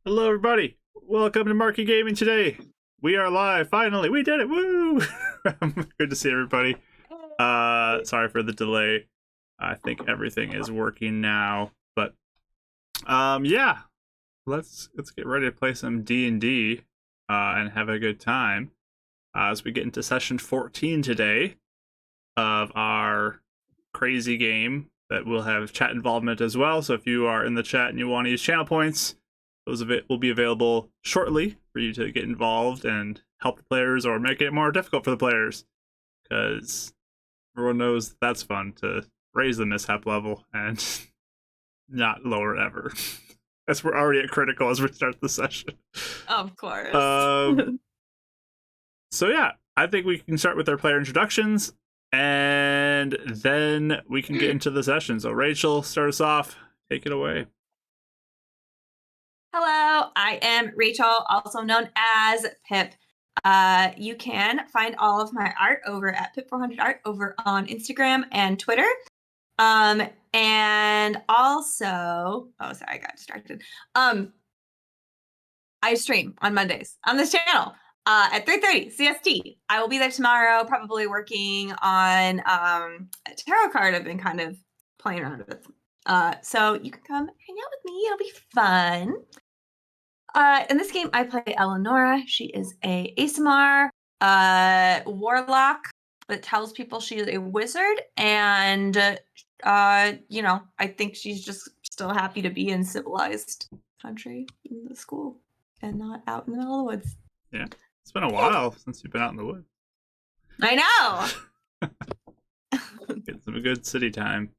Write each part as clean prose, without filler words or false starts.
Hello, everybody. Welcome to Marky Gaming today. We are live. Finally, we did it. Woo! Good to see everybody. Sorry for the delay. I think everything is working now. But yeah, let's get ready to play some D&D and have a good time as we get into session 14 today of our crazy game that will have chat involvement as well. So if you are in the chat and you want to use channel points, those of it will be available shortly for you to get involved and help the players or make it more difficult for the players, because everyone knows that's fun to raise the mishap level and not lower it ever. As we're already at critical as we start the session. Of course. So yeah, I think we can start with our player introductions and then we can get into the session. So Rachel, start us off. Take it away. Hello, I am Rachel, also known as Pip. You can find all of my art over at Pip400art over on Instagram and Twitter. And also, oh, sorry, I got distracted. I stream on Mondays on this channel at 3:30 CST. I will be there tomorrow, probably working on a tarot card I've been kind of playing around with. So you can come hang out with me. It'll be fun. In this game, I play Eleonora. She is a ASMR warlock that tells people she is a wizard, and I think she's just still happy to be in civilized country in the school and not out in the middle of the woods. Yeah, it's been a while since you've been out in the woods. I know. Get some good city time.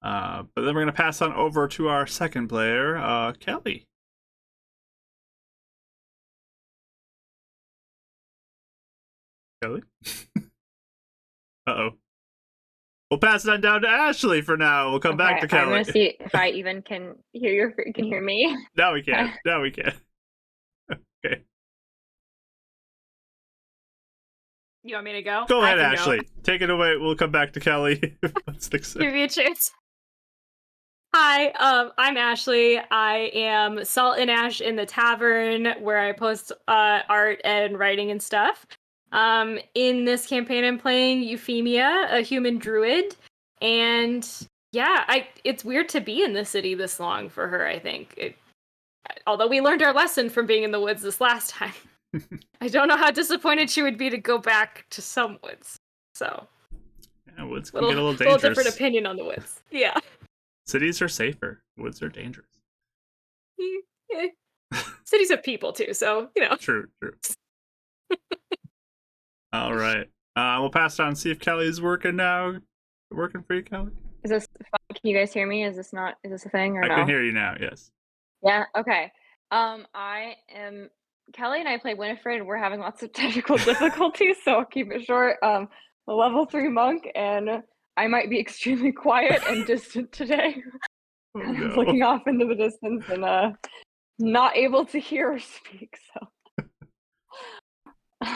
But then we're gonna pass on over to our second player, Kelly. Kelly? Uh-oh. We'll pass that down to Ashley for now. We'll come back to Kelly. I'm gonna see if I even can hear me. Now we can. Now we can. Okay. You want me to go? Go ahead, Ashley. Take it away. We'll come back to Kelly. Give me a chance. Hi, I'm Ashley. I am Salt and Ash in the Tavern, where I post art and writing and stuff. In this campaign, I'm playing Euphemia, a human druid, and yeah, it's weird to be in the city this long for her, I think. Although we learned our lesson from being in the woods this last time. I don't know how disappointed she would be to go back to some woods. So, yeah, woods can get a little dangerous. Little different opinion on the woods. Yeah. Cities are safer. Woods are dangerous. Yeah. Cities have people too, so you know. True. All right. We'll pass it on and see if Kelly's working now. Working for you, Kelly? Is this fun? Can you guys hear me? Is this a thing or no? I can hear you now, yes. Yeah, okay. I am Kelly and I play Winifred, and we're having lots of technical difficulties, so I'll keep it short. A level 3 monk, and I might be extremely quiet and distant today. Oh, no. Looking off into the distance and not able to hear or speak, so.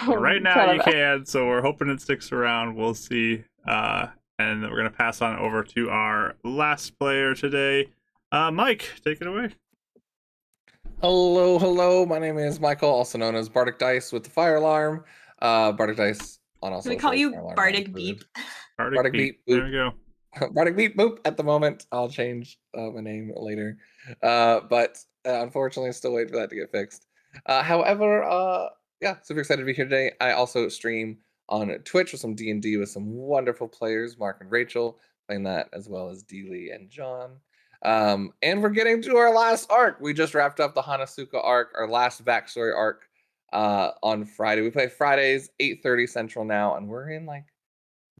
Right now you can, so we're hoping it sticks around. We'll see. And then we're going to pass on over to our last player today. Mike, take it away. Hello. My name is Michael, also known as Bardic Dice with the Fire Alarm. Bardic Dice on all. Can we call you Bardic Beep? Bardic Beep. There we go. Bardic Beep. Boop. At the moment, I'll change my name later. But unfortunately, still waiting for that to get fixed. However, yeah, super excited to be here today. I also stream on Twitch with some D&D with some wonderful players, Mark and Rachel, playing that, as well as Dealey and John. And we're getting to our last arc. We just wrapped up the Hanasuka arc, our last backstory arc, on Friday. We play Fridays, 8:30 Central now, and we're in like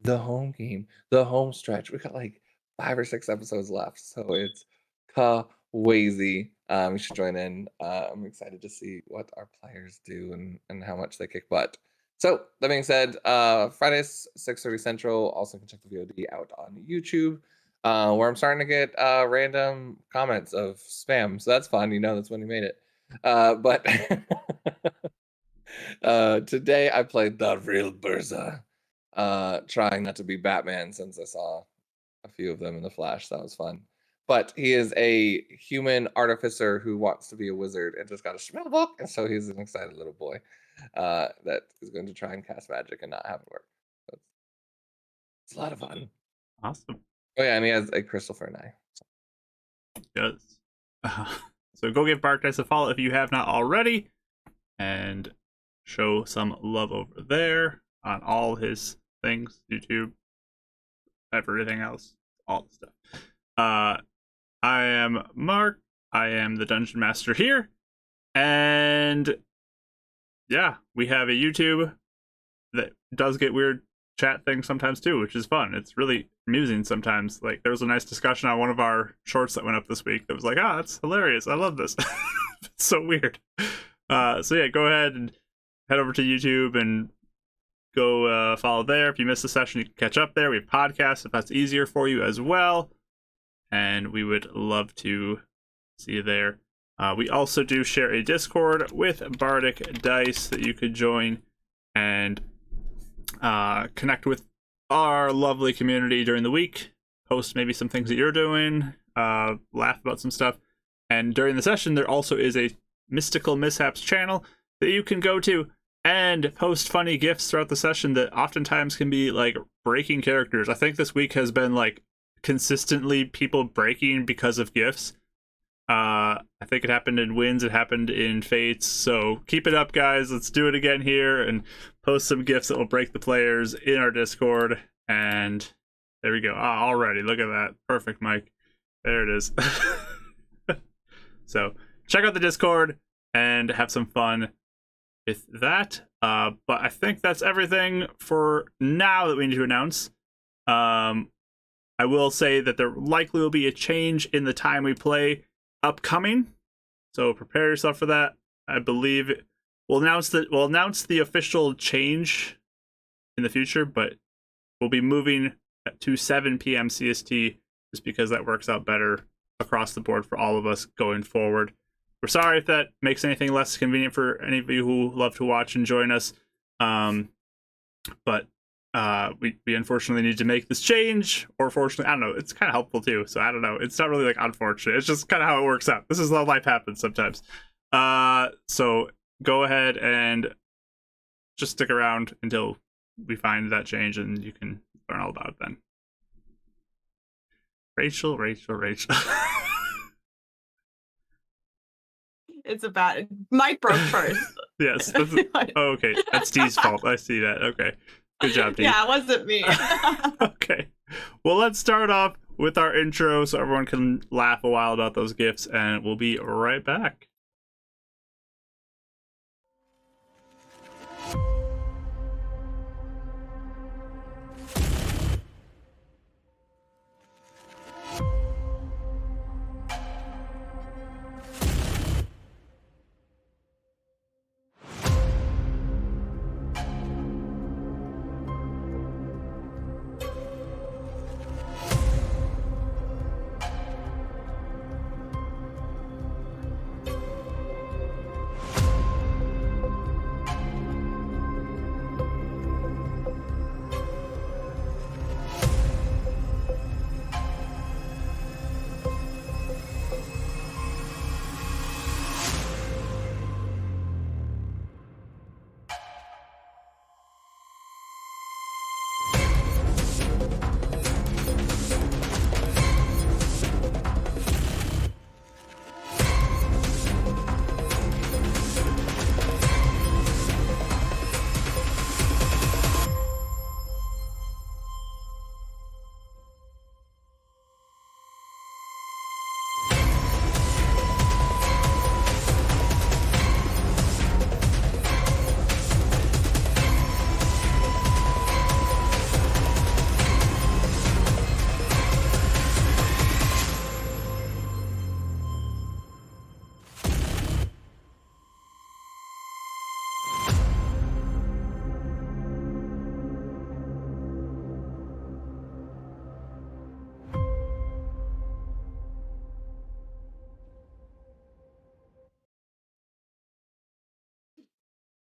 the home game, the home stretch. We got like 5 or 6 episodes left, so it's crazy. You should join in. I'm excited to see what our players do and how much they kick butt. So that being said, Fridays 6:30 Central. Also can check the VOD out on YouTube, where I'm starting to get random comments of spam. So that's fun. You know, that's when you made it. But today I played the real Burza, trying not to be Batman since I saw a few of them in the Flash. That was fun. but he is a human artificer who wants to be a wizard and just got a spell book, and so he's an excited little boy that is going to try and cast magic and not have it work. So it's a lot of fun. Awesome. Oh yeah, and he has a crystal for an eye. Does. So go give Bark Dice a follow if you have not already, and show some love over there on all his things, YouTube, everything else, all the stuff. I am Mark. I am the Dungeon Master here, and yeah, we have a YouTube that does get weird chat things sometimes too, which is fun. It's really amusing sometimes. Like, there was a nice discussion on one of our shorts that went up this week that was like, that's hilarious, I love this. It's so weird. So yeah, go ahead and head over to YouTube and go follow there. If you missed a session, you can catch up there. We have podcasts if that's easier for you as well, and we would love to see you there. We also do share a Discord with Bardic Dice that you could join and connect with our lovely community during the week, post maybe some things that you're doing, laugh about some stuff. And during the session, there also is a Mystical Mishaps channel that you can go to and post funny gifs throughout the session that oftentimes can be like breaking characters. I think this week has been like consistently people breaking because of gifs. I think it happened in Wins, it happened in Fates, so keep it up, guys. Let's do it again here and post some gifts that will break the players in our Discord. And there we go. Already, look at that. Perfect, Mike. There it is. So check out the Discord and have some fun with that. But I think that's everything for now that we need to announce. I will say that there likely will be a change in the time we play upcoming, so prepare yourself for that. I believe we'll announce the official change in the future, but we'll be moving to 7 PM CST just because that works out better across the board for all of us going forward. We're sorry if that makes anything less convenient for any of you who love to watch and join us, but we unfortunately need to make this change, or fortunately, I don't know, it's kind of helpful too, so I don't know, it's not really like unfortunate, it's just kind of how it works out. This is how life happens sometimes. So go ahead and just stick around until we find that change, and you can learn all about it then. Rachel. It's about Mike broke first. Yes. Okay, that's Dee's fault. I see that. Okay. Good job, Dee. Yeah, it wasn't me. Okay. Well, let's start off with our intro so everyone can laugh a while about those gifts, and we'll be right back.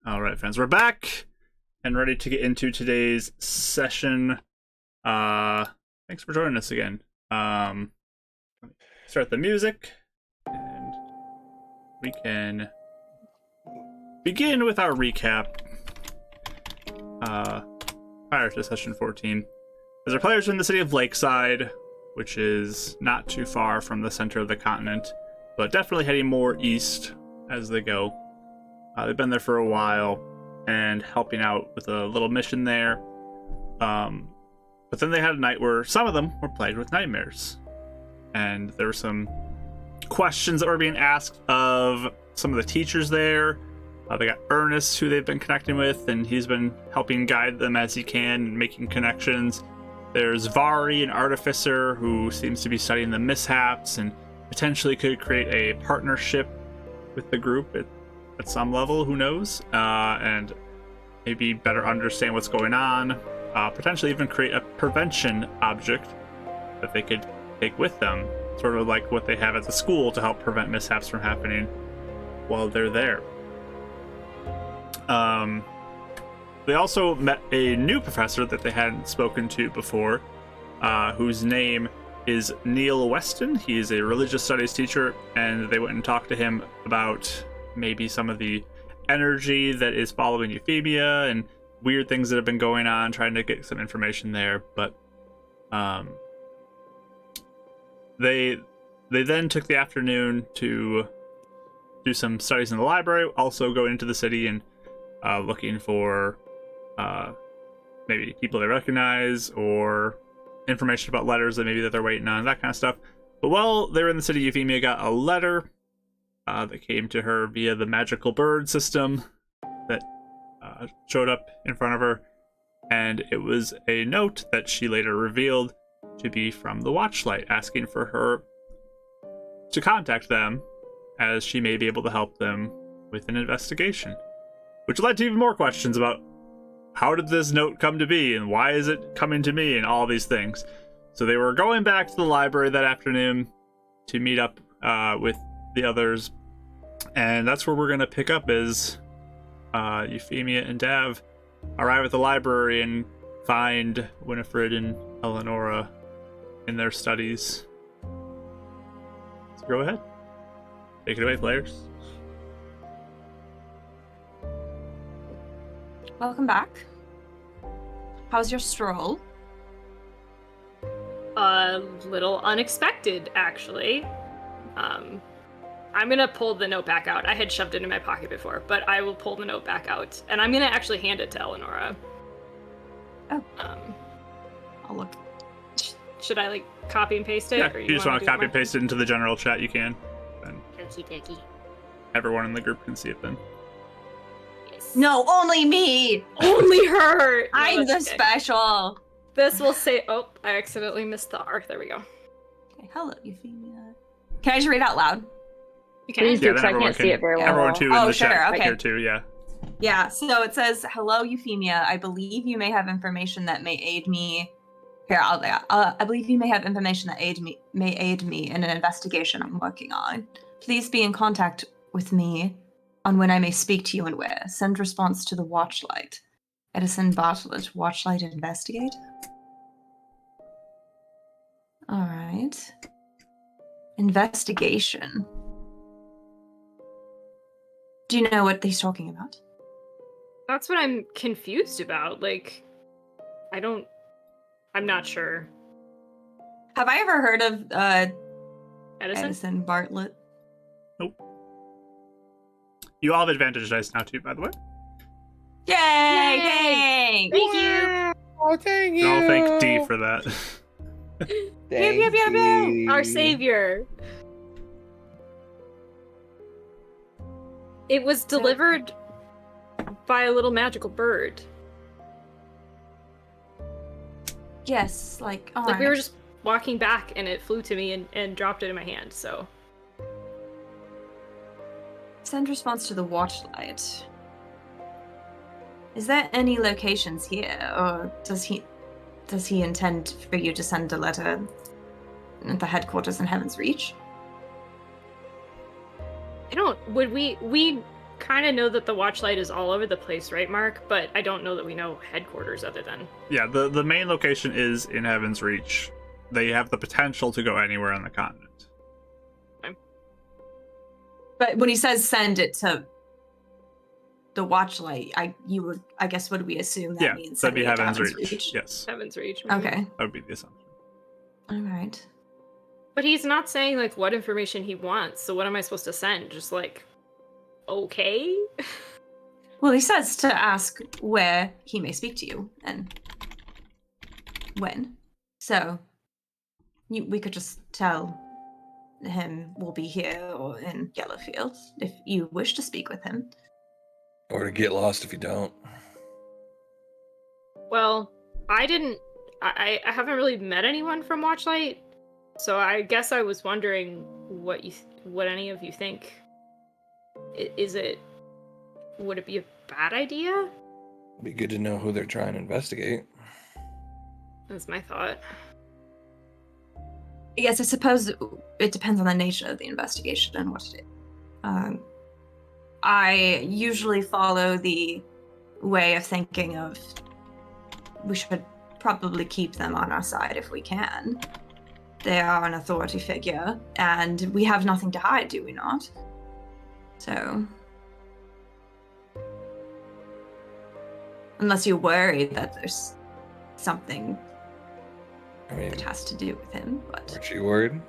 All right, friends, we're back and ready to get into today's session. Thanks for joining us again. start the music, and we can begin with our recap prior to session 14. As our players are in the city of Lakeside, which is not too far from the center of the continent, but definitely heading more east as they go. They've been there for a while and helping out with a little mission there. But then they had a night where some of them were plagued with nightmares. And there were some questions that were being asked of some of the teachers there. They got Ernest, who they've been connecting with, and he's been helping guide them as he can and making connections. There's Vari, an artificer, who seems to be studying the Mishaps and potentially could create a partnership with the group at some level, who knows? And maybe better understand what's going on. Potentially even create a prevention object that they could take with them, sort of like what they have at the school to help prevent mishaps from happening while they're there. They also met a new professor that they hadn't spoken to before, whose name is Neil Weston. He is a religious studies teacher, and they went and talked to him about maybe some of the energy that is following Euphemia and weird things that have been going on, trying to get some information there. But they then took the afternoon to do some studies in the library, also going into the city and looking for maybe people they recognize or information about letters that maybe that they're waiting on, that kind of stuff. But while they were in the city, Euphemia got a letter that came to her via the magical bird system that showed up in front of her, and it was a note that she later revealed to be from the Watchlight, asking for her to contact them as she may be able to help them with an investigation, which led to even more questions about how did this note come to be and why is it coming to me and all these things. So they were going back to the library that afternoon to meet up with the others, and that's where we're going to pick up as Euphemia and Dav arrive at the library and find Winifred and Eleonora in their studies. So go ahead. Take it away, players. Welcome back. How's your stroll? A little unexpected, actually. I'm gonna pull the note back out. I had shoved it in my pocket before, but I will pull the note back out, and I'm gonna actually hand it to Eleonora. Oh. I'll look. Should I like copy and paste it? Yeah, or you just want to copy and paste it into the general chat, you can. And Okie everyone in the group can see it then. Yes. No, only me. Only her. No, I'm the that's okay. special. This will say. Oh, I accidentally missed the R. There we go. Okay, hello, Euphemia. Can I just read out loud? You can. Please do, Yeah, because then I everyone can't see it very well. Everyone too in Oh, the sure, chat okay. here too, yeah. Yeah, so it says, hello, Euphemia. I believe you may have information that may aid me. Here, I believe you may have information that may aid me in an investigation I'm working on. Please be in contact with me on when I may speak to you and where. Send response to the Watchlight. Edison Bartlett, Watchlight Investigator? Alright. Investigation. Do you know what he's talking about? That's what I'm confused about. Like, I'm not sure. Have I ever heard of Edison? Edison Bartlett? Nope. You all have advantage dice now too, by the way. Yay! Yay! Thanks! Thank you. Oh, thank you. And I'll thank D for that. Thank Pew, pew, pew, pew. you. Our savior. It was delivered by a little magical bird. Yes, like, all Like, we right. were just walking back and it flew to me and dropped it in my hand, so. Send response to the Watchlight. Is there any locations here, or does he intend for you to send a letter at the headquarters in Heaven's Reach? We kind of know that the Watchlight is all over the place, right, Mark? But I don't know that we know headquarters other than. Yeah, the main location is in Heaven's Reach. they have the potential to go anywhere on the continent. But when he says send it to the Watchlight, I guess would we assume that means that'd be sending it to Heaven's Reach. Yes, Heaven's Reach. Maybe. Okay. That would be the assumption. All right. But he's not saying like what information he wants. So what am I supposed to send? Just like, okay. Well, he says to ask where he may speak to you and when. So we could just tell him we'll be here or in Yellowfield if you wish to speak with him. Or to get lost if you don't. Well, I haven't really met anyone from Watchlight, so I guess I was wondering what any of you think. Would it be a bad idea? It'd be good to know who they're trying to investigate. That's my thought. Yes, I suppose it depends on the nature of the investigation and what it is. I usually follow the way of thinking of we should probably keep them on our side if we can. They are an authority figure, and we have nothing to hide, do we not? So... unless you're worried that there's something that has to do with him, but... Aren't you worried?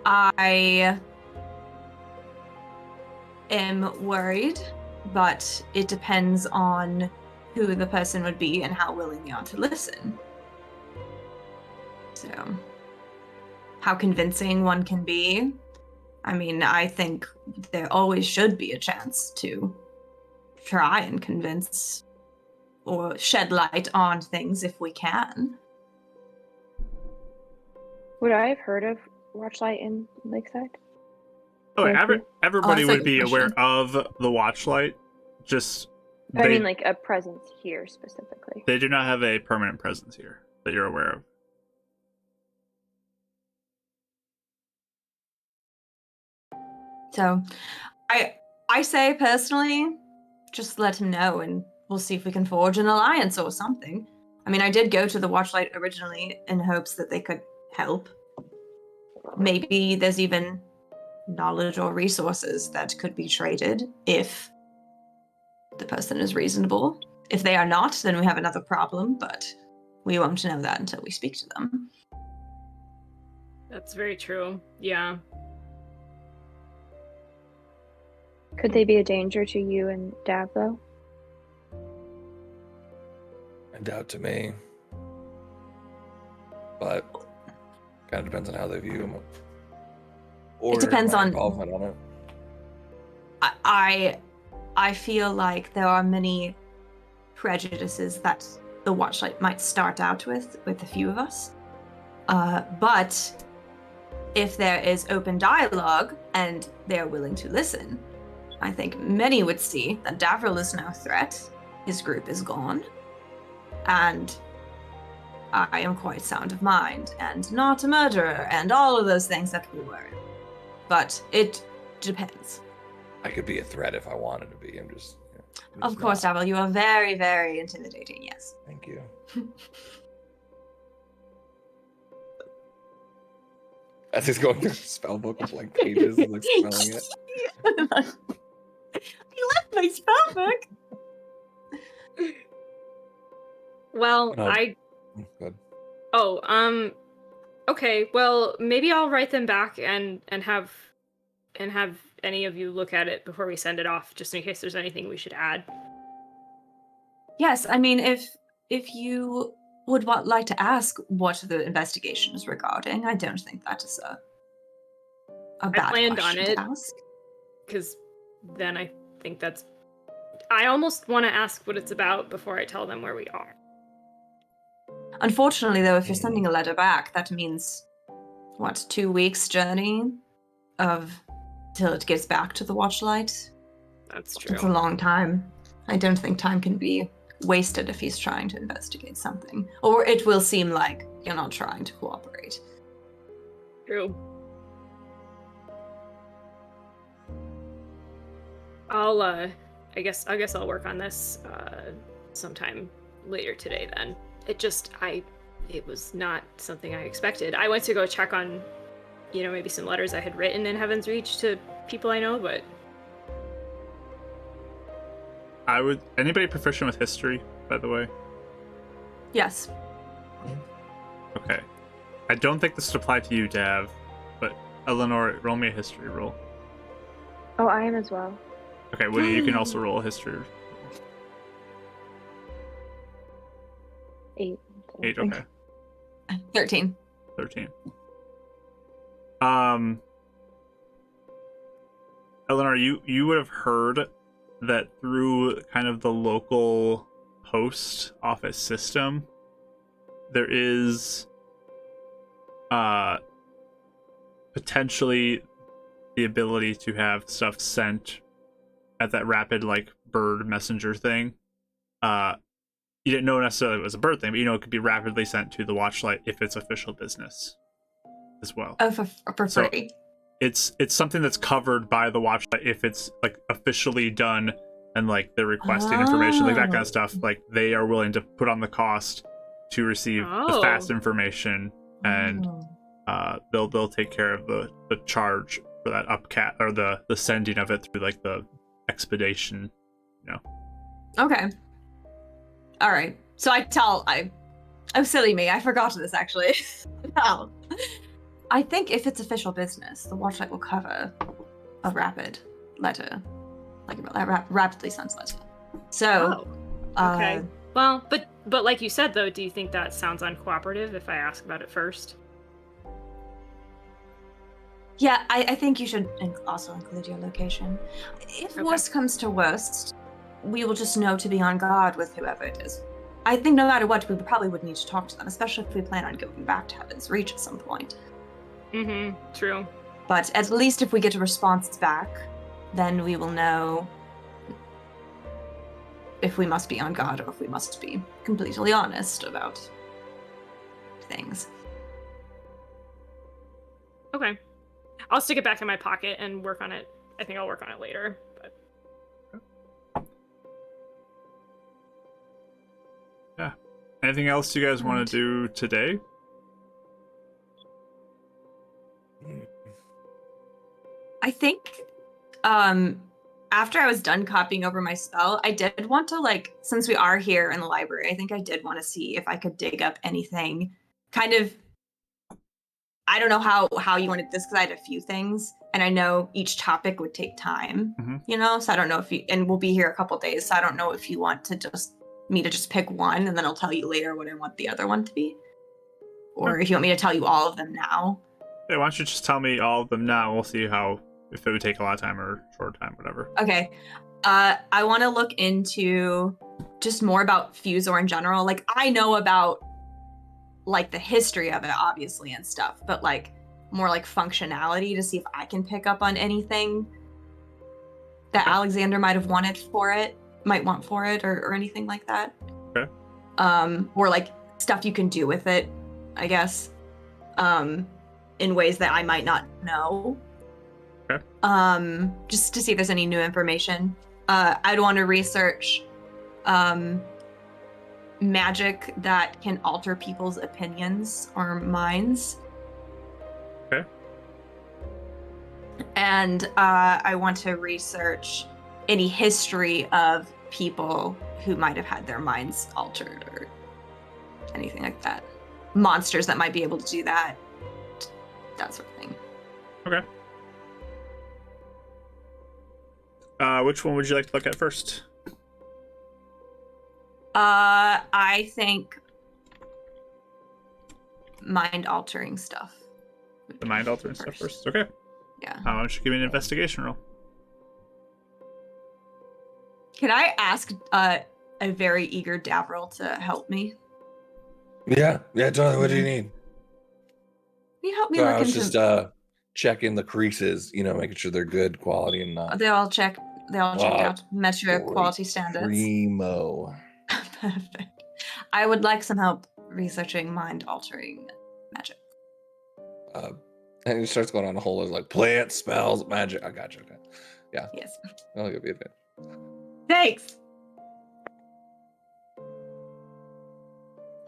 I am worried, but it depends on who the person would be and how willing they are to listen. So, how convincing one can be. I mean, I think there always should be a chance to try and convince or shed light on things if we can. Would I have heard of Watchlight in Lakeside? Oh, everybody that's a would be good aware question. of the Watchlight. Just I mean, like a presence here specifically. they do not have a permanent presence here that you're aware of. So, I say personally, just let him know and we'll see if we can forge an alliance or something. I mean, I did go to the Watchlight originally in hopes that they could help. Maybe there's even knowledge or resources that could be traded if the person is reasonable. If they are not, then we have another problem, but we won't know that until we speak to them. That's very true. Yeah. Could they be a danger to you and Dav, though? I doubt to me. But kind of depends on how they view him. Or depends my on- involvement on it. I feel like there are many prejudices that the Watchlight might start out with a few of us. But if there is open dialogue and they're willing to listen, I think many would see that Davril is no threat. His group is gone. And I am quite sound of mind and not a murderer and all of those things that we were. But it depends. I could be a threat if I wanted to be. I'm just Of course, not. Davril, you are very, very intimidating, yes. Thank you. As he's going through the spell book with like pages and like smelling it. You left my spell book. Well, No. Good. Okay, well, maybe I'll write them back and have any of you look at it before we send it off, just in case there's anything we should add. Yes, I mean, if you would like to ask what the investigation is regarding, I don't think that is a bad planned on question it. to ask. Because then I think that's... I almost want to ask what it's about before I tell them where we are. Unfortunately, though, if you're sending a letter back, that means, 2 weeks journey till it gets back to the Watchlight? That's true. It's a long time. I don't think time can be wasted if he's trying to investigate something. Or it will seem like you're not trying to cooperate. True. I guess I'll work on this sometime later today then. it was not something I expected. I went to go check on, maybe some letters I had written in Heaven's Reach to people I know, but Anybody proficient with history, by the way? Yes. Okay. I don't think this would apply to you, Dav, but Eleanor, roll me a history roll. Oh, I am as well. Okay, Woody, you can also roll a history. 8. 8, okay. 13. 13. Eleanor, you would have heard that through kind of the local post office system, there is potentially the ability to have stuff sent at that rapid bird messenger thing. You didn't know necessarily it was a bird thing, but it could be rapidly sent to the Watchlight if it's official business as well. Oh, for So free. it's something that's covered by the Watchlight if it's officially done and they're requesting information, that kind of stuff. They are willing to put on the cost to receive the fast information, and they'll take care of the charge for that upcat or the sending of it through the expedition. Okay. All right. So oh, silly me. I forgot this actually. No. I think if it's official business, the Watchlight will cover a rapid letter, a rapidly sent letter. So, okay. Well, but like you said though, do you think that sounds uncooperative if I ask about it first? Yeah, I think you should also include your location. If worst comes to worst, we will just know to be on guard with whoever it is. I think no matter what, we probably would need to talk to them, especially if we plan on going back to Heaven's Reach at some point. Mm-hmm. True. But at least if we get a response back, then we will know if we must be on guard or if we must be completely honest about things. Okay. I'll stick it back in my pocket and work on it. I think I'll work on it later. But yeah. Anything else you guys want to do today? I think after I was done copying over my spell, I did want to since we are here in the library, I think I did want to see if I could dig up anything kind of, I don't know how you wanted this because I had a few things and I know each topic would take time, so I don't know if and we'll be here a couple days, so I don't know if you want to just pick one and then I'll tell you later what I want the other one to be, or if you want me to tell you all of them now. Yeah, why don't you just tell me all of them now? We'll see if it would take a lot of time or short time, whatever. Okay. I want to look into just more about Fusor in general. I know about the history of it, obviously, and stuff, but more functionality to see if I can pick up on anything that Alexander might want for it, or anything like that. Okay. Or stuff you can do with it, I guess. In ways that I might not know. Okay. Just to see if there's any new information. I'd want to research magic that can alter people's opinions or minds. Okay. And I want to research any history of people who might have had their minds altered or anything like that. Monsters that might be able to do that. That sort of thing. Okay. Which one would you like to look at first? I think mind-altering stuff. The mind-altering stuff first? Okay. Yeah. Why don't you give me an investigation roll? Can I ask a very eager Davril to help me? Yeah, totally. What do you need? Can you help me So look I was into... just checking the creases, making sure they're good quality and not. They all checked out. Met your quality standards. Primo. Perfect. I would like some help researching mind-altering magic. And he starts going on a whole list plant spells, magic. I got you. Okay. Yeah. Yes. I'll give you a bit. Thanks.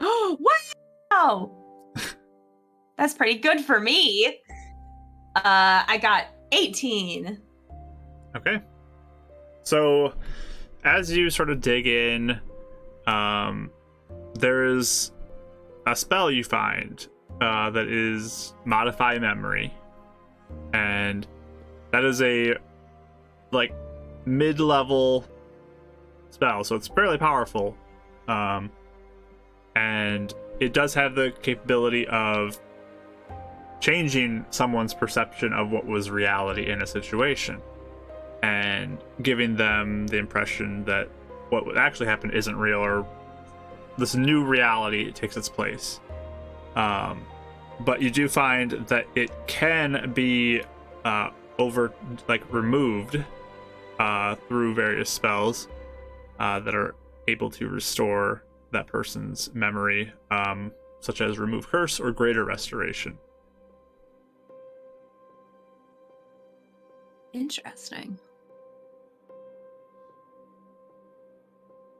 Oh, what? Wow. That's pretty good for me. I got 18. Okay. So, as you sort of dig in, there is a spell you find that is Modify Memory. And that is a, like, mid-level spell, so it's fairly powerful. And it does have the capability of changing someone's perception of what was reality in a situation and giving them the impression that what would actually happen isn't real, or this new reality takes its place. But you do find that it can be removed through various spells that are able to restore that person's memory, such as Remove Curse or Greater Restoration. Interesting.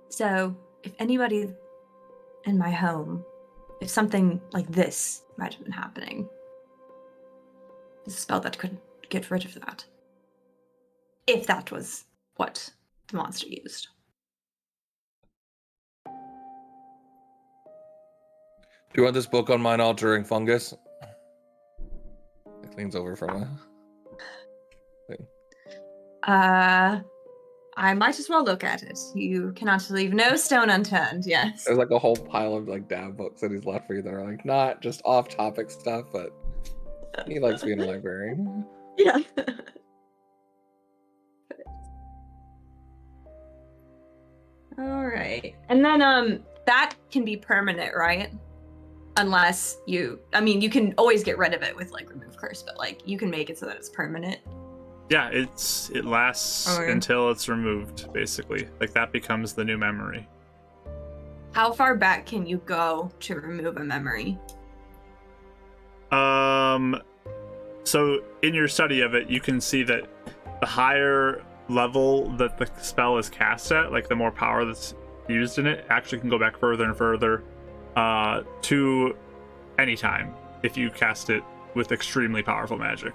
So, if anybody in my home, if something like this might have been happening, there's a spell that could get rid of that. If that was what the monster used. Do you want this book on mind altering fungus? It leans over from a thing. I might as well look at it. You cannot leave no stone unturned, yes. There's like a whole pile of like dab books that he's left for you that are like not just off-topic stuff, but he likes being a librarian. Yeah. All right. And then that can be permanent, right? Unless you can always get rid of it with like Remove Curse, but like you can make it so that it's permanent. Yeah, it lasts until it's removed, basically. Like, that becomes the new memory. How far back can you go to remove a memory? So in your study of it, you can see that the higher level that the spell is cast at, like the more power that's used in it, actually can go back further and further to any time if you cast it with extremely powerful magic.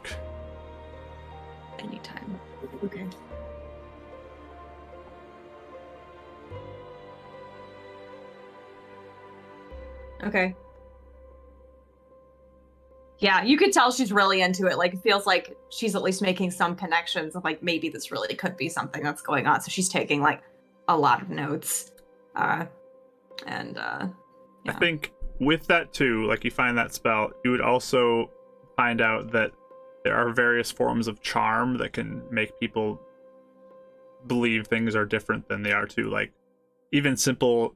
Anytime. Okay. Okay. Yeah, you could tell she's really into it. Like, it feels like she's at least making some connections of like, maybe this really could be something that's going on. So she's taking like a lot of notes. Yeah. I think with that too, like, you find that spell, you would also find out that there are various forms of charm that can make people believe things are different than they are too. Like, even simple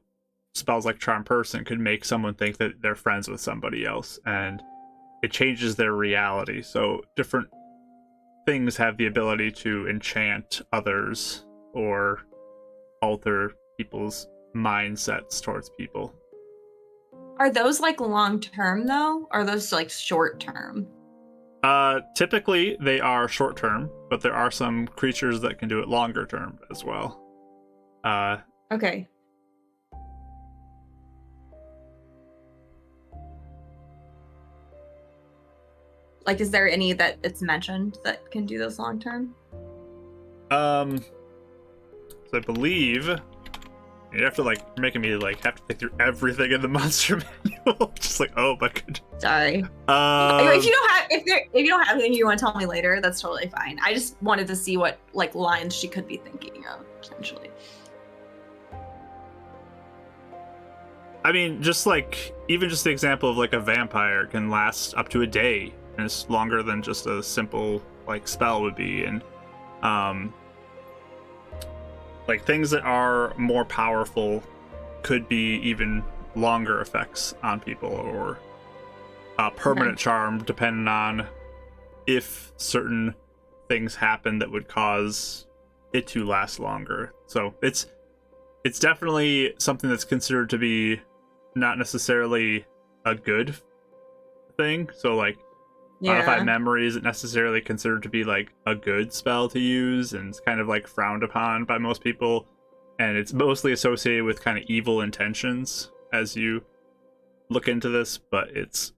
spells like Charm Person could make someone think that they're friends with somebody else, and it changes their reality. So different things have the ability to enchant others or alter people's mindsets towards people. Are those like long term though? Or are those like short term? Typically they are short term, but there are some creatures that can do it longer term as well. Okay. Like, is there any that it's mentioned that can do those long term? So I believe you have to like making me like have to think through everything in the monster manual. Just like, oh my goodness. Sorry. If you don't have anything you want to tell me later, that's totally fine. I just wanted to see what like lines she could be thinking of potentially. I mean, just like even just the example of like a vampire can last up to a day, and it's longer than just a simple like spell would be, and like things that are more powerful could be even longer effects on people, or a permanent charm depending on if certain things happen that would cause it to last longer. So it's definitely something that's considered to be not necessarily a good thing. So like Modify Memory isn't necessarily considered to be like a good spell to use, and it's kind of like frowned upon by most people, and it's mostly associated with kind of evil intentions as you look into this, but it's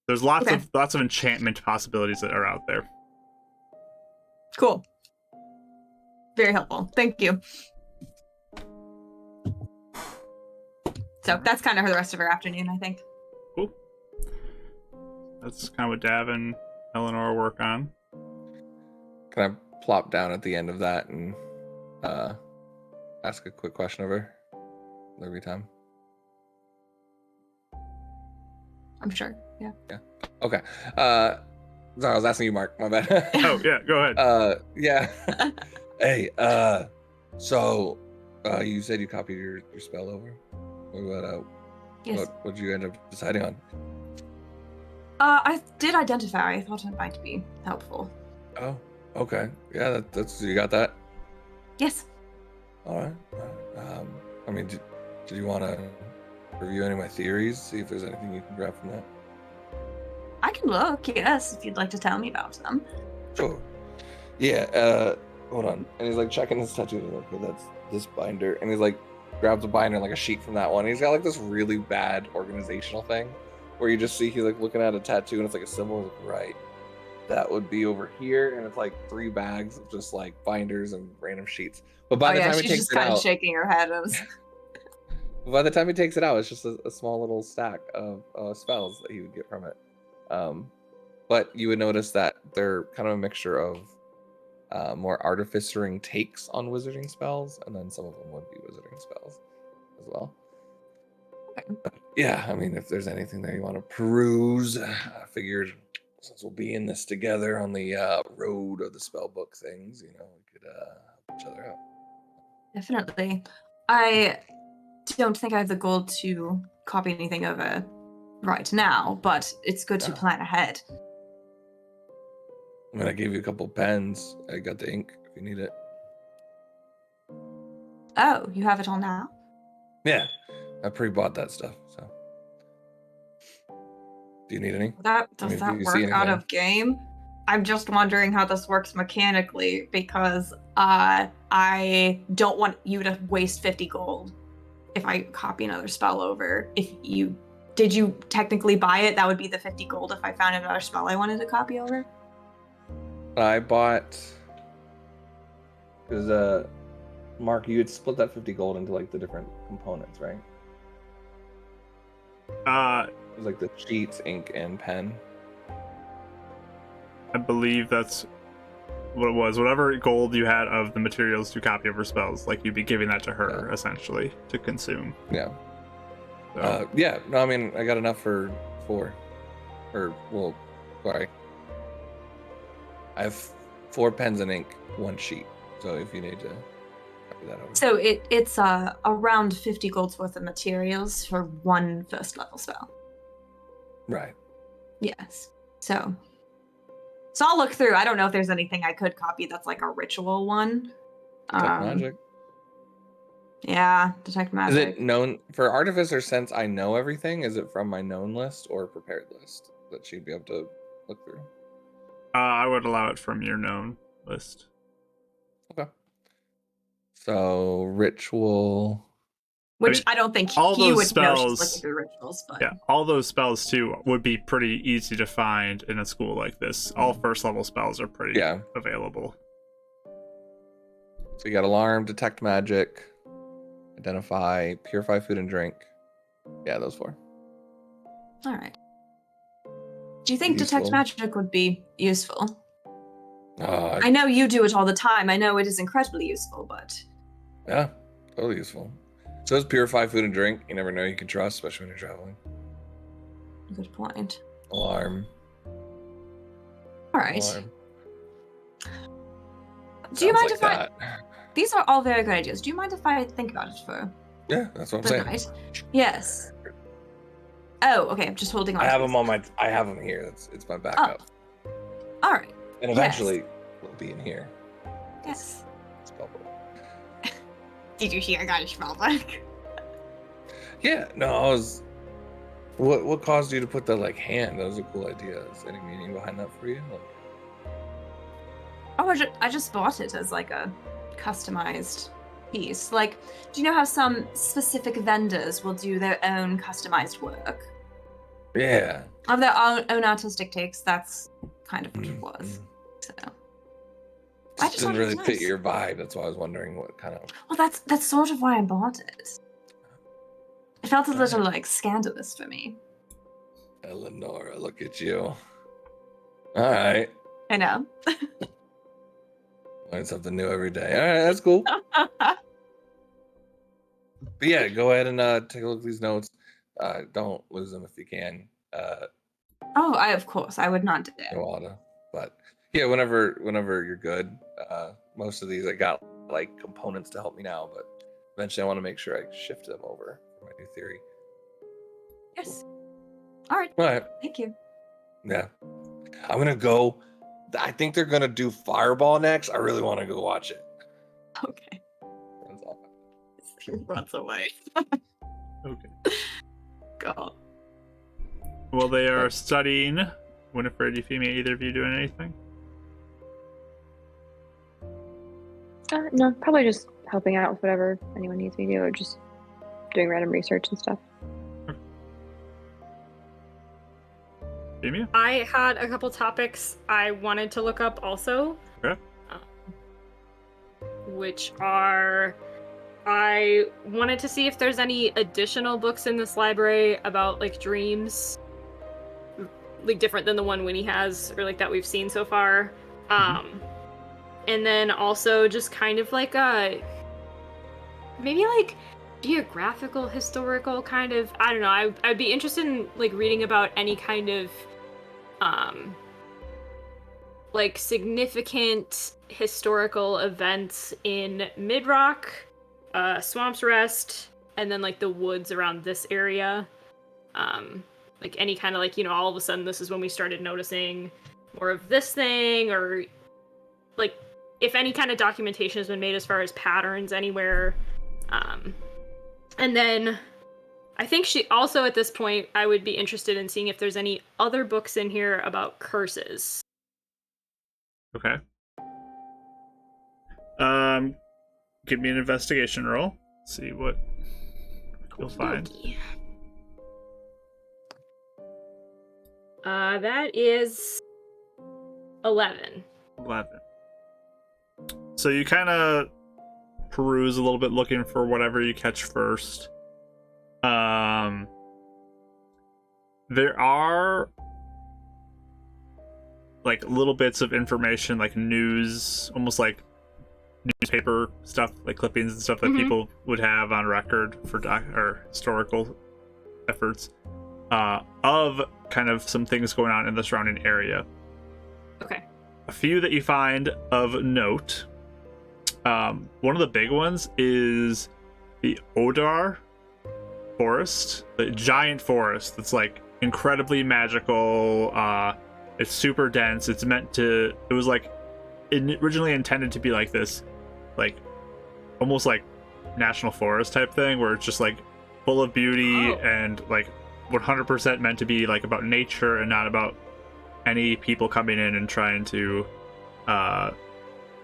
there's lots of enchantment possibilities that are out there. Cool. Very helpful. Thank you. So that's kind of her the rest of her afternoon, I think. Cool. That's kind of what Dav and Eleanor work on. Can I plop down at the end of that and ask a quick question of her? Every time. I'm sure. Yeah. Okay. Sorry, I was asking you, Mark. My bad. Oh yeah, go ahead. Yeah. Hey, so you said you copied your spell over. Yes. What did you end up deciding on? I did identify. I thought it might be helpful. Oh, okay. Yeah, that's you got that. Yes. All right. I mean, did you want to review any of my theories? See if there's anything you can grab from that. I can look, yes, if you'd like to tell me about them. Sure. Yeah. Hold on. And he's like checking his tattoos. Okay, that's this binder. And he's like grabs a binder, like a sheet from that one. And he's got like this really bad organizational thing, where you just see he's like looking at a tattoo and it's like a symbol. He's like, right. That would be over here, and it's like 3 bags of just like binders and random sheets. But by the time he she's takes just it kind out, of shaking her head. by the time he takes it out, it's just a small little stack of spells that he would get from it. But you would notice that they're kind of a mixture of more artificering takes on wizarding spells, and then some of them would be wizarding spells as well. Yeah, I mean, if there's anything there you want to peruse, I figured since we'll be in this together on the road of the spell book things, we could help each other out. Definitely. I don't think I have the goal to copy anything over right now, but it's good to plan ahead. I mean, I gave you a couple pens. I got the ink if you need it. Oh, you have it all now? Yeah, I pre-bought that stuff, so. Do you need any? Does that work out of game? I'm just wondering how this works mechanically, because I don't want you to waste 50 gold if I copy another spell over. Did you technically buy it? That would be the 50 gold if I found another spell I wanted to copy over? I bought, because Mark, you had split that 50 gold into like the different components, right? It was like the sheets, ink, and pen. I believe that's what it was. Whatever gold you had of the materials to copy over spells, like you'd be giving that to her essentially to consume. Yeah. So. Yeah. No, I mean, I got enough for 4. Sorry. I have 4 pens and ink, 1 sheet. So if you need to copy that over. So it's around 50 gold's worth of materials for 1 first level spell. Right. Yes. So I'll look through. I don't know if there's anything I could copy that's like a ritual one. Detect magic. Yeah, detect magic. Is it known for Artificer? Since I know everything, is it from my known list or prepared list that she'd be able to look through? I would allow it from your known list. Okay. So ritual. Which I don't think all he those would spells, know she's looking through rituals, but yeah, all those spells too would be pretty easy to find in a school like this. All first level spells are pretty available. So you got alarm, detect magic, identify, purify food and drink. Yeah, those 4. All right. Do you think detect magic would be useful? I know you do it all the time. I know it is incredibly useful, but yeah, totally useful. So it's purify food and drink. You never know you can trust, especially when you're traveling. Good point. Alarm. All right. Alarm. Do you mind if These are all very good ideas. Do you mind if I think about it for? Yeah, that's what I'm saying. Night? Yes. Oh, okay. I'm just holding on. I have them on I have them here. It's my backup. Oh. All right. And eventually, we'll be in here. Yes. Spellbook. Did you hear I got a spellbook? Yeah. No, I was. What caused you to put the hand? That was a cool idea. Is there any meaning behind that for you? Oh, I just bought it as a customized piece. Like, do you know how some specific vendors will do their own customized work? Yeah. Of their own artistic takes, that's kind of what it was. So I Just just didn't thought it was really fit nice. your vibe. That's why I was wondering what kind of. Well, that's sort of why I bought it. It felt a little like scandalous for me. Eleonora, look at you. All right. I know. Learn something new every day. All right, that's cool. But yeah, go ahead and take a look at these notes. Don't lose them if you can. Oh, of course, I would not do that. No auto. But yeah, whenever you're good. Most of these I got like components to help me now, but eventually I want to make sure I shift them over for my new theory. Yes. All right. All right. Thank you. Yeah. I'm gonna go. I think they're gonna do Fireball next. I really want to go watch it. Okay. Runs off. Runs away. Okay. God. Well, they are studying. Winifred, Euphemia, either of you doing anything? No, probably just helping out with whatever anyone needs me to do, or just doing random research and stuff. Euphemia? I had a couple topics I wanted to look up also. Okay. Which are, I wanted to see if there's any additional books in this library about like dreams, like different than the one Winnie has, or like that we've seen so far. And then also just kind of like a, maybe like geographical, historical kind of, I don't know, I'd be interested in like reading about any kind of like significant historical events in Midrock, Swamp's Rest, and then like the woods around this area. Like any kind of like, you know, all of a sudden this is when we started noticing more of this thing, or like if any kind of documentation has been made as far as patterns anywhere. And then I think she also, at this point, I would be interested in seeing if there's any other books in here about curses. Okay. Give me an investigation roll. See what you'll find. Okey-dokey. That is 11. 11. So you kind of peruse a little bit looking for whatever you catch first. There are like little bits of information, like news, almost like newspaper stuff, like clippings and stuff that people would have on record for or historical efforts of kind of some things going on in the surrounding area. Okay. A few that you find of note. One of the big ones is the Odar forest, the giant forest that's like incredibly magical. It's super dense. It was like originally intended to be like this, like almost like national forest type thing, where it's just like full of beauty and like 100% meant to be like about nature and not about any people coming in and trying to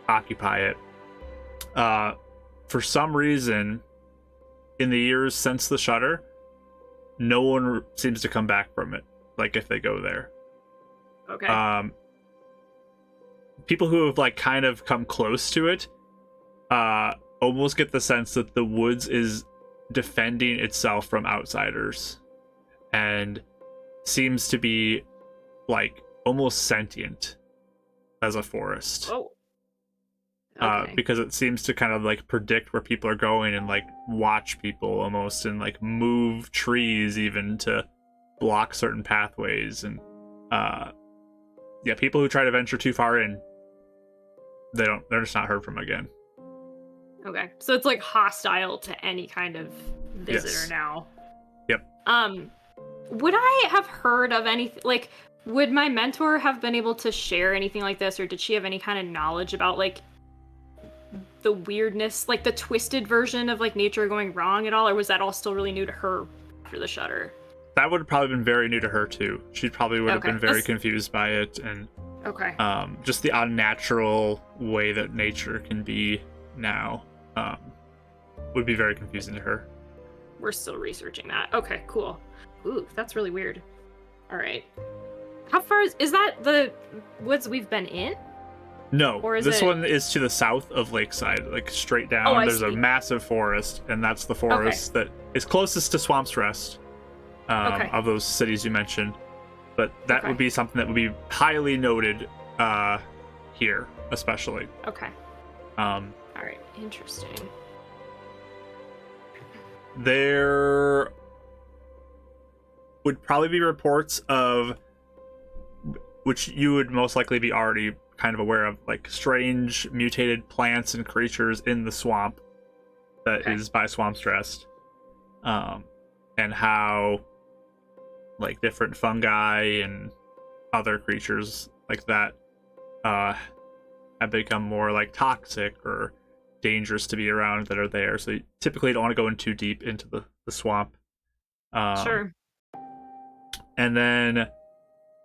occupy it. For some reason, in the years since the shutter, no one seems to come back from it, like if they go there. Okay. People who have like kind of come close to it almost get the sense that the woods is defending itself from outsiders and seems to be like almost sentient as a forest. Oh. Okay. Because it seems to kind of like predict where people are going and like watch people almost, and like move trees even to block certain pathways. And yeah, people who try to venture too far in, they're just not heard from again. Okay. So it's like hostile to any kind of visitor Yes. now. Yep. Would I have heard of anything, like, would my mentor have been able to share anything like this, or did she have any kind of knowledge about like the weirdness, like the twisted version of like nature going wrong at all, or was that all still really new to her after the shutter? That would have probably been very new to her too. She probably would have Okay. been very confused by it, and Okay. just the unnatural way that nature can be now. would be very confusing to her. We're still researching that. Okay, cool. Ooh, that's really weird. All right. How far is that the woods we've been in? No, Or is this it- one is to the south of Lakeside, like straight down. Oh, I There's a see. massive forest, and that's the forest that is closest to Swamp's Rest Okay. of those cities you mentioned. But that Okay. would be something that would be highly noted here, especially. Okay. Um, All right. Interesting. there would probably be reports of, which you would most likely be already kind of aware of, like strange mutated plants and creatures in the swamp that is by Swamp's Rest, and how like different fungi and other creatures like that have become more like toxic or dangerous to be around that are there. So you typically don't want to go in too deep into the swamp. Sure. And then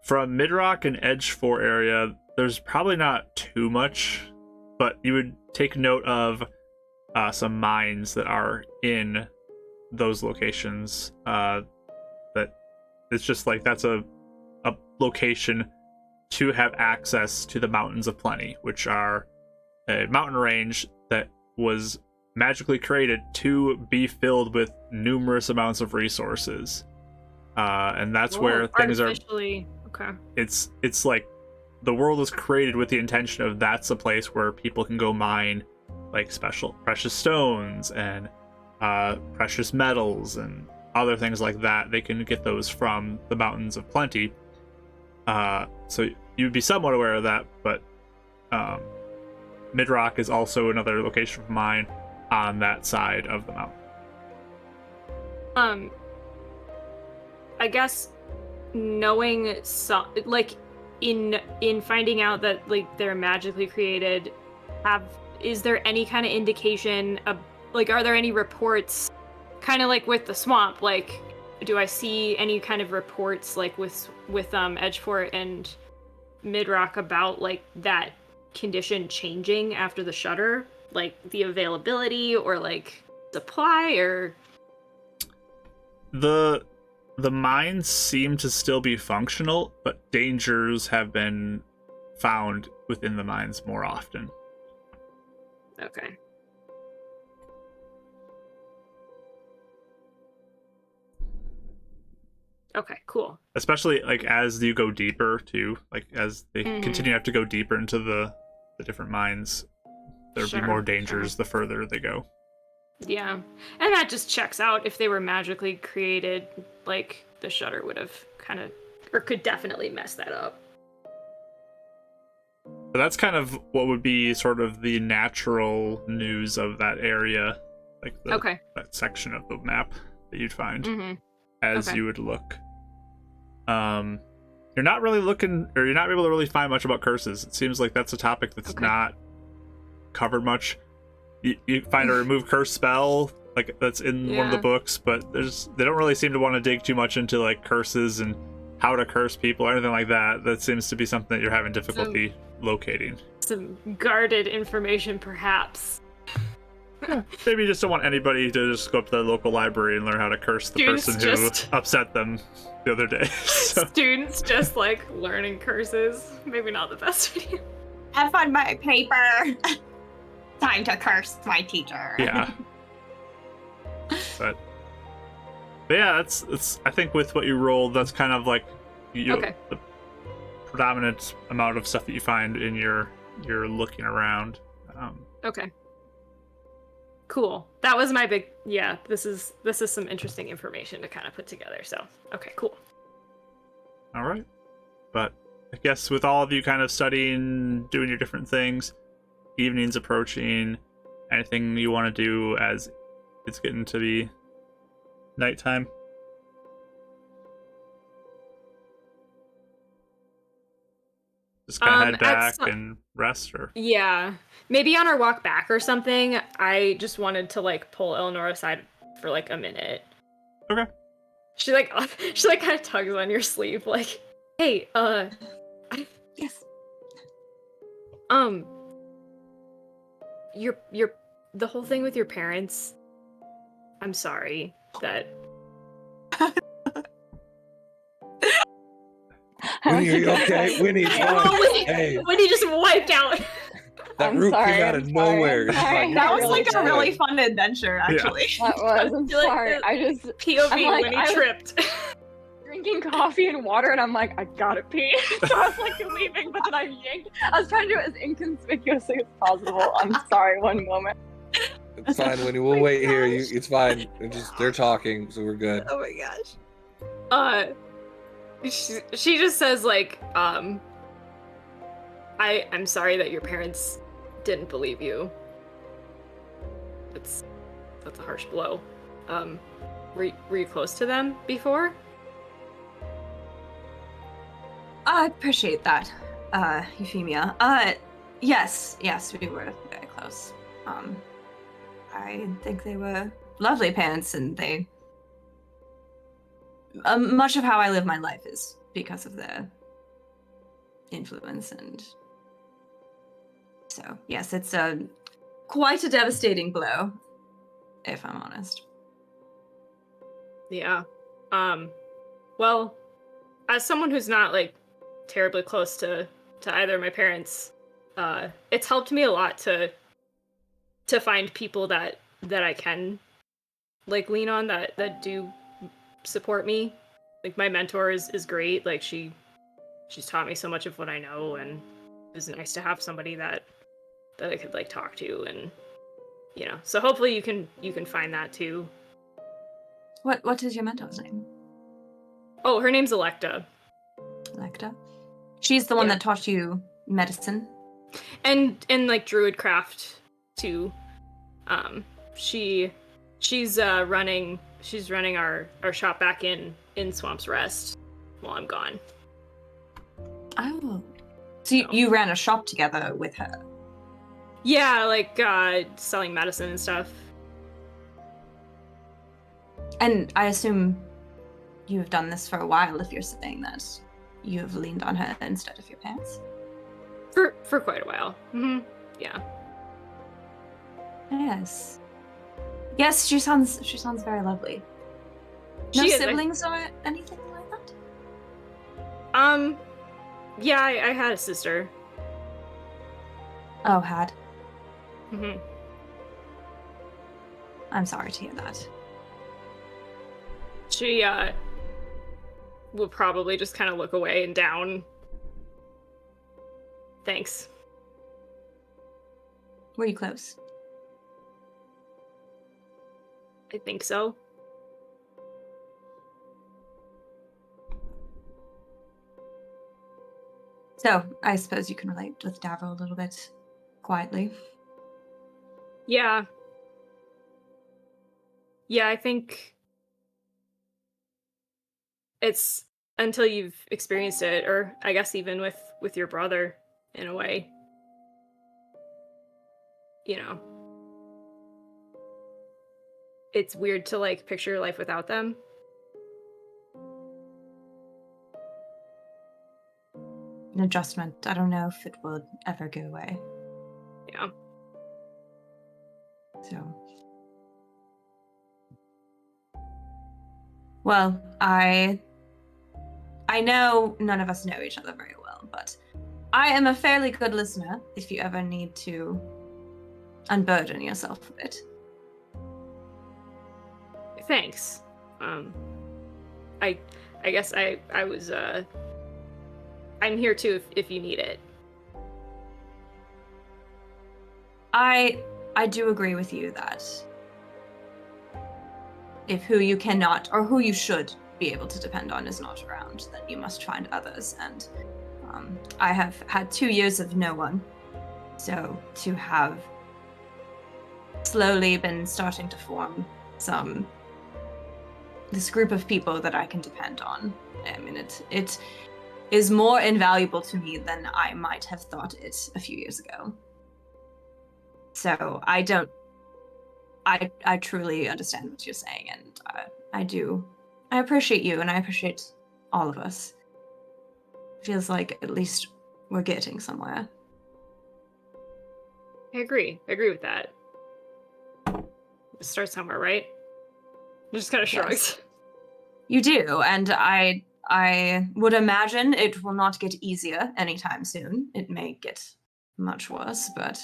from Midrock and Edge 4 area, there's probably not too much, but you would take note of some mines that are in those locations. That it's just like that's a location to have access to the Mountains of Plenty, which are a mountain range that was magically created to be filled with numerous amounts of resources. And that's where things are. Artificially. Okay. It's like the world was created with the intention of that's a place where people can go mine like special precious stones and precious metals and other things like that. They can get those from the Mountains of Plenty. So you'd be somewhat aware of that, but Midrock is also another location of mine on that side of the mountain. I guess knowing like in finding out that like they're magically created, is there any kind of indication of like are there any reports kind of like with the swamp, like do I see any kind of reports like with Edgefort and Midrock about like that condition changing after the shutter, like the availability or like supply? Or the mines seem to still be functional, but dangers have been found within the mines more often. okay. Okay, cool. Especially like as you go deeper too, like as they Mhm. continue to have to go deeper into the different mines, there'll be more Sure, dangers the further they go. Yeah. And that just checks out. If they were magically created, like the shutter would have kind of or could definitely mess that up. But that's kind of what would be sort of the natural news of that area, like that section of the map that you'd find as you would look. You're not really looking, or you're not able to really find much about curses. It seems like that's a topic that's not covered much. You find a remove curse spell, like that's in one of the books, but they don't really seem to want to dig too much into like curses and how to curse people or anything like that. That seems to be something that you're having difficulty locating. Some guarded information, perhaps. Maybe you just don't want anybody to just go up to the local library and learn how to curse the Students person just- who upset them the other day. So, Students just like learning curses. Maybe not the best idea. Have fun, my paper. Time to curse my teacher. yeah. But yeah, that's I think with what you rolled, that's kind of like the predominant amount of stuff that you find in your looking around. Okay. Cool. That was my big this is some interesting information to kind of put together. So, okay, cool. All right. But I guess with all of you kind of studying, doing your different things, evening's approaching, anything you want to do as it's getting to be nighttime? Just kind of head back and rest, or yeah, maybe on our walk back or something. I just wanted to like pull Eleanor aside for like a minute. Okay. She like kind of tugs on your sleeve, like, hey, Yes. your the whole thing with your parents, I'm sorry that Winnie, are you okay? Winnie, it's fine. Hey, when he just wiped out. that I'm root sorry, came out I'm of sorry, nowhere. I'm It's sorry. fine. That I was really like a did. really fun adventure, actually. That was. I'm feel like sorry. the- I just POV I'm like, when he I was- tripped. drinking coffee and water, and I'm like, I gotta pee. So I was like leaving, but then I yanked. I was trying to do it as inconspicuously as possible. I'm sorry. One moment. It's fine, Winnie. We'll wait here. It's fine. They're talking, so we're good. Oh my gosh. She just says like, I'm sorry that your parents didn't believe you. That's a harsh blow. Were you close to them before? I appreciate that, Euphemia. Yes, we were very close. I think they were lovely parents, and they. Much of how I live my life is because of their influence, and so yes, it's quite a devastating blow, if I'm honest. Yeah. Well, as someone who's not like terribly close to either of my parents, it's helped me a lot to find people that I can like lean on that do support me. Like my mentor is great. Like she's taught me so much of what I know, and it was nice to have somebody that I could like talk to, and so hopefully you can find that too. What is your mentor's name? Oh, her name's Electa. Electa? She's the one Yeah. that taught you medicine? And like druidcraft too. She's running our shop back in Swamp's Rest while I'm gone. Oh. So you ran a shop together with her? Yeah, like selling medicine and stuff. And I assume you have done this for a while if you're saying that you have leaned on her instead of your parents? For quite a while. Mm-hmm. Yeah. Yes. Yes, she sounds very lovely. No She is, siblings or anything like that? Yeah, I had a sister. Oh, had. Mm-hmm. I'm sorry to hear that. She will probably just kind of look away and down. Thanks. Were you close? I think so. So, I suppose you can relate with Davro a little bit quietly. Yeah. Yeah, I think it's until you've experienced it, or I guess even with your brother, in a way. It's weird to like picture your life without them. An adjustment. I don't know if it will ever go away. Yeah. So. Well, I know none of us know each other very well, but I am a fairly good listener if you ever need to unburden yourself a bit. Thanks. I guess I was I'm here too if you need it. I do agree with you that if who you cannot or who you should be able to depend on is not around, then you must find others. And I have had 2 years of no one, so to have slowly been starting to form this group of people that I can depend on. I mean, it is more invaluable to me than I might have thought it a few years ago. So I truly understand what you're saying, and I appreciate you, and I appreciate all of us. Feels like at least we're getting somewhere. I agree with that. Start somewhere, right? Just kind of shrugs. You do, and I would imagine it will not get easier anytime soon. It may get much worse, but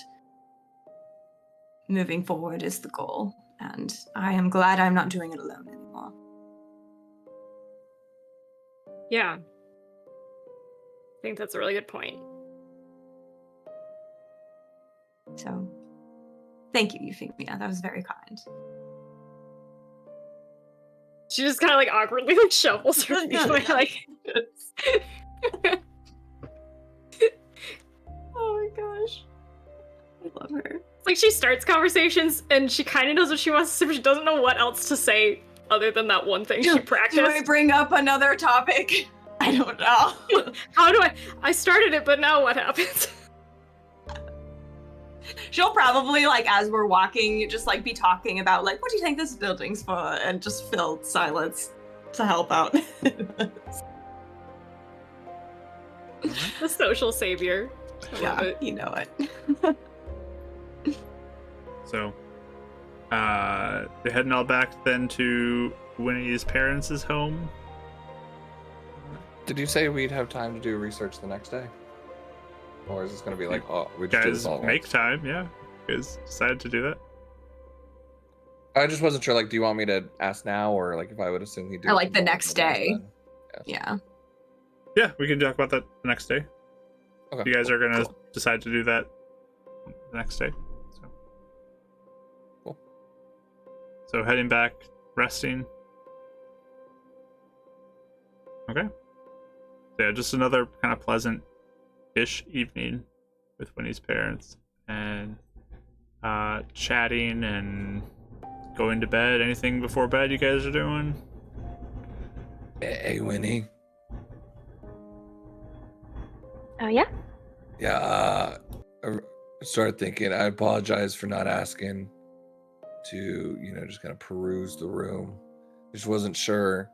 moving forward is the goal, and I am glad I'm not doing it alone anymore. Yeah. I think that's a really good point. So, thank you, Euphemia. That was very kind. She just kind of like awkwardly like shuffles her feet like. Oh my gosh. I love her. Like she starts conversations and she kind of knows what she wants to say, but she doesn't know what else to say other than that one thing she practiced. Do I bring up another topic? I don't know. How do I started it, but now what happens? She'll probably, like, as we're walking, just, like, be talking about, like, what do you think this building's for? And just fill silence to help out. The social savior. I love it. You know it. So, you're heading all back then to Winnie's parents' home. Did you say we'd have time to do research the next day? Or is this going to be like, oh, we just do Guys, this all at make once? time, yeah. You guys decided to do that. I just wasn't sure, like, do you want me to ask now, or like if I would assume he'd do Or, it like, the tomorrow, next then ask day. then? Yes. Yeah. Yeah, we can talk about that the next day. Okay, You guys cool, are gonna cool. decide to do that the next day. Cool. So heading back, resting. Okay. Yeah, just another kind of pleasant-ish evening with Winnie's parents, and chatting and going to bed. Anything before bed you guys are doing? Hey, Winnie. Oh, yeah? Yeah, I started thinking, I apologize for not asking to, just kind of peruse the room. Just wasn't sure.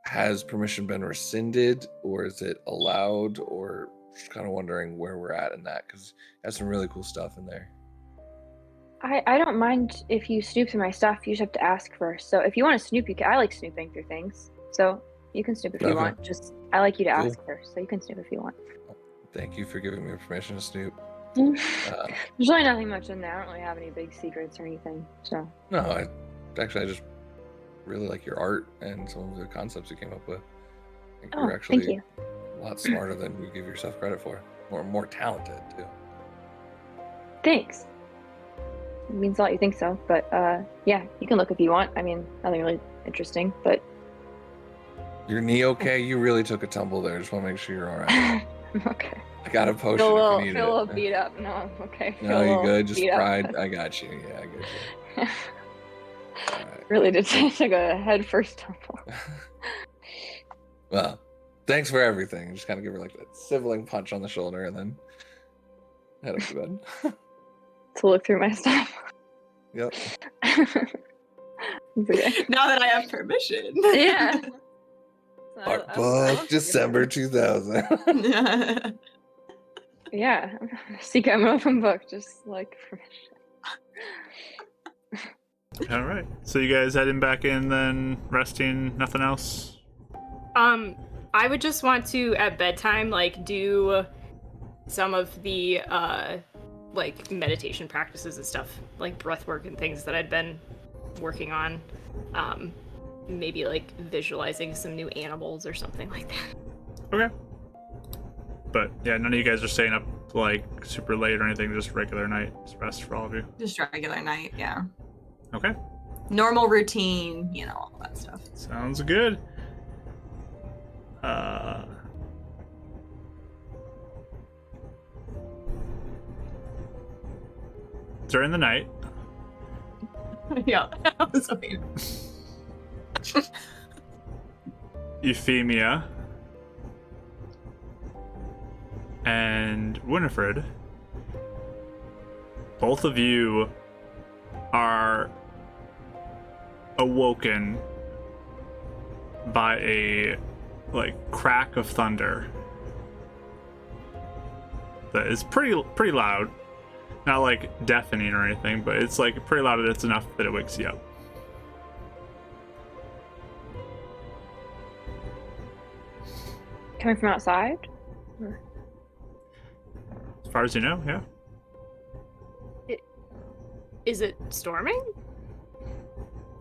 Has permission been rescinded, or is it allowed, or just kind of wondering where we're at in that, because there's some really cool stuff in there. I don't mind if you snoop through my stuff. You just have to ask first. So if you want to snoop, I like snooping through things. So you can snoop if you Okay. want. Just I like you to Cool. ask first. So you can snoop if you want. Thank you for giving me permission to snoop. There's really nothing much in there. I don't really have any big secrets or anything. So No, I just really like your art and some of the concepts you came up with. I think you're thank actually you. a lot smarter than you give yourself credit for. More talented too. Thanks. It means a lot you think so. But yeah, you can look if you want. I mean, nothing really interesting, but Your knee okay? You really took a tumble there. Just want to make sure you're all right. I'm okay. I got a potion Feel a if little, you need feel a little it. beat up. No, I'm okay. Feel No, a you little good? Just beat up. pride. I got you. Yeah, I got you. All right. Really did take a head first tumble. Well, thanks for everything. Just kind of give her like that sibling punch on the shoulder and then head up to bed. To look through my stuff. Yep. It's okay. Now that I have permission. Yeah. Art book, December 2000. Yeah. Secret open book, just like permission. All right. So you guys heading back in then, resting, nothing else? I would just want to at bedtime like do some of the like meditation practices and stuff, like breath work and things that I'd been working on. Maybe like visualizing some new animals or something like that. Okay. But yeah, none of you guys are staying up like super late or anything, just regular night, just rest for all of you. Just regular night, yeah. Okay. Normal routine, all that stuff. Sounds good. During the night, Yeah, I was waiting. Euphemia and Winifred, both of you are awoken by a crack of thunder that is pretty loud. Not deafening or anything, but it's pretty loud and it's enough that it wakes you up. Coming from outside? As far as you know, yeah. Is it storming?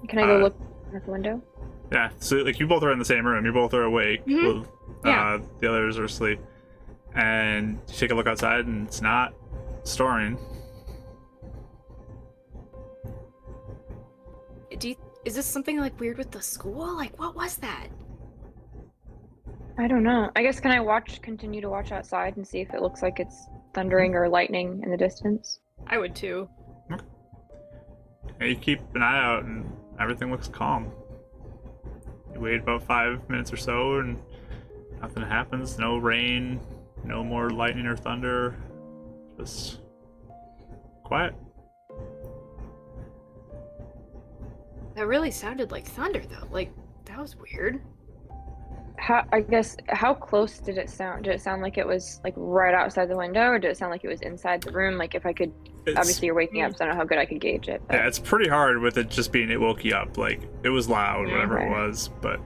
Can I go look at the window? Yeah, so like you both are in the same room. You both are awake. Mhm. Yeah. The others are asleep. And you take a look outside, and it's not storming. Is this something like weird with the school? Like, what was that? I don't know. I guess can I continue to watch outside and see if it looks like it's thundering or lightning in the distance? I would too. And you keep an eye out, and everything looks calm. You wait about 5 minutes or so, and nothing happens. No rain, no more lightning or thunder. Just quiet. That really sounded like thunder, though. Like, that was weird. How close did it sound? Did it sound like it was like right outside the window, or did it sound like it was inside the room? Like if I could, obviously you're waking up, so I don't know how good I could gauge it. But... Yeah, it's pretty hard with it just being it woke you up. Like it was loud, whatever it Okay. was, but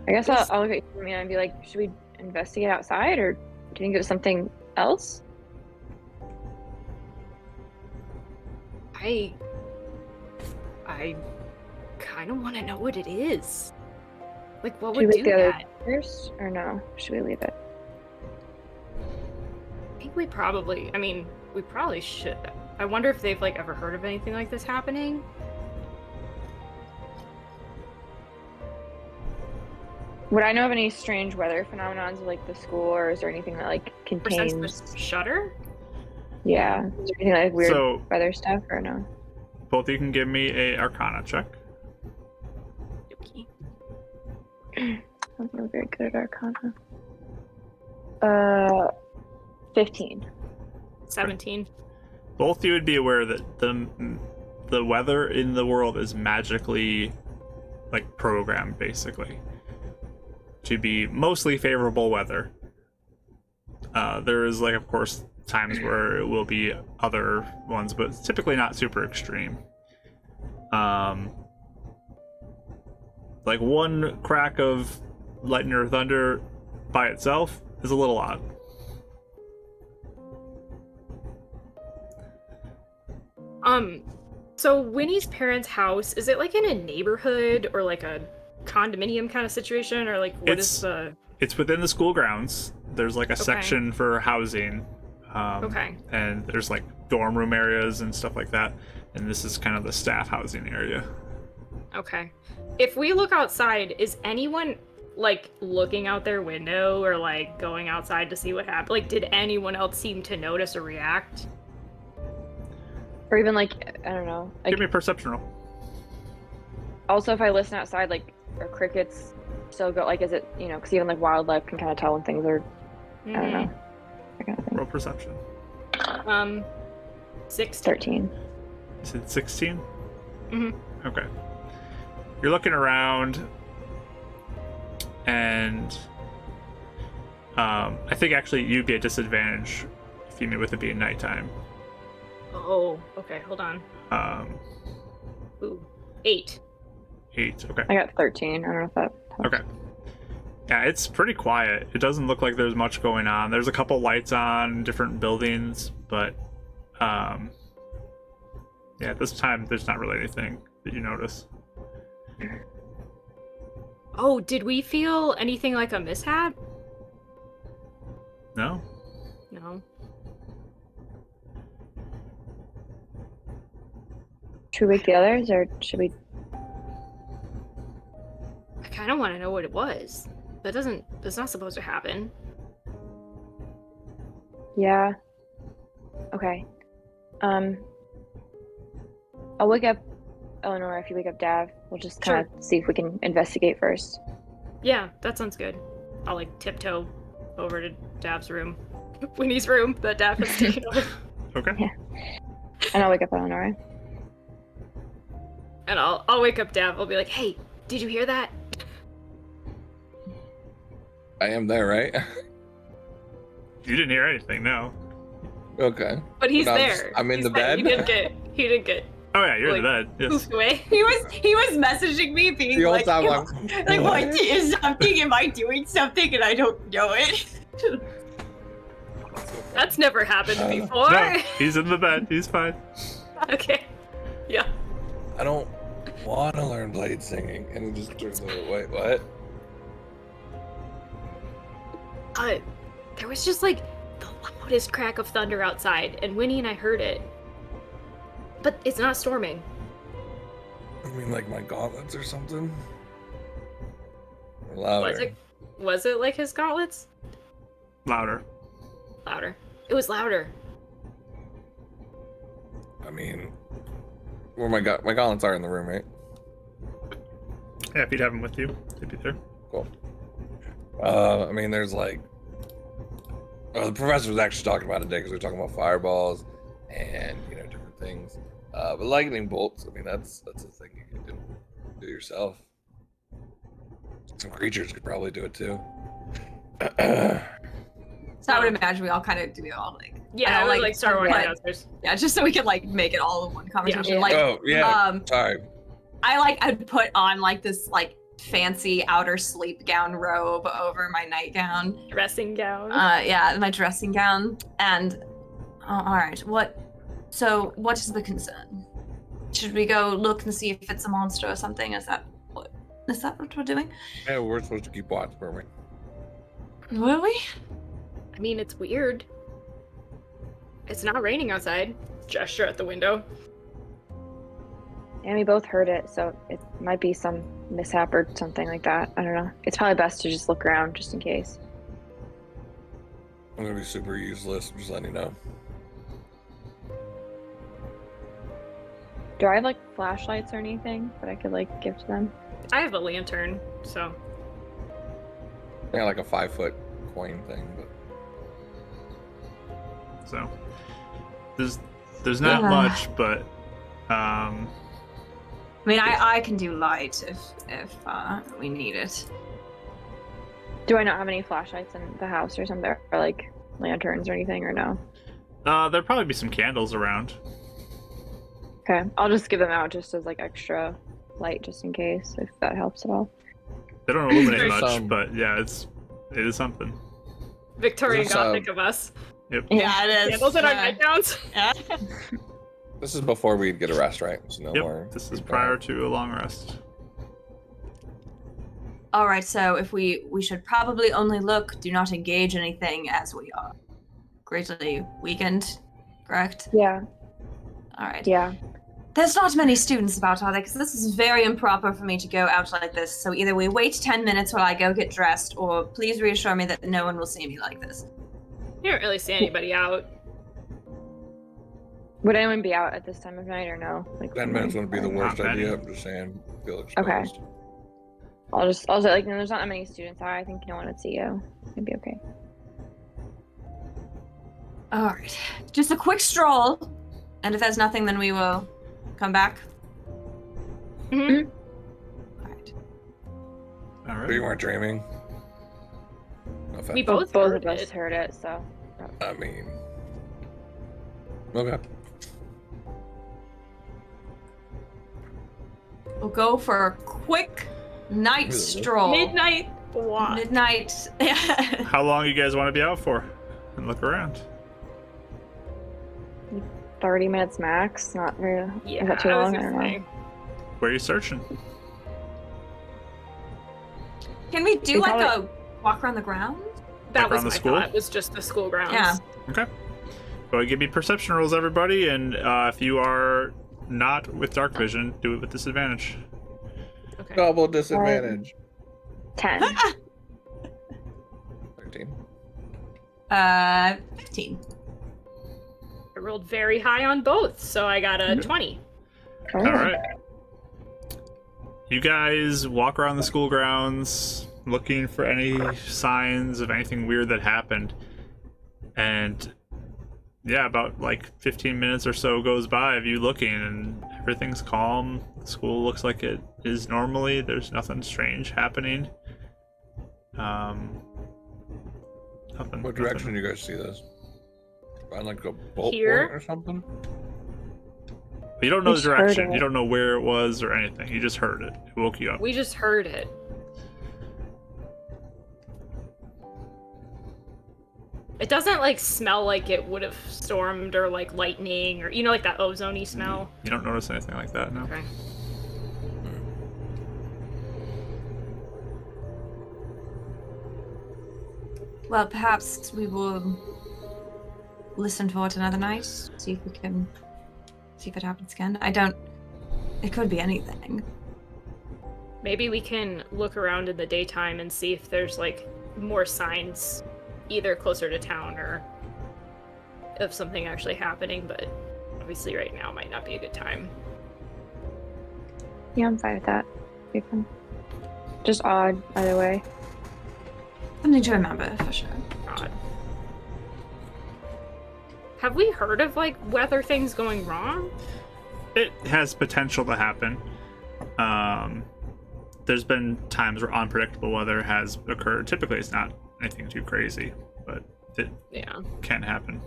I guess I'll look at you and be like, should we investigate outside, or do you think it was something else? I kind of want to know what it is. Like, what Should would we do wake the that? others first, or no? Should we leave it? I think we probably should. I wonder if they've, like, ever heard of anything like this happening. Would I know of any strange weather phenomenons of like the school, or is there anything that like Or sense contains? the shudder? Yeah, is there anything like weird So- weather stuff, or no? both of you can give me a Arcana check. Okay. I don't think we're very good at Arcana. 15. 17. Both of you would be aware that the weather in the world is magically like programmed basically to be mostly favorable weather. There is like of course times where it will be other ones, but it's typically not super extreme. Like one crack of lightning or thunder by itself is a little odd. So Winnie's parents' house, is it like in a neighborhood or like a condominium kind of situation, or like what is the... It's within the school grounds. There's like a section for housing. Okay. And there's like dorm room areas and stuff like that. And this is kind of the staff housing area. Okay. If we look outside, is anyone like looking out their window or like going outside to see what happened? Like, did anyone else seem to notice or react? Or even like, I don't know. Like, Give me a perception roll. also, if I listen outside, like, are crickets still go? Like, is it, you know, because even like wildlife can kind of tell when things are, I don't know, that kind of thing. Roll perception. 16. 13. Is it 16? Mhm. Okay. You're looking around, and I think actually you'd be at disadvantage if you knew with it being nighttime. Oh, okay, hold on. Ooh, 8. 8. Okay. I got 13. I don't know if that helps. Okay. Yeah, it's pretty quiet. It doesn't look like there's much going on. There's a couple lights on different buildings, but yeah, at this time there's not really anything that you notice. Oh, did we feel anything like a mishap? No? No. Should we wake the others, or should we? I kind of want to know what it was. That's not supposed to happen. Yeah. Okay. I'll wake up Eleanor if you wake up Dav. We'll just kind of see if we can investigate first. Yeah, that sounds good. I'll like tiptoe over to Dav's room. Winnie's room that Dav has taken over. Okay. Yeah. And I'll wake up Eleanor. And I'll wake up Dav. I'll be like, hey, did you hear that? I am there, right? You didn't hear anything, no. Okay. But he's But there. I'm in He's the there. bed? He didn't get Oh yeah, you're in Like, the bed. Yes. Poofed away. He was messaging me being The old like, time "Am one. I- like, what is something? Am I doing something and I don't know it? That's never happened before. No, he's in the bed. He's fine. Okay. Yeah. I don't want to learn blade singing. And he just turns away. Wait, what? There was just like the loudest crack of thunder outside, and Winnie and I heard it. But it's not storming. I mean, like my gauntlets or something? Or louder. Was it like his gauntlets? Louder. Louder. It was louder. I mean, where my gauntlets are in the room, right? Yeah, if you'd have him with you, they'd be there. Cool. I mean, there's like, the professor was actually talking about it today because we were talking about fireballs and different things. But lightning bolts, I mean, that's a thing you can do yourself. Some creatures could probably do it too. So I would imagine we all kind of do it all like Yeah, I I don't would like start walking but- downstairs. yeah, just so we could like make it all in one conversation. Yeah. Like Oh yeah, sorry. I'd put on like this like fancy outer sleep gown robe over my nightgown. Dressing gown. Yeah, my dressing gown. And all right, what is the concern? Should we go look and see if it's a monster or something? Is that what we're doing? Yeah, we're supposed to keep watch, weren't we? Will we? I mean, it's weird. It's not raining outside. Gesture at the window. And we both heard it, so it might be some mishap or something like that. I don't know. It's probably best to just look around just in case. I'm gonna be super useless. I'm just letting you know. Do I have like flashlights or anything that I could like give to them? I have a lantern, so. Yeah, like a 5-foot coin thing, but So there's not Yeah. much, but I mean, I can do light if we need it. Do I not have any flashlights in the house or something, or like lanterns or anything, or no? there'll probably be some candles around. Okay, I'll just give them out just as like extra light, just in case, if that helps at all. They don't illuminate There's much, some- but yeah, it is something. Victorian There's, Gothic of us. Yep. Yeah, it is. Candles in our nightgowns. Yeah. this is before we'd get a rest, right? So no more. Yep. This is prior to a long rest. All right, so if we should probably only look, do not engage anything, as we are greatly weakened, correct? Yeah, All right. yeah. There's not many students about, are there? Because this is very improper for me to go out like this. So either we wait 10 minutes while I go get dressed, or please reassure me that no one will see me like this. You don't really see anybody out. Would anyone be out at this time of night or no? Like 10 minutes wouldn't be the worst Not many. idea. I'm just saying. Feel Okay. exposed. I'll say like, no, there's not that many students out. I think no one would see you. It'd be okay. All right. Just a quick stroll. And if there's nothing, then we will come back. Mhm. All right. All But you right. weren't dreaming. No offense. We both Both heard of us it. heard it, so. I mean. Okay. We'll go for a quick night Really? stroll. Midnight walk. Midnight. How long you guys want to be out for? And look around. 30 minutes max. Not very. Yeah, is that too I was long? I gonna don't know. say. Where are you searching? Can we do We like probably- a walk around the grounds? That Like was around the my school? thought. It was just the school grounds. Yeah. Okay. Go ahead, give me perception rolls, everybody, and if you are not with dark vision, do it with disadvantage. Okay. Double disadvantage. 10. 13. 15. I rolled very high on both, so I got a 20. All right. You guys walk around the school grounds looking for any signs of anything weird that happened. And yeah, about like 15 minutes or so goes by of you looking and everything's calm. The school looks like it is normally. There's nothing strange happening. Nothing. What direction do you guys see this? Find like a bolt Here? point or something? You don't know the just heard direction. it. You don't know where it was or anything. You just heard it. It woke you up. We just heard it. It doesn't like smell like it would have stormed or like lightning or like that ozone-y smell. You don't notice anything like that, no? Okay. Well, perhaps we will listen for it another night. See if we can see if it happens again. It could be anything. Maybe we can look around in the daytime and see if there's like more signs either closer to town or of something actually happening, but obviously right now might not be a good time. Yeah, I'm fine with that. Be fun. Just odd, either way. Something to remember for sure. God. Have we heard of like weather things going wrong? It has potential to happen. There's been times where unpredictable weather has occurred. Typically, it's not anything too crazy, but it can happen.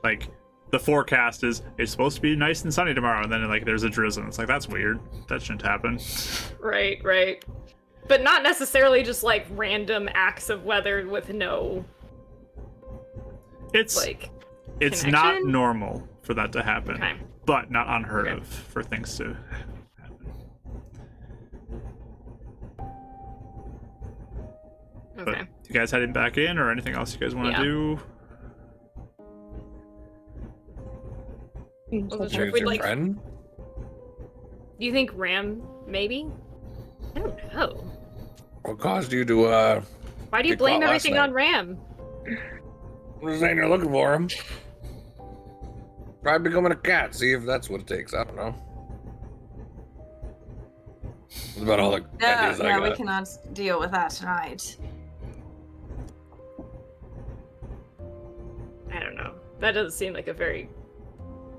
Like, the forecast is it's supposed to be nice and sunny tomorrow, and then like there's a drizzle. It's like, that's weird. That shouldn't happen. Right. But not necessarily just like random acts of weather with no It's connection? not normal for that to happen, Okay. but not unheard Okay. of for things to happen. Okay. But you guys heading back in, or anything else you guys want to Yeah. do? Wasn't Where's sure if we'd your like. friend? Do you think Ram maybe? I don't know. What caused you to Why do you Get blame caught last everything night. on Ram? I'm just saying you're looking for him. Try becoming a cat, see if that's what it takes. I don't know. That's about all the ideas I No, we got. cannot deal with that tonight. I don't know. That doesn't seem like a very.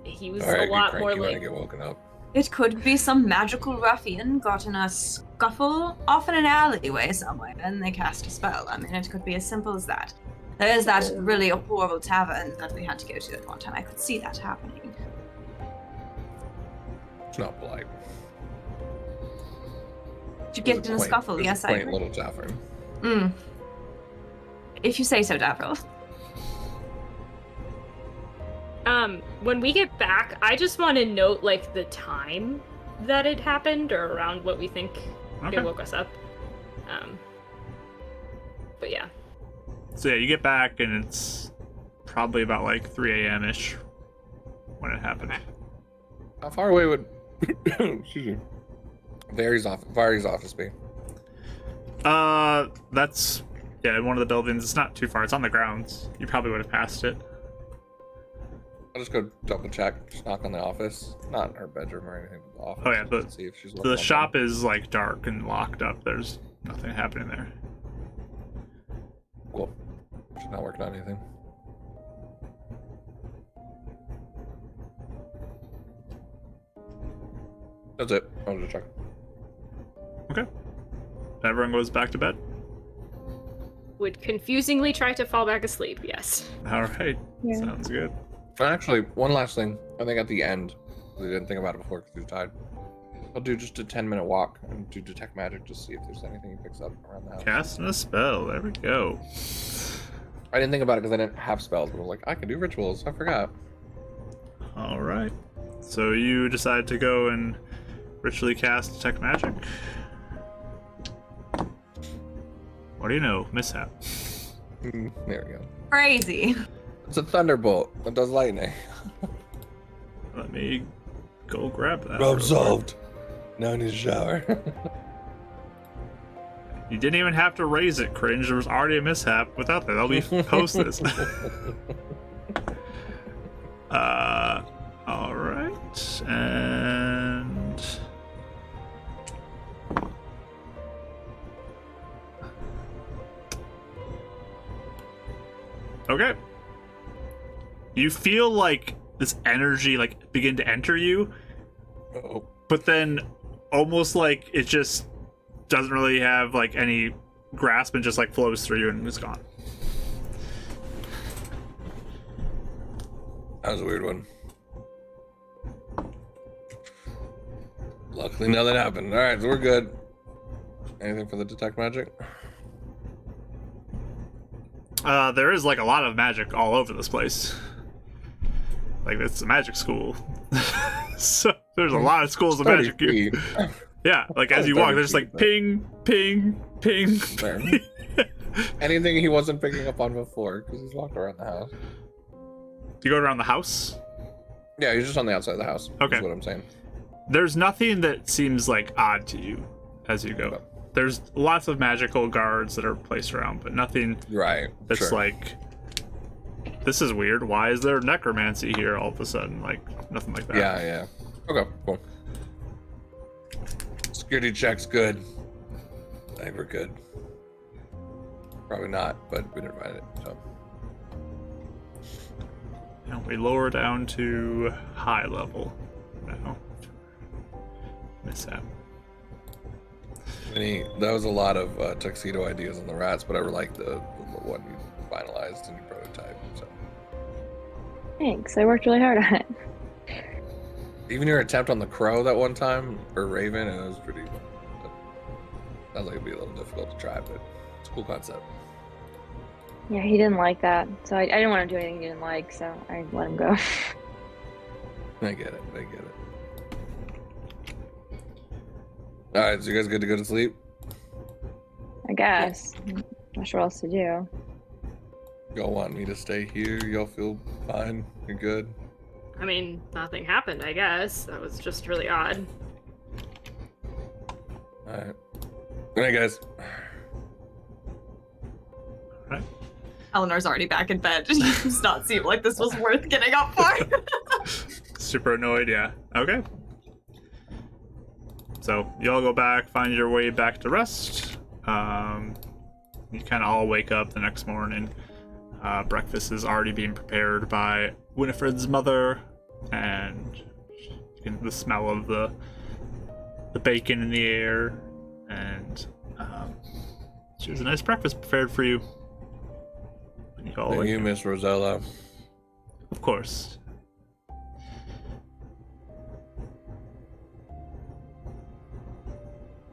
He was Alright, a lot get more cranky when I like. get woken up. It could be some magical ruffian got in a scuffle off in an alleyway somewhere and they cast a spell. I mean, it could be as simple as that. There is that really horrible tavern that we had to go to at one time. I could see that happening. It's not polite. Did you It was get in a quaint- scuffle? it was Yes, a I quaint agree. little tavern. If you say so, Davril. When we get back, I just want to note like the time that it happened, or around what we think Okay. it woke us up. But yeah. So yeah, you get back and it's probably about like 3 a.m. ish when it happened. How far away would excuse me Vary's office be? That's in one of the buildings. It's not too far. It's on the grounds. You probably would have passed it. I'll just go double check, just knock on the office. Not in her bedroom or anything, but the office. Oh, yeah, but to see if she's The shop is like dark and locked up. There's nothing happening there. Cool. She's not working on anything. That's it. I'll just check. Okay. Everyone goes back to bed. Would confusingly try to fall back asleep, yes. All right. Yeah. Sounds good. Actually, one last thing. I think at the end, we didn't think about it before because we were tired. I'll do just a 10-minute walk and do detect magic to see if there's anything he picks up around the house. Casting a spell. There we go. I didn't think about it because I didn't have spells, but I was like, I can do rituals. I forgot. All right. So you decide to go and ritually cast detect magic. What do you know? Mishap. There we go. Crazy. It's a thunderbolt that does lightning. Let me go grab that. real Problem quick. solved. Now I need a shower. You didn't even have to raise it, cringe. There was already a mishap without that. That'll be post this. All right, and okay. You feel like this energy like begin to enter you, Oh, but then almost like it just doesn't really have like any grasp and just like flows through you and it's gone. that was a weird one. Luckily, nothing happened. All right, so we're good. Anything for the detect magic? There is like a lot of magic all over this place. Like it's a magic school. So there's a lot of schools of magic here. Yeah, like as you walk, there's like ping, ping, ping. Fair. Anything he wasn't picking up on before, because he's walked around the house. Do you go around the house? Yeah, he's just on the outside of the house. Okay. Is what I'm saying. There's nothing that seems like odd to you as you go. Okay. There's lots of magical guards that are placed around, but nothing that's sure. like, this is weird. Why is there necromancy here all of a sudden? Like, nothing like that. Yeah. Okay, cool. Security check's good. I think we're good. Probably not, but we didn't find it, so. And we lower down to high level now. Mishap. That was a lot of tuxedo ideas on the rats, but I like the one you finalized in your prototype. So Thanks. I worked really hard on it. even your attempt on the crow that one time, or raven, it was pretty. Sounds like it'd be a little difficult to try, but it's a cool concept. Yeah, he didn't like that, so I didn't want to do anything he didn't like, so I let him go. I get it. All right, so you guys good to go to sleep? I guess. Not sure what else to do. Y'all want me to stay here? Y'all feel fine? You're good? I mean, nothing happened, I guess. That was just really odd. All right. Good night, guys. Right. Eleanor's already back in bed. She does not seem like this was worth getting up for. Super annoyed, yeah. Okay. So you all go back, find your way back to rest. You kind of all wake up the next morning. Breakfast is already being prepared by Winifred's mother, and you can, the smell of the bacon in the air, and she has a nice breakfast prepared for you. You all Thank wake you, up. Miss Rosella. Of course.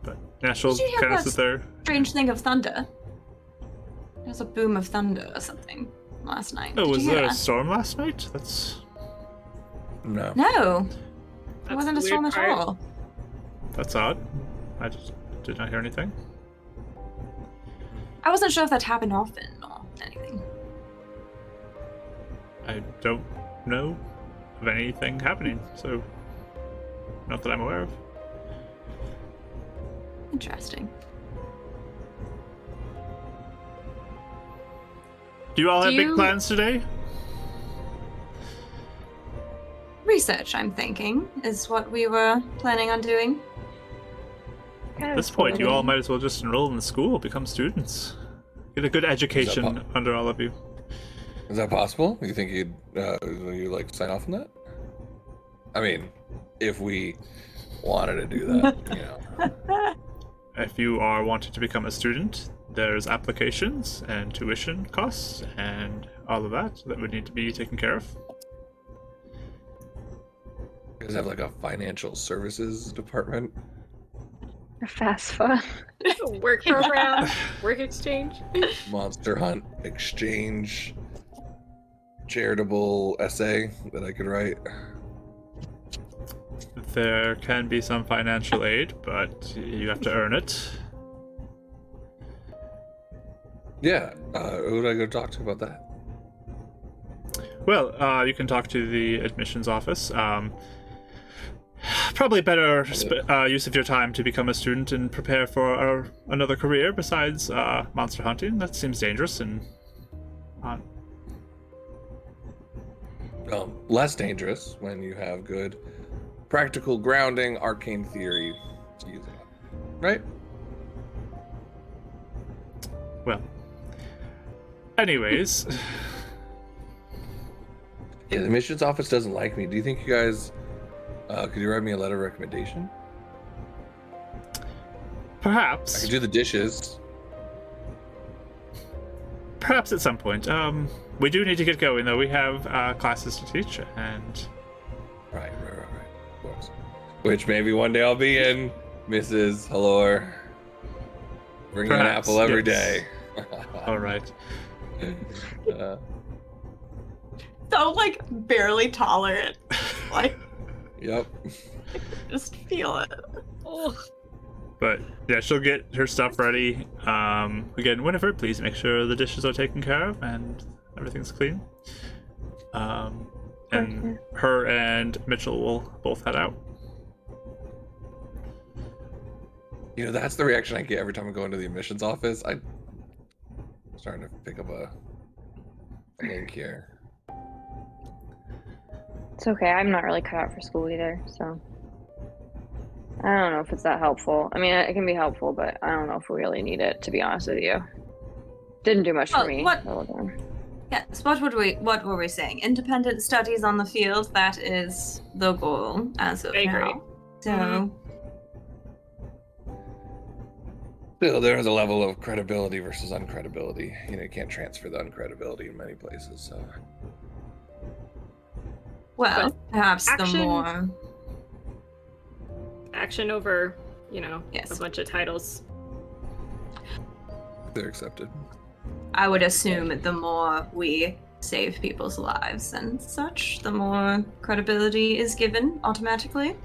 But yeah, she'll Did you hear kind of that sit there. Strange thing of thunder. There was a boom of thunder or something last night. Oh, Did was you hear there a that? storm last night? That's No. No, That's it wasn't the a storm weird at part. all. odd. I just did not hear anything. I wasn't sure if that happened often or anything. I don't know of anything happening, so not that I'm aware of. Interesting. Do you all have big you- plans today? Research, I'm thinking, is what we were planning on doing. At this point, you all might as well just enroll in the school, become students. Get a good education under all of you. Is that possible? You think you'd like sign off on that? I mean, if we wanted to do that, you know. If you are wanting to become a student, there's applications and tuition costs and all of that would need to be taken care of. You guys have like a financial services department? A fast food. Work program, work exchange. Monster Hunt Exchange charitable essay that I could write. There can be some financial aid, but you have to earn it. Yeah, who would I go talk to about that? Well, you can talk to the admissions office. Probably better use of your time to become a student and prepare for another career besides monster hunting. That seems dangerous and Less dangerous when you have good practical grounding, arcane theory to use it on, right? well. Anyways, Yeah, the admissions office doesn't like me. Do you think you guys could you write me a letter of recommendation? I perhaps could do the dishes. Perhaps at some point. We do need to get going, though. We have classes to teach, and Right. Of course. which maybe one day I'll be in. Mrs. Halor, bring you an Perhaps, apple every yes. day. All right. So like barely tolerant. Like Yep. just feel it. Oh, But yeah, she'll get her stuff ready. Again, Winifred, please make sure the dishes are taken care of and everything's clean. And her and Mitchell will both head out. You know, that's the reaction I get every time I go into the admissions office. I'm starting to pick up a link here. It's okay. I'm not really cut out for school either, so I don't know if it's that helpful. I mean, it can be helpful, but I don't know if we really need it, to be honest with you. Didn't do much for Well, me. what- the whole time. Yes, what were we saying? Independent studies on the field, that is the goal as of I agree. now. So Mhm. Still, there is a level of credibility versus uncredibility. You know, you can't transfer the uncredibility in many places, so. well, perhaps action- the more action over, Yes. a bunch of titles. They're accepted. I would assume the more we save people's lives and such, the more credibility is given automatically.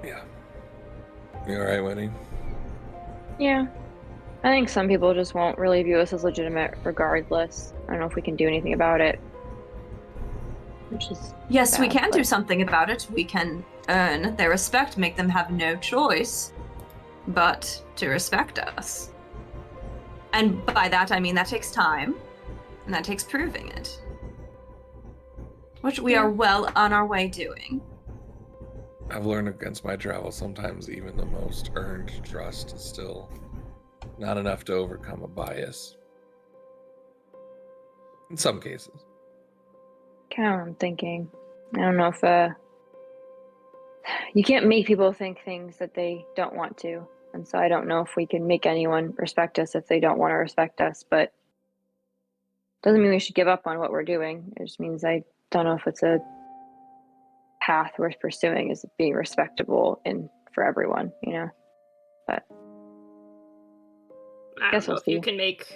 Yeah. You alright, Winnie? Yeah. I think some people just won't really view us as legitimate regardless. I don't know if we can do anything about it. Which is Yes, we bad, can do but- something about it. We can earn their respect, make them have no choice but to respect us. And by that, I mean that takes time, and that takes proving it. Which we are well on our way doing. I've learned against my travels, sometimes even the most earned trust is still not enough to overcome a bias. In some cases. Kind of what I'm thinking. I don't know if you can't make people think things that they don't want to. And so I don't know if we can make anyone respect us if they don't want to respect us, but doesn't mean we should give up on what we're doing. It just means I don't know if it's a path worth pursuing is being respectable and for everyone, But I Guess don't know we'll if you see. can make.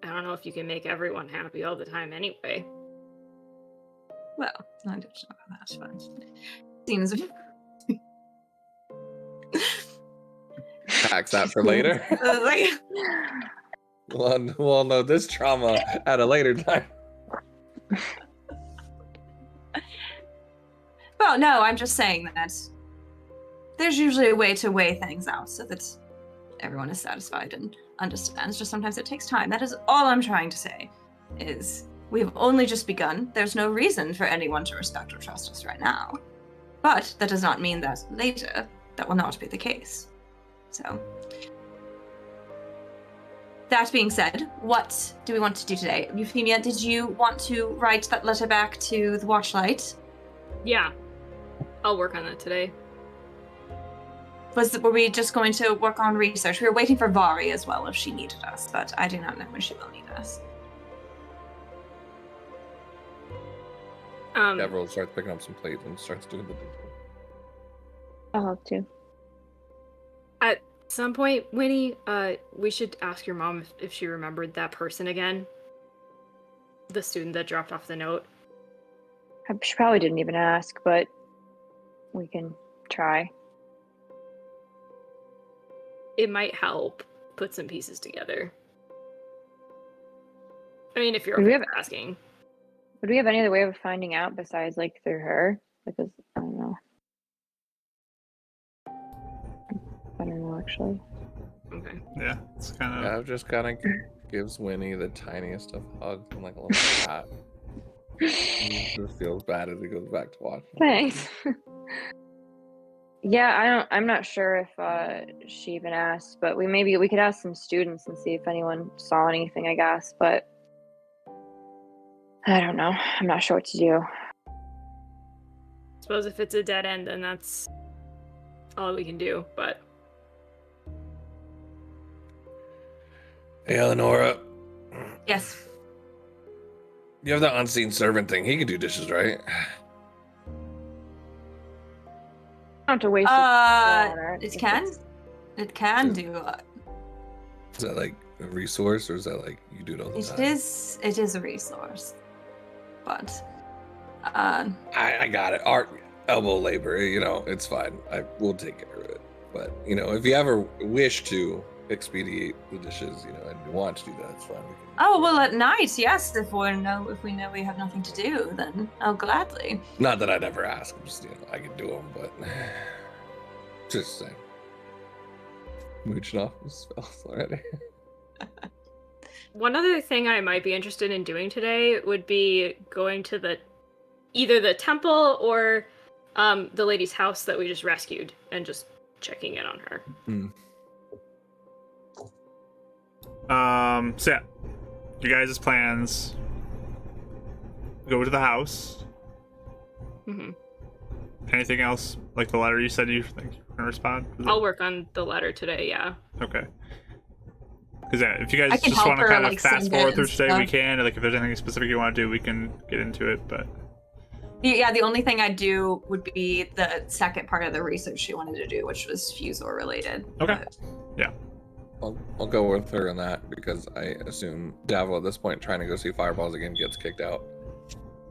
I don't know if you can make everyone happy all the time anyway. Well, I don't know about that, but seems Packs that for later. like We'll know this trauma at a later time. well, no, I'm just saying that there's usually a way to weigh things out so that everyone is satisfied and understands. Just sometimes it takes time. That is all I'm trying to say. Is we have only just begun. There's no reason for anyone to respect or trust us right now. But that does not mean that later that will not be the case. So, that being said, what do we want to do today? Euphemia, did you want to write that letter back to the Watchlight? Yeah, I'll work on that today. Were we just going to work on research? We were waiting for Vari as well if she needed us, but I do not know when she will need us. Everyone starts picking up some plates and starts doing the I'll help too. At some point, Winnie, we should ask your mom if she remembered that person again. The student that dropped off the note. She probably didn't even ask, but we can try. It might help put some pieces together. I mean, if you're Do we okay have- for asking. Would we have any other way of finding out besides through her? Because I don't know. I don't know actually. Okay. Yeah, it's kind of. Gav just kind of gives Winnie the tiniest of hugs and like a little pat. He just feels bad as he goes back to watch. Thanks. Yeah, I'm not sure if she even asked, but we could ask some students and see if anyone saw anything, I guess, but I don't know. I'm not sure what to do. Suppose if it's a dead end, then that's all we can do, but Hey, Eleonora, Yes. you have that unseen servant thing. He can do dishes, right? have to waste water. It can. It can do. Is that like a resource, or is that like you do it all the time? It is a resource, but I got it. Art, elbow labor, you know, it's fine. I will take care of it. But you know, if you ever wish to expedite the dishes, you know, and you want to do that, it's fine. oh well, at night, yes. If we know we have nothing to do, then I'll gladly. Not that I'd ever ask. I'm just, you know, I could do them, but just saying. Mooching off the spells already. One other thing I might be interested in doing today would be going to either the temple or the lady's house that we just rescued and just checking in on her. So yeah, you guys' plans. Go to the house. Mm-hmm. Anything else? Like the letter you said you think you're gonna respond? I'll work on the letter today, yeah. Okay. Because yeah, if you guys I can just help want to her, kind of like, fast send it forward through and today, we stuff. can. Like if there's anything specific you want to do, we can get into it. But Yeah, the only thing I'd do would be the second part of the research she wanted to do, which was Fusor related. Okay. But- I'll go with her on that because I assume Davil at this point trying to go see Fireballs again gets kicked out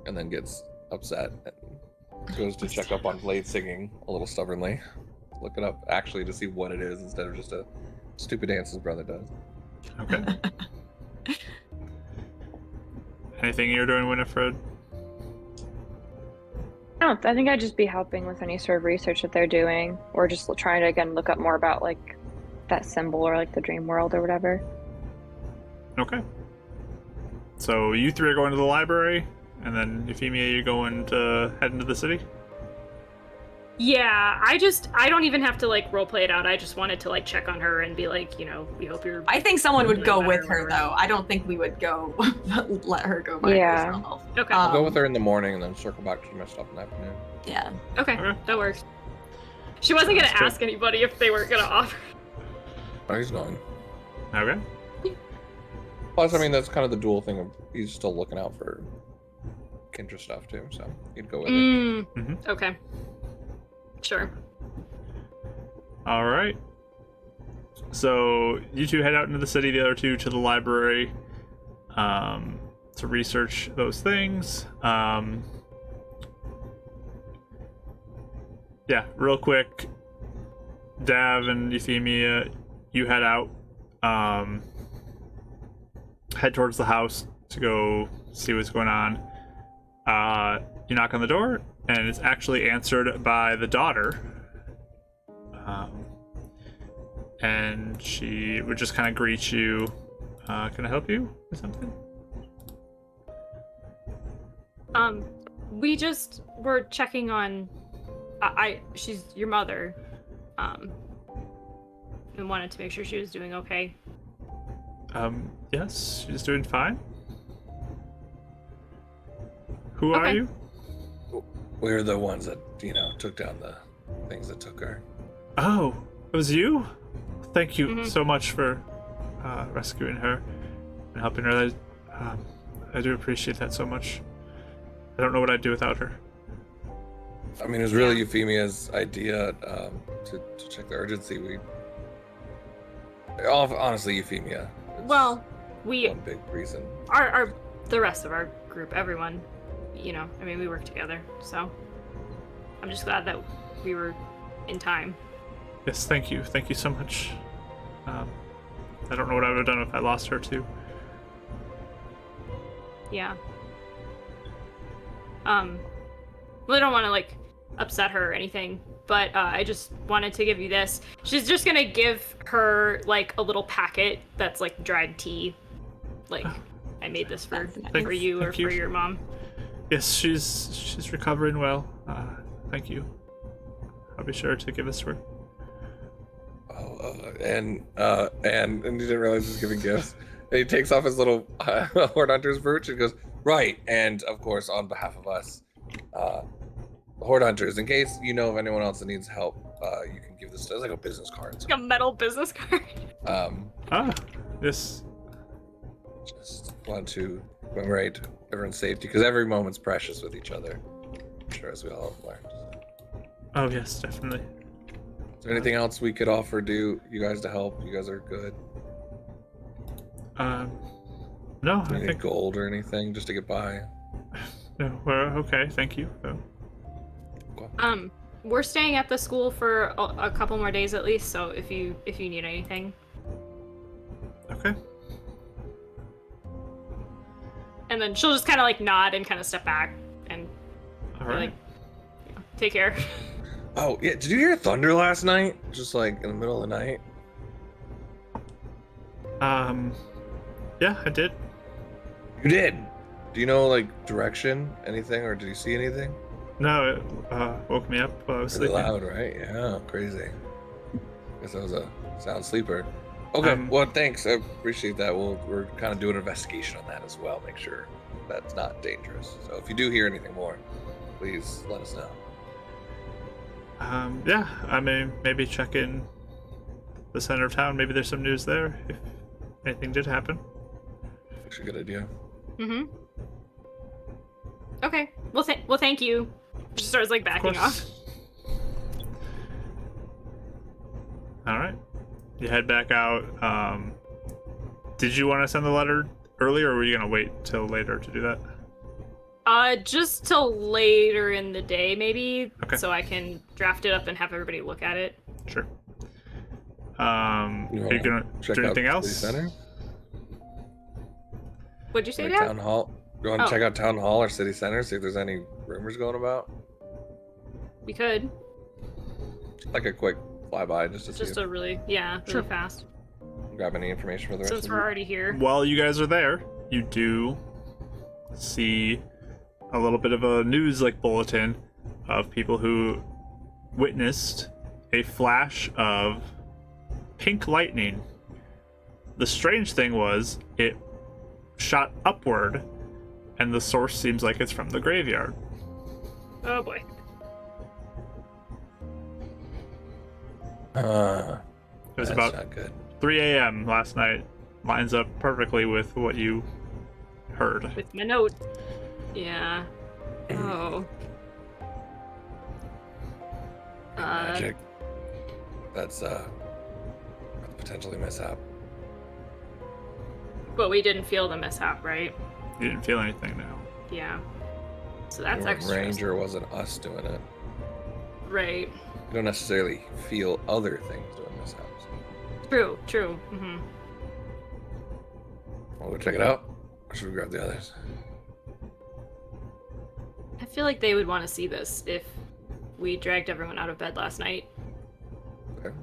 and then gets upset and goes to check up on Blade singing a little stubbornly. Look it up actually to see what it is instead of just a stupid dance his brother does. okay. Anything you're doing, Winifred? I think I'd just be helping with any sort of research that they're doing, or just trying to again look up more about like that symbol or like the dream world or whatever. Okay. So you three are going to the library, and then Euphemia, you're going to head into the city? Yeah, I don't even have to like roleplay it out. I just wanted to like check on her and be like, you know, we hope you're. I think someone would doing go better with or her whatever. though. I don't think we would go let her go by Yeah. herself. Okay. I'll go Um, with her in the morning and then circle back to my stuff in the afternoon. Yeah. Okay, Okay. that works. She wasn't gonna That's good. ask anybody if they weren't gonna offer. Oh, he's going. Okay. Plus, I mean, that's kind of the dual thing of he's still looking out for Kindra stuff too, so he'd go with it. Mhm. Okay. Sure. All right. So you two head out into the city, the other two to the library, to research those things. Yeah, real quick, Dav and Euphemia, you head out, head towards the house to go see what's going on. You knock on the door, and it's actually answered by the daughter. And she would just kind of greet you. Can I help you with something? We just were checking on. She's your mother. And wanted to make sure she was doing okay. Yes, she's doing fine. Who are Okay. you? We're the ones that, you know, took down the things that took her. Oh, it was you? Thank you Mhm. so much for rescuing her and helping her. I do appreciate that so much. I don't know what I'd do without her. I mean, it was really Yeah. Euphemia's idea to check the urgency. Honestly, Euphemia. is Well, we one big reason. our the rest of our group, everyone, you know, I mean, we work together, so I'm just glad that we were in time. Yes, thank you. Thank you so much. I don't know what I would have done if I lost her too. Yeah. Well, I don't want to like upset her or anything, but I just wanted to give you this. She's just gonna give her like a little packet that's like dried tea. Like I made this for That's nice. for you or Thank you. for your mom. Yes, she's recovering well. Thank you. I'll be sure to give this to her. And he didn't realize he was giving gifts. And he takes off his little Horde Hunter's brooch and goes, right, and of course, on behalf of us, Horde Hunters, in case you know of anyone else that needs help, you can give this as like a business card. Like a metal business card. Yes. Just want to commemorate everyone's safety, because every moment's precious with each other. I'm sure, as we all have learned. Oh yes, definitely. Is there anything else we could offer you guys to help? You guys are good. No, I Any think gold or anything just to get by? no. We're okay. Thank you. We're staying at the school for a couple more days at least, so if you need anything. Okay. And then she'll just kind of like nod and kind of step back and All be right. like, take care. Oh yeah, did you hear thunder last night? Just like in the middle of the night. Yeah, I did. You did. Do you know like direction, anything, or did you see anything? No, it woke me up while I was Really sleeping. loud, right? Yeah, crazy. Guess I was a sound sleeper. Okay, Um, well, thanks. I appreciate that. We're kind of doing an investigation on that as well. Make sure that's not dangerous. So if you do hear anything more, please let us know. Yeah, I mean, maybe check in the center of town. Maybe there's some news there if anything did happen. Actually, a good idea. Mm-hmm. Okay. Well, thank you. She starts like backing off. All right. You head back out. Did you want to send the letter earlier, or were you gonna wait till later to do that? Just till later in the day, maybe, Okay. so I can draft it up and have everybody look at it. Sure. You Are you wanna gonna check do out anything City else? Center? What'd you say, Like Dad? Town Hall. You want to Oh. check out Town Hall or City Center? See if there's any rumors going about. We could. Like a quick flyby, just to Just see a really Sure. fast. if grab any information for the rest Since of we're you. already here. While you guys are there, you do see a little bit of a news bulletin of people who witnessed a flash of pink lightning. The strange thing was it shot upward, and the source seems like it's from the graveyard. Oh boy. It was That's about not good. 3 a.m. last night. Lines up perfectly with what you heard. With my note. Yeah. Oh. Magic. That's potentially mishap. But we didn't feel the mishap, right? You didn't feel anything now. Yeah. So It that's wasn't extra. Ranger wasn't us doing it. Right. You don't necessarily feel other things doing mishaps. True. True. Mm-hmm. Want to go check it out? Or should we grab the others? I feel like they would want to see this if we dragged everyone out of bed last night. Okay.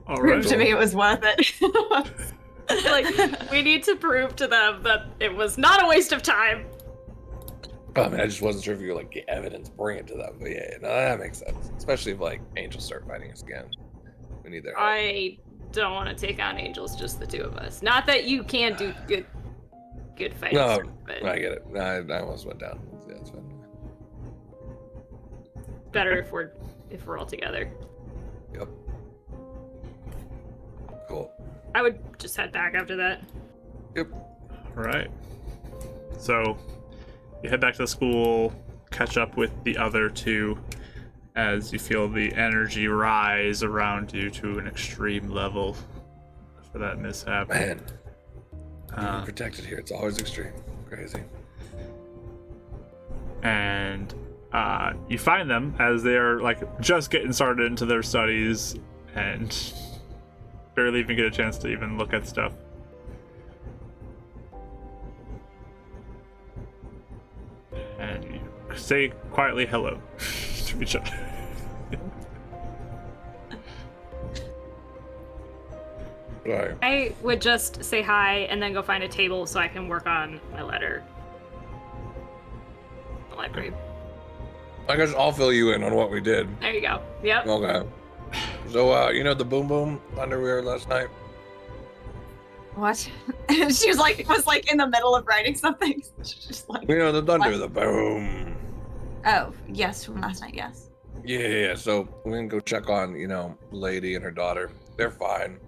All Prove right. to me it was worth it. Like, we need to prove to them that it was not a waste of time. I mean, I just wasn't sure if you would get evidence, bring it to them. But yeah, no, that makes sense. Especially if angels start fighting us again. We need their help. I don't want to take on angels, just the two of us. Not that you can't do good fighting No, stuff, but I get it. I almost went down. Yeah, it's fine. better if we're all together. Yep. Cool. I would just head back after that. Yep. All right. So you head back to the school, catch up with the other two as you feel the energy rise around you to an extreme level for that mishap. Man, Uh, you're protected here. It's always extreme. Crazy. and you find them as they're just getting started into their studies and barely even get a chance to even look at stuff. And you say quietly hello to each other. Right. I would just say hi and then go find a table so I can work on my letter. The library. I guess I'll fill you in on what we did. There you go. Yep. Okay. So, you know the boom boom thunder we heard last night? What? And she was in the middle of writing something. She's just like, You know the thunder, What? the boom. oh, yes, from last night, yes. Yeah. So we're gonna go check on, the lady and her daughter. They're fine.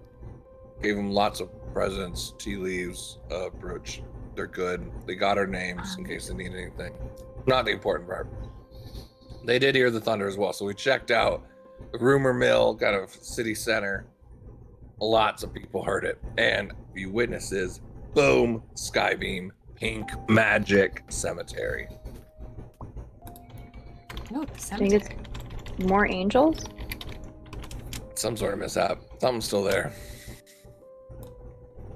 Gave them lots of presents, tea leaves, brooch. They're good. They got our names in case they need anything. Not the important part. They did hear the thunder as well, so we checked out the rumor mill, kind of city center. Lots of people heard it, and the witnesses, boom, skybeam, pink magic cemetery. Oh, the I think it's cemetery. more angels. Some sort of mishap. Something's still there.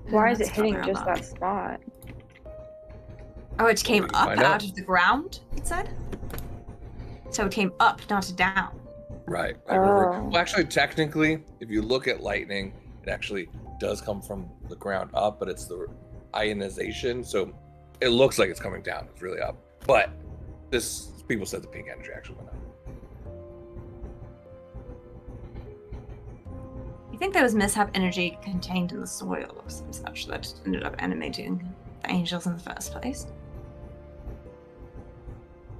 Why is it Let's hitting cover just them. that spot? Oh, it came We can up find out out. of the ground, it said? So it came up, not down. Right. Oh. Well, actually, technically, if you look at lightning, it actually does come from the ground up, but it's the ionization, so it looks like it's coming down. It's really up. But this, people said the pink energy actually went up. You think there was mishap energy contained in the soil or some such that ended up animating the angels in the first place?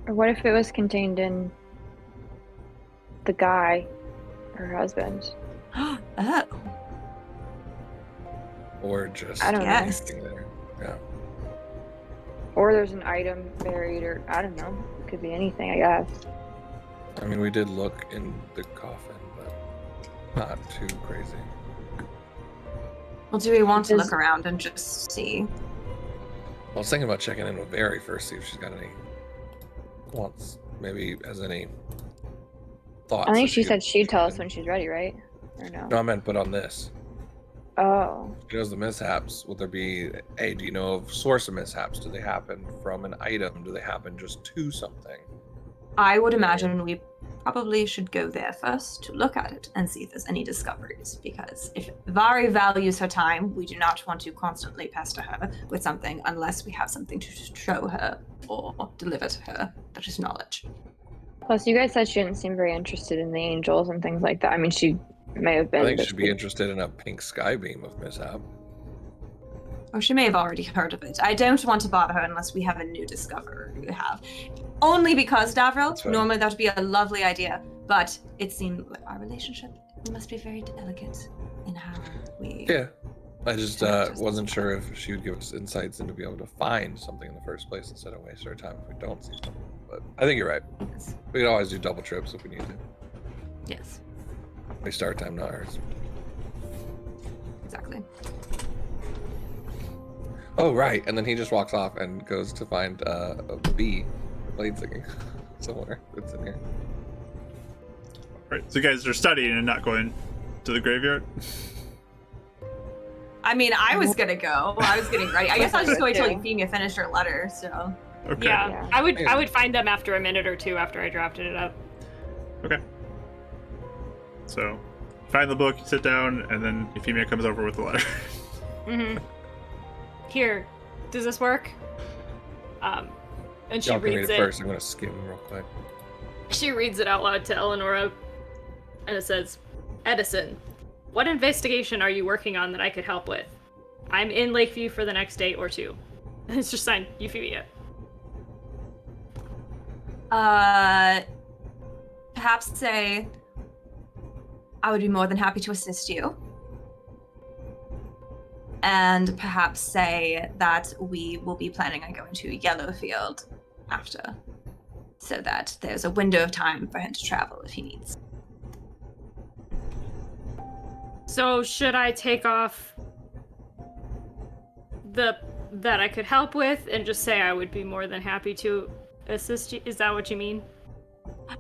Or what if it was contained in the guy, her husband? Oh, Or just I don't know. Yes. anything there. Yeah. Or there's an item buried, or I don't know. It could be anything, I guess. I mean, we did look in the coffin, but not too crazy. well, do we want to Because- look around and just see? I was thinking about checking in with Barry first, see if she's got any wants, maybe has any thoughts. I think that she said she'd tell us in. when she's ready, right? Or no? No, I meant put on this. Oh. She knows the mishaps. Will there be, hey, do you know of source of mishaps? Do they happen from an item? Do they happen just to something? I would imagine we probably should go there first to look at it and see if there's any discoveries. Because if Vari values her time, we do not want to constantly pester her with something unless we have something to show her or deliver to her that is knowledge. Plus, you guys said she didn't seem very interested in the angels and things like that. I mean, she may have been. I think but she'd be interested in a pink sky beam of mishap. Or she may have already heard of it. I don't want to bother her unless we have a new discovery to have. Only because, Davril, That's fine. normally that would be a lovely idea, but it seemed like our relationship, we must be very delicate in how we... Yeah. I just wasn't sure if she would give us insights into be able to find something in the first place instead of waste our time if we don't see something. But I think you're right. Yes. We could always do double trips if we need to. Yes, Waste our time, not ours. exactly. Oh, right. And then he just walks off and goes to find a bee, a blade singing somewhere. It's in here. Right, so you guys are studying and not going to the graveyard? I mean, I was gonna go. I was getting ready. I guess I'll just wait till Yeah. Euphemia finished her letter, so... Okay. Yeah, Yeah. I would find them after a minute or two after I drafted it up. Okay. So, find the book, sit down, and then Euphemia comes over with the letter. Mm-hmm. Here, does this work? And she Y'all can read reads it it. first. I'm going to skim real quick. She reads it out loud to Eleonora, and it says, Edison, what investigation are you working on that I could help with? I'm in Lakeview for the next day or two. And it's just signed Euphemia. Perhaps say, I would be more than happy to assist you. And perhaps say that we will be planning on going to Yellowfield after, so that there's a window of time for him to travel if he needs. So should I take off the that I could help with and just say I would be more than happy to assist you? Is that what you mean?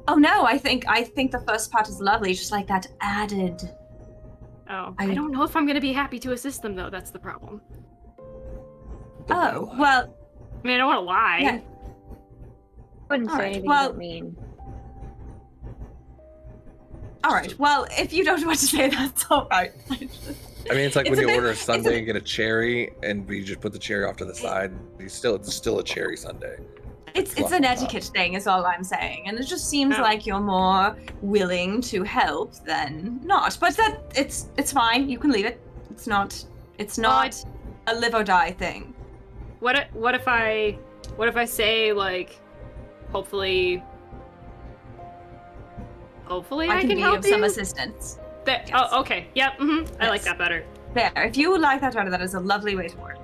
Oh no, I think the first part is lovely, just like that added. Oh, I- I don't know if I'm gonna be happy to assist them though. That's the problem. Oh, well, I mean, I don't want to lie. yeah. Wouldn't say Alright, anything well- you don't mean. All right. Well, if you don't want to say that's all right. I mean, it's like It's when a you bit- order a it's a sundae bit- and get a cherry, and we just put the cherry off to the side. It's still a cherry sundae. It's Fluff an it up. etiquette thing, is all I'm saying, and it just seems Oh. like you're more willing to help than not. But that it's fine. You can leave it. It's not a live or die thing. What if I say like, hopefully I can be help of some you? assistance. That, Yes. Oh, okay. Yep. I like Yes. that better. There. If you would like that better, that is a lovely way to word.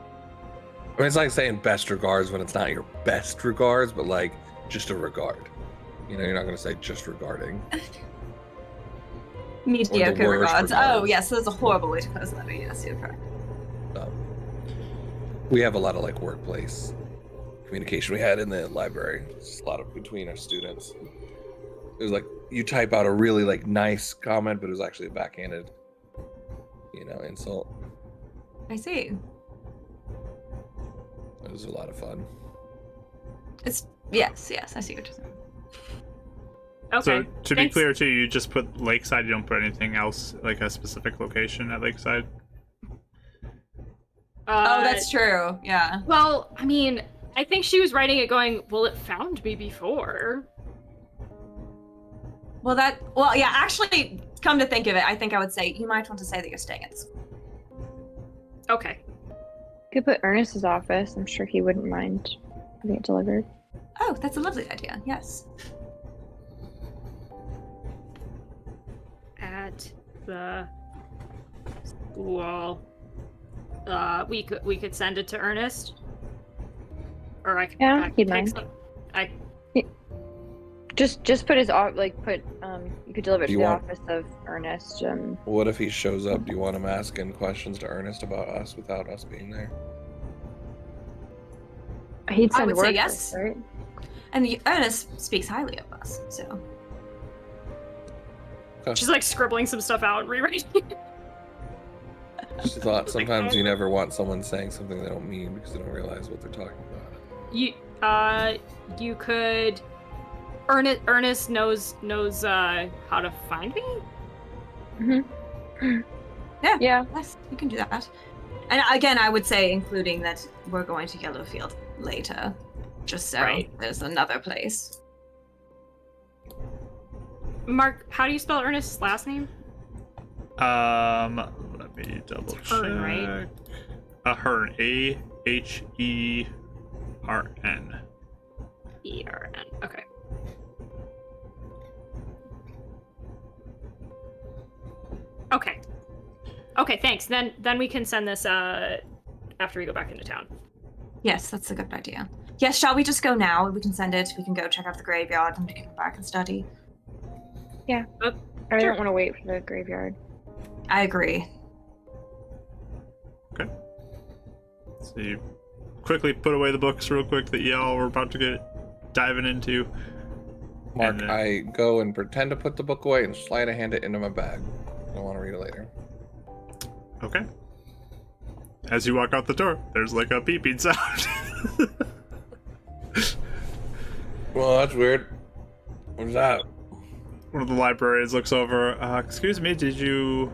mean, it's like saying best regards when it's not your best regards, but like just a regard. You know, you're not going to say just regarding. Mediocre worst regards. Oh, regards. yes, that's a horrible way to close the letter. Yes, you're correct. We have a lot of like workplace communication we had in the library. It's a lot of between our students. It was like you type out a really like nice comment, but it was actually a backhanded, insult. I see. It was a lot of fun. It's yes, I see what you're saying. Okay. So to be thanks. clear too, you just put Lakeside. You don't put anything else, like a specific location at Lakeside. Oh, that's true. Yeah. Well, I mean, I think she was writing it going, well, it found me before. Well, yeah, actually, come to think of it, I think I would say you might want to say that you're staying at this. Okay. Could put Ernest's office. I'm sure he wouldn't mind having it delivered. Oh, that's a lovely idea. Yes. At the school. We could send it to Ernest. Or I could Yeah, he'd take mind. some. Just put his you could deliver it Do to you the want- office of Ernest. What if he shows up? Do you want him asking questions to Ernest about us without us being there? He'd I send would say word yes. first, right? And Ernest speaks highly of us, so. She's like scribbling some stuff out and rewriting. She thought sometimes you never want someone saying something they don't mean because they don't realize what they're talking about. You could. Ernest knows how to find me. Mm-hmm. Yeah. Yeah. Yes, you can do that. And again, I would say including that we're going to Yellowfield later, just so Right. there's another place. Mark, how do you spell Ernest's last name? Let me double check. Hearn, right? Hearn. A-H-E-R-N. E-R-N. Okay. Okay. Okay, thanks. Then we can send this after we go back into town. Yes, that's a good idea. Yes, shall we just go now? We can send it. We can go check out the graveyard and we can come back and study. I Sure. don't want to wait for the graveyard. I agree. Okay. So you quickly put away the books real quick that y'all were about to get diving into. Mark, And then- I go and pretend to put the book away and slide a hand it into my bag. I don't want to read it later. Okay. As you walk out the door, there's like a beeping sound. Well, that's weird. What's that? One of the librarians looks over. Excuse me, are you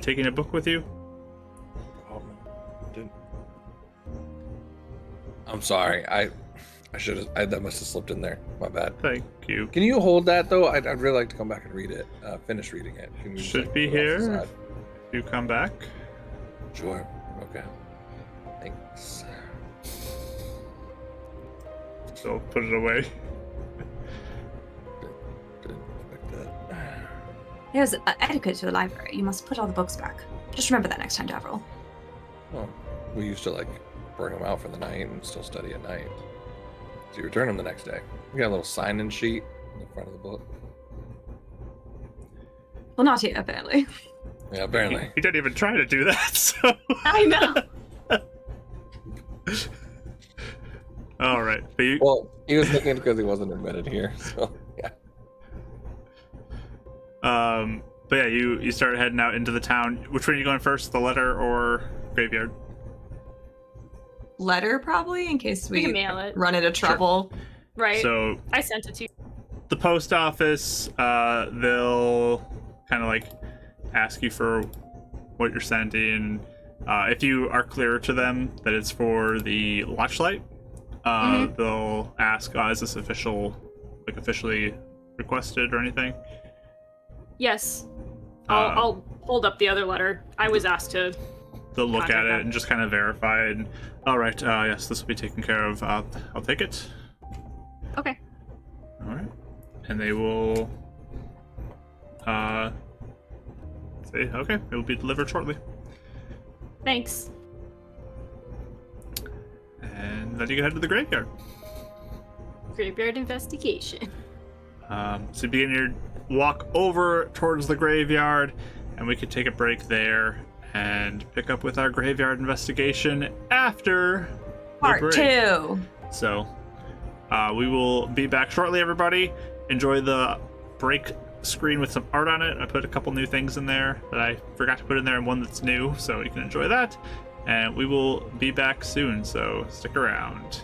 taking a book with you? Oh, didn't. I'm sorry. I should have. That must have slipped in there. My bad. Thank you. Can you hold that though? I'd really like to come back and read it. Finish reading it. Can you just, Should like, be put it off the here. side? You come back. Sure. Okay. Thanks. So put it away. Didn't expect that. There's etiquette to the library. You must put all the books back. Just remember that next time, Devril. Well, we used to like bring them out for the night and still study at night. So you return them the next day. We got a little sign-in sheet in the front of the book. Well, not here, apparently. Yeah, apparently. He didn't even try to do that, so. I know. All right. But you, Well, he was thinking because he wasn't admitted here. So yeah. but yeah, you start heading out into the town. Which one are you going first, the letter or graveyard? Letter, probably, in case We we can mail it. run into trouble. Right. So I sent it to you. the post office, they'll kind of like ask you for what you're sending. If you are clear to them that it's for the Watchlight, they'll ask, is this officially requested or anything? Yes. I'll hold up the other letter. I was asked to. They'll look at Contact it them. and just kind of verify it. And, all right, yes, this will be taken care of. I'll take it. Okay. All right. And they will say, okay, it will be delivered shortly. Thanks. then you can head to the graveyard. Graveyard investigation. So you begin your walk over towards the graveyard, and we could take a break there and pick up with our graveyard investigation after the Part break. 2. So we will be back shortly, everybody. Enjoy the break screen with some art on it. I put a couple new things in there that I forgot to put in there, and one that's new, so you can enjoy that. And we will be back soon, so stick around.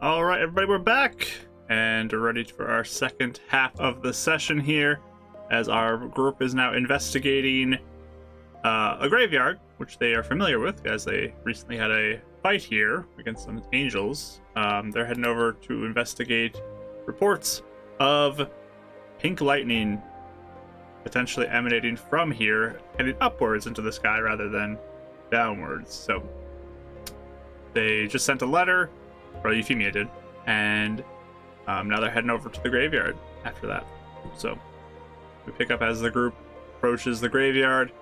All right, everybody, we're back and we're ready for our second half of the session here, as our group is now investigating a graveyard, which they are familiar with, as they recently had a fight here against some angels. They're heading over to investigate reports of pink lightning potentially emanating from here, heading upwards into the sky rather than downwards. So they just sent a letter, or Euphemia did, and now they're heading over to the graveyard after that. So we pick up as the group approaches the graveyard.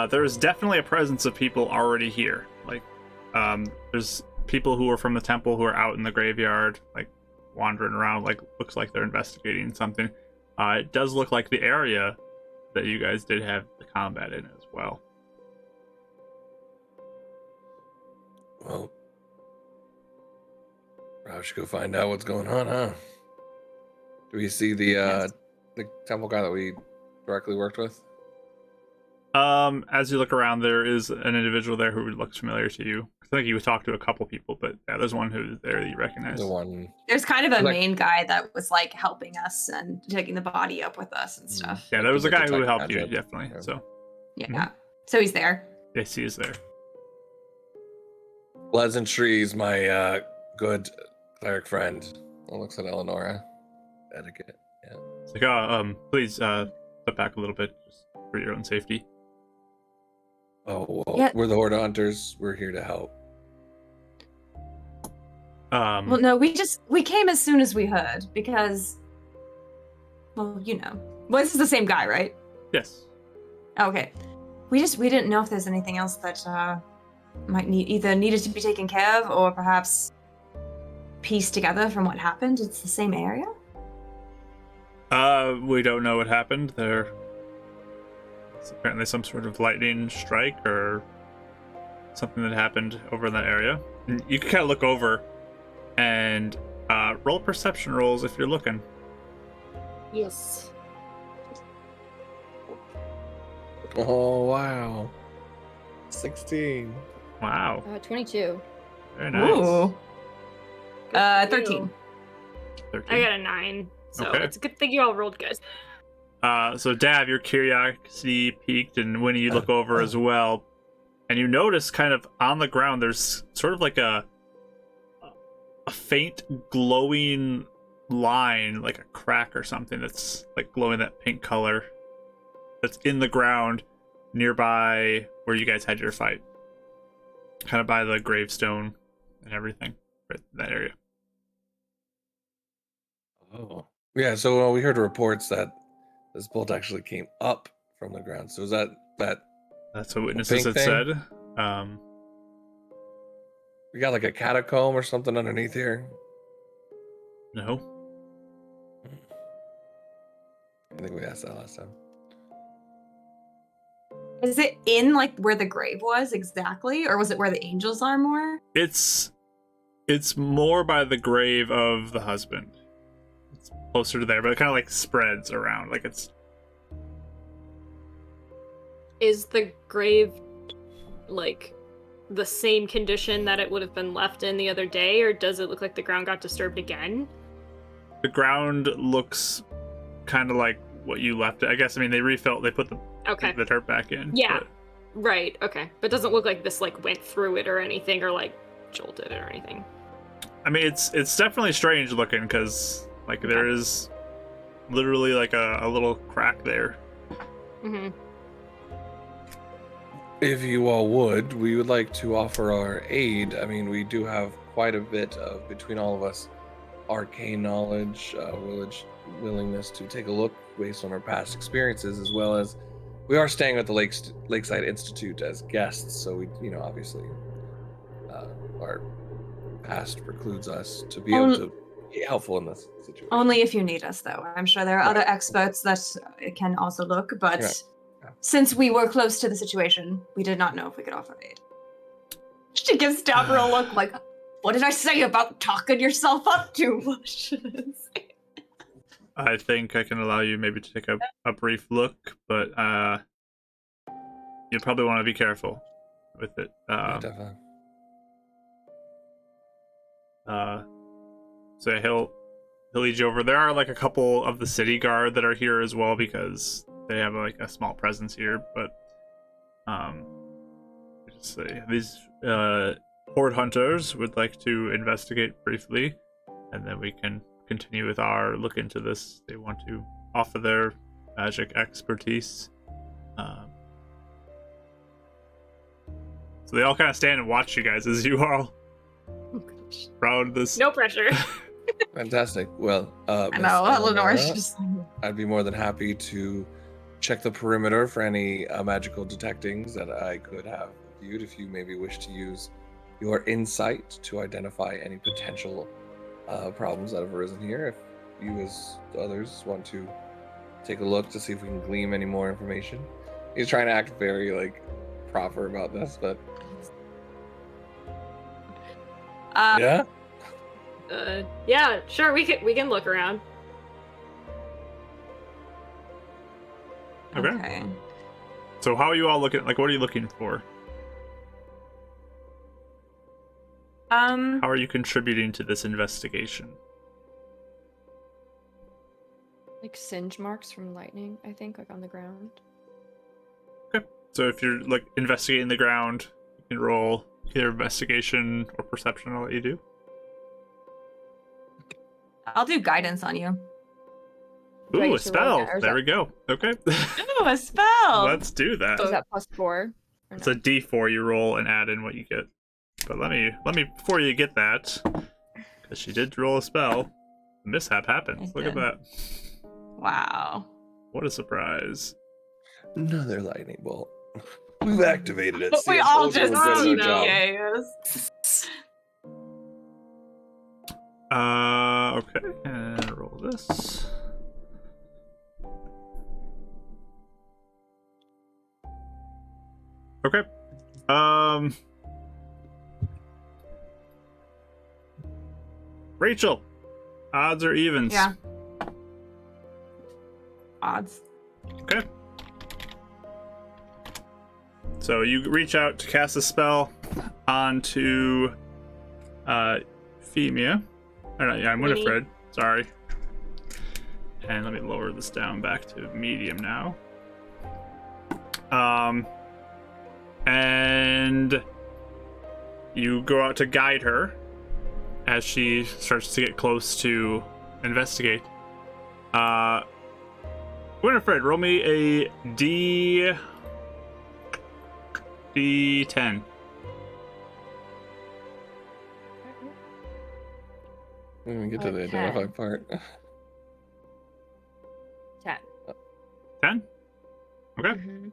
There is definitely a presence of people already here. Like, there's people who are from the temple who are out in the graveyard, like wandering around, like looks like they're investigating something. It does look like the area that you guys did have the combat in as well. Well, probably should go find out what's going on, huh? Do we see the temple guy that we directly worked with? As you look around, there is an individual there who looks familiar to you. I think you talked to a couple people, but yeah, there's one who's there that you recognize. The one. There's kind of a Like- main guy that was like helping us and taking the body up with us and stuff. Yeah, there was a Like guy who detect helped you, magic. definitely. Yeah. So Yeah. So he's there. yes, he is there. Pleasantries, my good cleric friend. Looks at Eleonora. Etiquette. Yeah. It's like, please, step back a little bit, just for your own safety. Oh, well, Yeah. we're the Horde Hunters. We're here to help. Well, no, we came as soon as we heard because, well, you know, well, this is the same guy, right? Yes. Okay. We didn't know if there's anything else that might needed to be taken care of, or perhaps pieced together from what happened. It's the same area. We don't know what happened. There's apparently some sort of lightning strike or something that happened over in that area. And you can kind of look over and roll perception rolls if you're looking. Yes. Oh, wow. 16. Wow. 22. Very nice. Ooh. Good for 13. you. 13. I got a 9. So Okay. it's a good thing you all rolled good. So Dav, your curiosity peaked, and Winnie, you look over as well, and you notice kind of on the ground there's sort of like a faint glowing line, like a crack or something that's like glowing that pink color that's in the ground nearby where you guys had your fight, kind of by the gravestone and everything, right in that area. Oh. Yeah, so we heard reports that this bolt actually came up from the ground. So is that That's what witnesses pink had thing? said. we got like a catacomb or something underneath here? No. I think we asked that last time. Is it in like where the grave was exactly, or was it where the angels are more? It's more by the grave of the husband. It's closer to there, but it kind of like spreads around. Like it's Is the grave like the same condition that it would have been left in the other day, or does it look like the ground got disturbed again? the ground looks kind of like what you left it. I guess. I mean, they put the Okay. the dirt back in. Yeah. but- Right, okay. But it doesn't look like this like went through it or anything, or like jolted it or anything. I mean, it's definitely strange looking because like there is literally like a little crack there. Mm-hmm. If you all would, we would like to offer our aid. I mean, we do have quite a bit of, between all of us, arcane knowledge, willingness to take a look based on our past experiences, as well as we are staying at the Lakeside Institute as guests, so we, obviously, our past precludes us to be able to be helpful in this situation. Only if you need us, though. I'm sure there are other experts that can also look, but Yeah. since we were close to the situation, we did not know if we could offer aid. She gives Dabber a look like, what did I say about talking yourself up too much? I think I can allow you maybe to take a brief look, but you'll probably want to be careful with it. Yeah, definitely. So he'll lead you over. There are like a couple of the city guard that are here as well because they have like a small presence here. But just say these horde hunters would like to investigate briefly, and then we can continue with our look into this. They want to offer their magic expertise. So they all kind of stand and watch you guys as you all round this. No pressure. Fantastic. Well, I Miss know, Eleanor's Eleonora, just. I'd be more than happy to check the perimeter for any magical detectings that I could have viewed if you maybe wish to use your insight to identify any potential problems that have arisen here. If you as others want to take a look to see if we can glean any more information. He's trying to act very like proper about this, but yeah. Yeah, sure. We can look around. Okay. So how are you all looking? Like, what are you looking for? How are you contributing to this investigation? Like singe marks from lightning, I think, like on the ground. Okay. So if you're like investigating the ground, you can roll either investigation or perception. I'll let you do. I'll do guidance on you. Do I Ooh, get a to roll spell. that, or is There that- we go. Okay. Ooh, a spell. Let's do that. Is that +4? Or It's a D4 you roll and add in what you get. But let me before you get that, because she did roll a spell, a mishap happens. I Look at did. that. Wow. What a surprise. Another lightning bolt. We've activated it. We See, I all told you just we're good at our see job. CAs. Okay, and roll this. Okay. Rachel, odds or evens? Yeah. Odds. Okay. So you reach out to cast a spell onto Femia. Or not, yeah, Winifred. Sorry. And let me lower this down back to medium now. And you go out to guide her as she starts to get close to investigate. Winifred, roll me a D10. We didn't get to the 10. identify part. 10. 10? Okay. Mhm.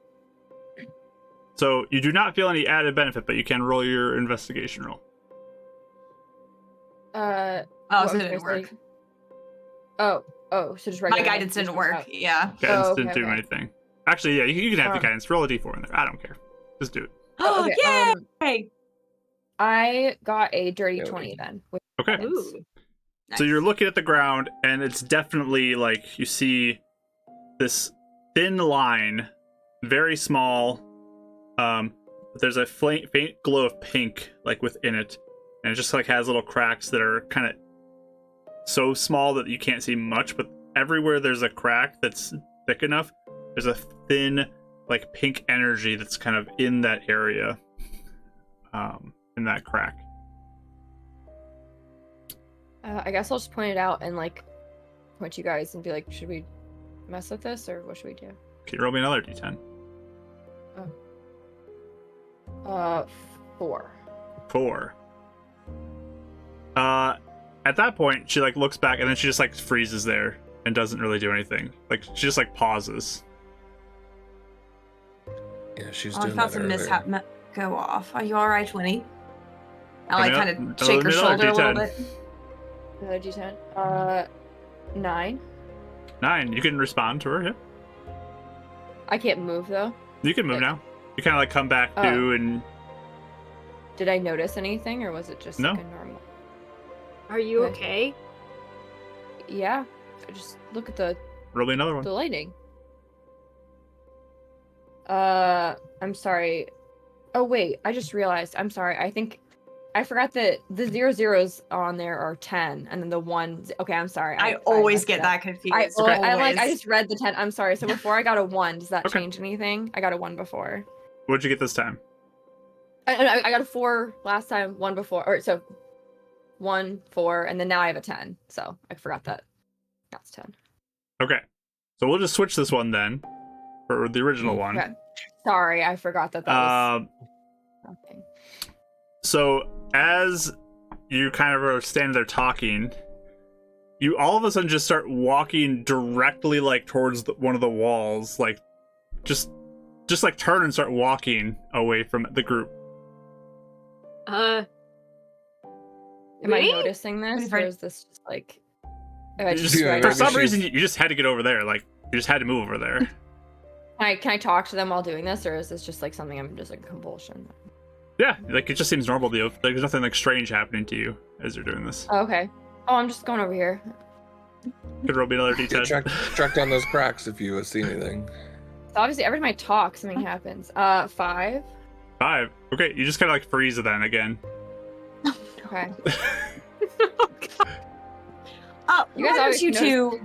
So you do not feel any added benefit, but you can roll your investigation roll. Oh, What so was it didn't I work. saying? Oh, so just My regular guidance didn't work. out. Yeah. Guidance Oh, didn't okay, do okay. anything. Actually, yeah, you can have the Oh. guidance. Roll a D4 in there. I don't care. Just do it. Oh, okay, yay! I got a dirty Yeah, we 20 can- then. With Okay. guidance. Ooh. So you're looking at the ground, and it's definitely like you see this thin line, very small. But there's a faint glow of pink like within it, and it just like has little cracks that are kind of so small that you can't see much. But everywhere there's a crack that's thick enough, there's a thin like pink energy that's kind of in that area, in that crack. I guess I'll just point it out and like point you guys and be like, should we mess with this or what should we do? Can you roll me another D10? 4. 4. At that point, she like looks back and then she just like freezes there and doesn't really do anything. Like she just like pauses. Yeah, she's Oh, I doing felt that some earlier. mishap go off. Are you all right, Winnie? I like Coming kind up, of shake her another shoulder a little D10. bit. Another D10. 9. 9. You can respond to her. Yeah, I can't move though. you can move now. You kind of like come back Oh. to and Did I notice anything or was it just No. like a normal? Are you Okay. okay? Yeah. I just look at the roll me another one. lightning. I'm sorry. Oh wait, I just realized. I'm sorry. I think I forgot that the 0s on there are 10, and then the 1. Okay, I'm sorry. I always messed get up. that confused. I'm like, I always. just read the 10. I'm sorry. So before I got a 1, does that Okay. change anything? I got a 1 before. What'd you get this time? I got a 4 last time, 1 before, or so 1, 4, and then now I have a 10. So I forgot that. That's 10. Okay. So we'll just switch this one then for the original one. Okay. Sorry, I forgot that was. Okay. So as you kind of are standing there talking, you all of a sudden just start walking directly like towards one of the walls, like just like turn and start walking away from the group. Am I Wait? noticing this, or is this just like? You just, for some reason, you just had to get over there. Like you just had to move over there. Can I talk to them while doing this, or is this just like something I'm just like compulsion? Yeah, like it just seems normal to you. Like there's nothing like strange happening to you as you're doing this. Oh, okay. Oh, I'm just going over here. Could roll me another d10. Track down those cracks if you see anything. So obviously, every time I talk, something happens. 5. 5. Okay, you just kind of like freeze it then again. Okay. Why don't you two?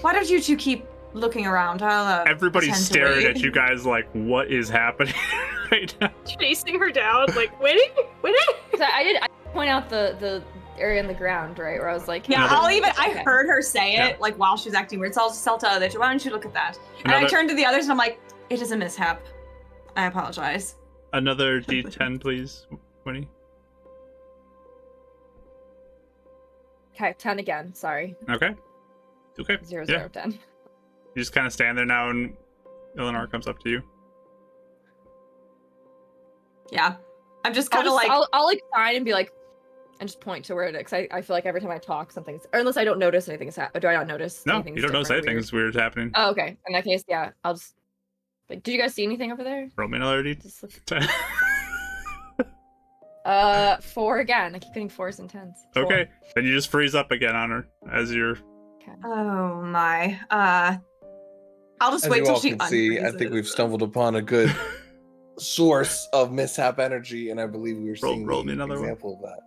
Why don't you two keep looking around? I'll. Everybody's attend to staring it. at you guys like, what is happening right now? Chasing her down, like, Winnie? So I point out the area on the ground, right, where I was like, Yeah, I Okay. heard her say it Yeah. like while she was acting weird. So I'll just tell the other two, why don't you look at that? And I turned to the others and I'm like, it is a mishap. I apologize. Another d10, please, Winnie. Okay, 10 again. Sorry. Okay. 0, Yeah. 10. You just kind of stand there now, and Eleanor comes up to you. Yeah. I'm just kind of I'll like sign and be like, and just point to where it is. 'Cause I feel like every time I talk, something's, or unless I don't notice anything is happening. Do I not notice? No, anything's you don't notice different or anything. weird? It's weird happening. Oh, okay. In that case, yeah, I'll just. Like, did you guys see anything over there? Roll me another Just look. d10. 4 again. I keep getting 4s and 10s. 4. Okay, then you just freeze up again on her as you're. Okay. oh my. I'll just As wait you till all she can see, I think we've stumbled upon a good source of mishap energy, and I believe we were seeing roll me the another one. example of that.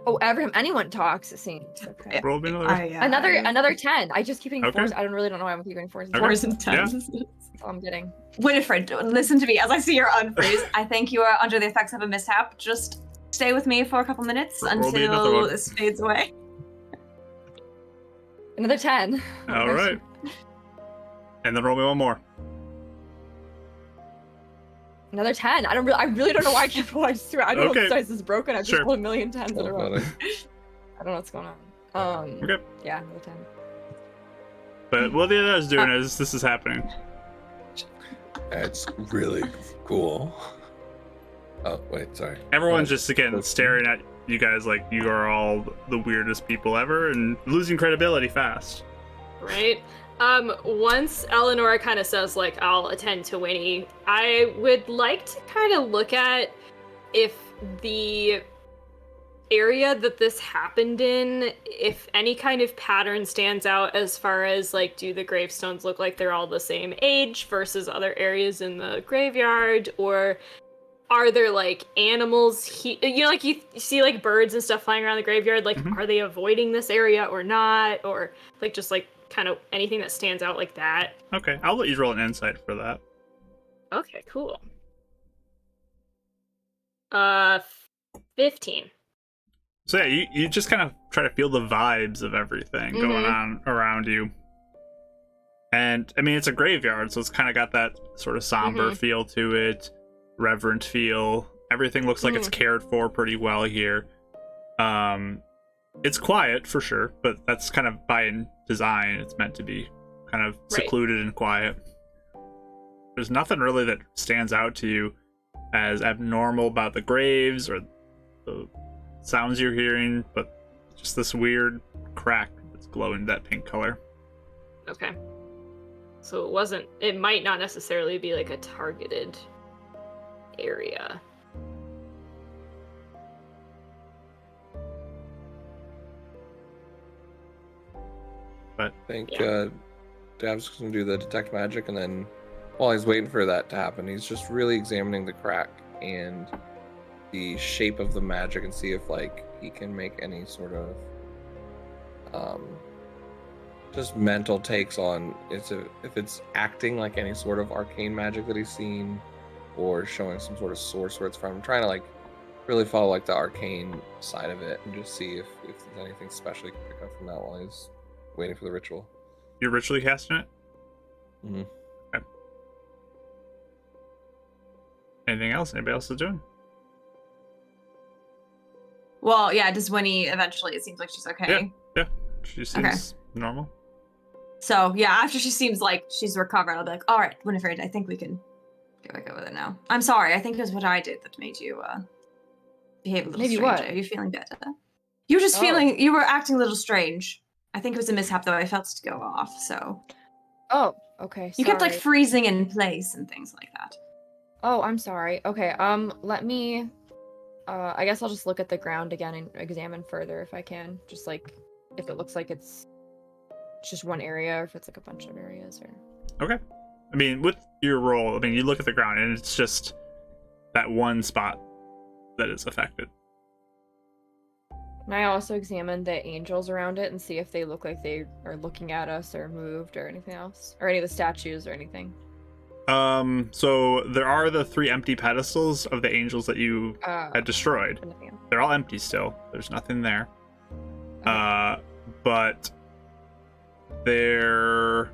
Oh, every time anyone talks, it seems. Okay. Roll me another. Another 10. I just keep getting Okay. 4s. I really don't know why I'm keep getting 4s and Okay. 10s. 4s and 10s. That's all I'm getting. Winifred, listen to me as I see her unfreeze. I think you are under the effects of a mishap. Just stay with me for a couple minutes Roll me another until one. this fades away. Another 10. All right. And then roll me one more. Another 10. I really don't know why I keep I just I don't know Okay. if this is broken. I've just Sure. rolled a million 10s in a So row. funny. I don't know what's going on. Okay. Yeah, another 10. But what the other is doing is this is happening. That's really cool. Oh, wait, sorry. Everyone's just again staring at you guys like you are all the weirdest people ever and losing credibility fast. Right? Once Eleanor kind of says, like, I'll attend to Winnie, I would like to kind of look at if the area that this happened in, if any kind of pattern stands out as far as, like, do the gravestones look like they're all the same age versus other areas in the graveyard, or are there, like, animals, you know, like, you see, like, birds and stuff flying around the graveyard, like, Mhm. are they avoiding this area or not, or, like, just, like, kind of anything that stands out like that. Okay, I'll let you roll an insight for that. Okay, cool. 15. So yeah, you just kind of try to feel the vibes of everything going on around you. And I mean, it's a graveyard, so it's kind of got that sort of somber feel to it, reverent feel. Everything looks like it's cared for pretty well here. It's quiet for sure, but that's kind of by design. It's meant to be kind of secluded and quiet. There's nothing really that stands out to you as abnormal about the graves or the sounds you're hearing, but just this weird crack that's glowing that pink color. Okay. So it might not necessarily be like a targeted area. But I think Yeah. Dav's going to do the detect magic, and then while he's waiting for that to happen, he's just really examining the crack, and the shape of the magic and see if like he can make any sort of just mental takes on if it's acting like any sort of arcane magic that he's seen, or showing some sort of source where it's from. I'm trying to like really follow like the arcane side of it and just see if there's anything special you can pick up from that while he's waiting for the ritual. You're ritually casting it? Mm-hmm. Okay. Anything else? Anybody else is doing? Well, yeah, does Winnie eventually, it seems like she's okay. Yeah. She seems normal. So, yeah, after she seems like she's recovered, I'll be like, all right, Winifred, I think we can get back over there now. I'm sorry, I think it was what I did that made you behave a little Maybe strange. what? Are you feeling better? You were just feeling, you were acting a little strange. I think it was a mishap, though. I felt it to go off, so. Oh, okay. You kept, like, sorry. freezing in place and things like that. Oh, I'm sorry. Okay, let me... I guess I'll just look at the ground again and examine further if I can. Just, like, if it looks like it's just one area, or if it's, like, a bunch of areas, or... Okay. I mean, with your roll, I mean, you look at the ground, and it's just that one spot that is affected. And I also examine the angels around it and see if they look like they are looking at us or moved or anything else. Or any of the statues or anything. So there are the 3 empty pedestals of the angels that you had destroyed. They're all empty still. There's nothing there. Okay. But there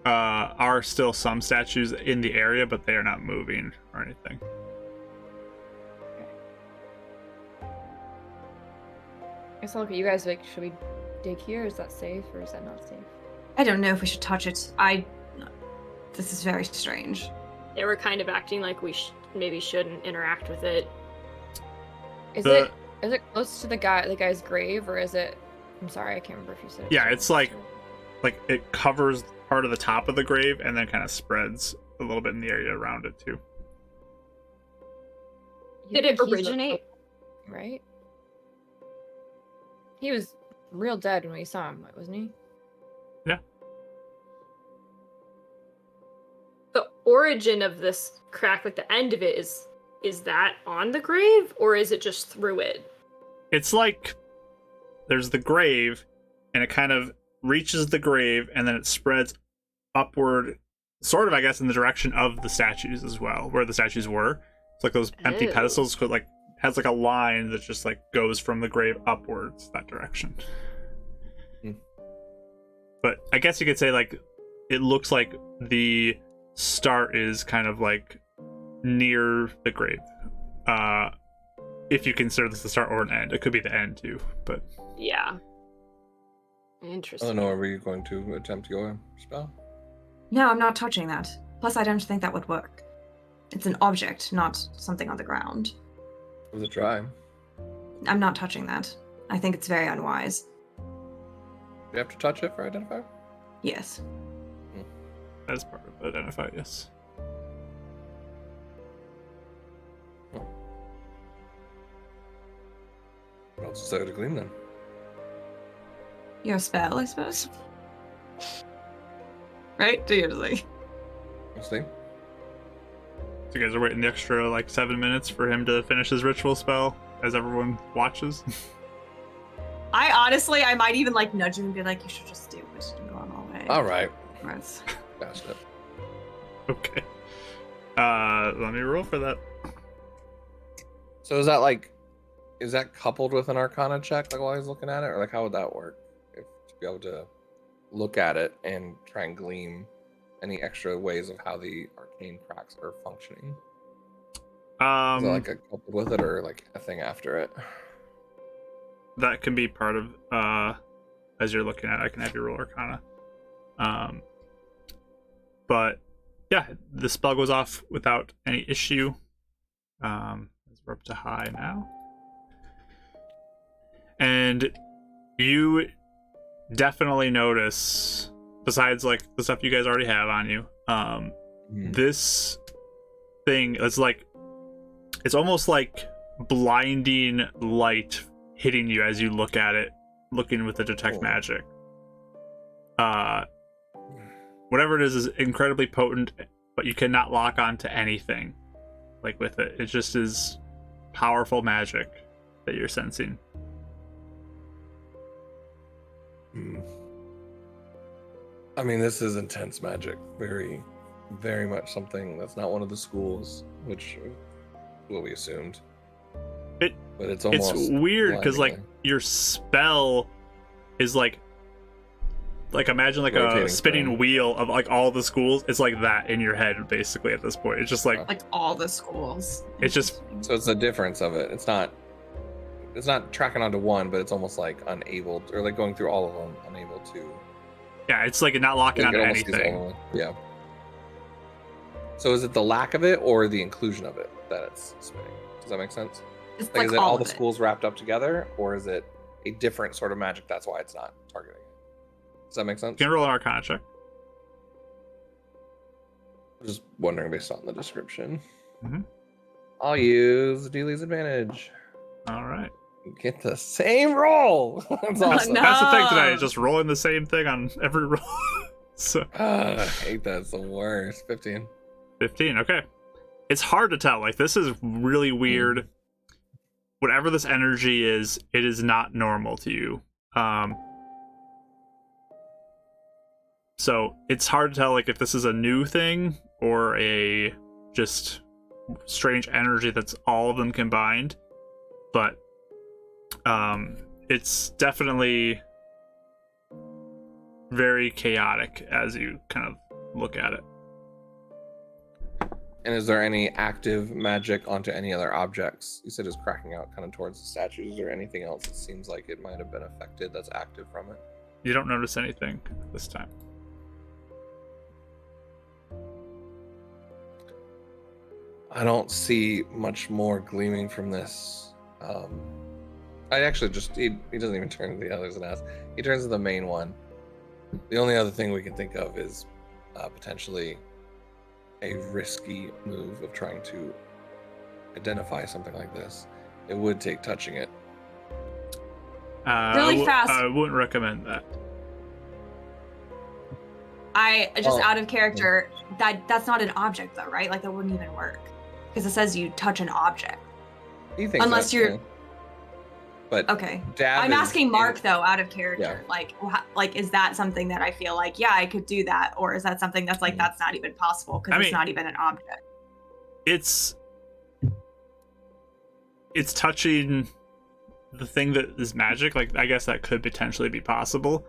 are still some statues in the area, but they are not moving or anything. I guess I'll look at you guys like, should we dig here? Is that safe or is that not safe? I don't know if we should touch it. This is very strange. They were kind of acting like we maybe shouldn't interact with it. Is it close to the guy's grave, or is it? I'm sorry, I can't remember if you said. Yeah, it's like it covers part of the top of the grave and then kind of spreads a little bit in the area around it too. Did it originate? Right. He was real dead when we saw him, wasn't he? Yeah. The origin of this crack, like the end of it, is that on the grave, or is it just through it? It's like there's the grave, and it kind of reaches the grave, and then it spreads upward, sort of, I guess, in the direction of the statues as well, where the statues were. It's like those empty Oh. pedestals could like has like a line that just like goes from the grave upwards that direction. But I guess you could say like it looks like the start is kind of like near the grave. If you consider this the start or an end, it could be the end too. But Yeah. I Interesting. don't know. Are we going to attempt your spell? No, I'm not touching that. Plus, I don't think that would work. It's an object, not something on the ground. Give it a try. I'm not touching that. I think it's very unwise. Do you have to touch it for identify? Yes. that is part of identify, yes. What else is there to glean then? Your spell, I suppose. Right? Usually. We'll see. So you guys are waiting the extra like 7 minutes for him to finish his ritual spell as everyone watches. I might even like nudge him and be like, you should just do it and go on all way. All right. Right. That's it. Okay. Let me roll for that. So is that coupled with an Arcana check, like while he's looking at it, or like how would that work? If to be able to look at it and try and glean any extra ways of how the arcane cracks are functioning. Is it like a coupled with it, or like a thing after it? That can be part of as you're looking at it. I can have you roll Arcana. But yeah, the spell goes off without any issue. We're up to high now. And you definitely notice, besides like the stuff you guys already have on you, this thing is like, it's almost like blinding light hitting you as you look at it, looking with the detect magic. Whatever it is incredibly potent, but you cannot lock on to anything like with it. It just is powerful magic that you're sensing? I mean, this is intense magic. Very, very much something that's not one of the schools, which what we assumed. But it's almost weird because like blindingly. your spell is like imagine like Rotating a spinning thing. wheel of like all the schools. It's like that in your head basically at this point. It's just like Like all the schools. it's just So it's the difference of it. It's not tracking onto one, but it's almost like unable or like going through all of them, unable to. yeah, it's like not locking Like, it onto almost sees all anything. of them. Yeah. So is it the lack of it or the inclusion of it that it's spinning? Does that make sense? It's Like, like is it all all of the it. schools wrapped up together, or is it a different sort of magic? That's why it's not targeting it. Does that make sense? Can you roll an Arcana check? I'm just wondering based on the description. Mhm. I'll use Dealey's advantage. All right. Get the same roll. That's awesome. no. That's the thing today. Just rolling the same thing on every roll. So I hate that. It's the worst. 15. 15. Okay. It's hard to tell. Like this is really weird. Whatever this energy is, it is not normal to you. So it's hard to tell like if this is a new thing or a just strange energy that's all of them combined. But it's definitely very chaotic as you kind of look at it. And is there any active magic onto any other objects? You said it's cracking out kind of towards the statues. Is there anything else that seems like it might have been affected that's active from it? You don't notice anything this time. I don't see much more gleaming from this. I actually just he doesn't even turn to the others and ask. He turns to the main one. The only other thing we can think of is potentially a risky move of trying to identify something like this. It would take touching it. Really fast. I wouldn't recommend that. I just Oh. out of character. That's not an object though, right? Like that wouldn't even work because it says you touch an object. He thinks Unless that, you're- yeah. But Okay. Dab I'm is asking Mark in- though, out of character. Yeah. Like, is that something that I feel like, yeah, I could do that, or is that something that's like that's not even possible because I it's mean- not even an object? It's touching the thing that is magic. Like I guess that could potentially be possible.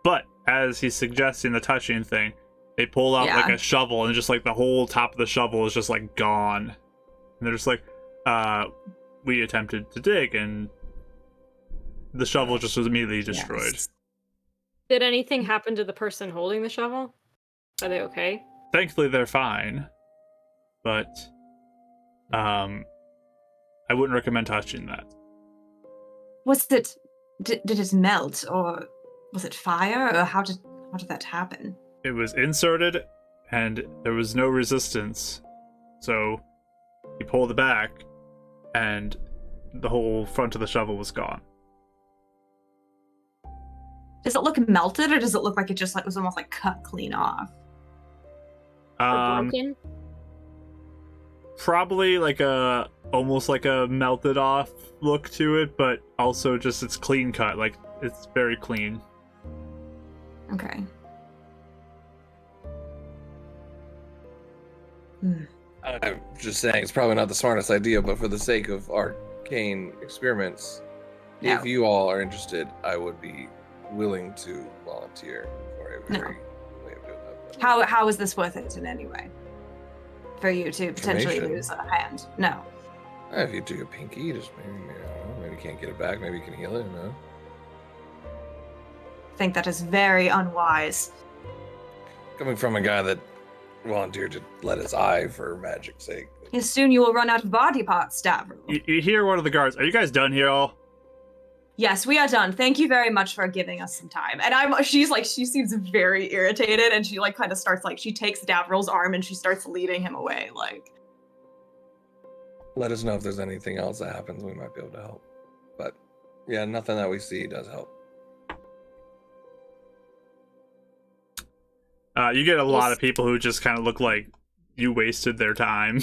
But as he's suggesting the touching thing, they pull out like Yeah. a shovel and just like the whole top of the shovel is just like gone. And they're just like, we attempted to dig and the shovel just was immediately destroyed. Yes. Did anything happen to the person holding the shovel? Are they okay? Thankfully they're fine. But I wouldn't recommend touching that. Was it? Did it melt, or was it fire, or how did that happen? It was inserted and there was no resistance. So he pulled it back and the whole front of the shovel was gone. Does it look melted, or does it look like it just like was almost like cut clean off? Or broken? Probably like almost like a melted off look to it, but also just it's clean cut, like it's very clean. Okay. I'm just saying it's probably not the smartest idea, but for the sake of arcane experiments, No. if you all are interested, I would be willing to volunteer for a No. very way of doing that. How is this worth it in any way? For you to potentially Information. lose a hand? No. If you do your pinky, you just maybe, I don't know, maybe you can't get it back, maybe you can heal it, you know? I think that is very unwise. Coming from a guy that volunteered to let his eye for magic's sake. Yes, soon you will run out of body parts, Stavro. You hear one of the guards, are you guys done here all? Yes, we are done. Thank you very much for giving us some time. And she seems very irritated, and she like kind of starts like she takes Davril's arm and she starts leading him away. Like, Let us know if there's anything else that happens, we might be able to help. But yeah, nothing that we see does help. You get a lot of people who just kind of look like you wasted their time.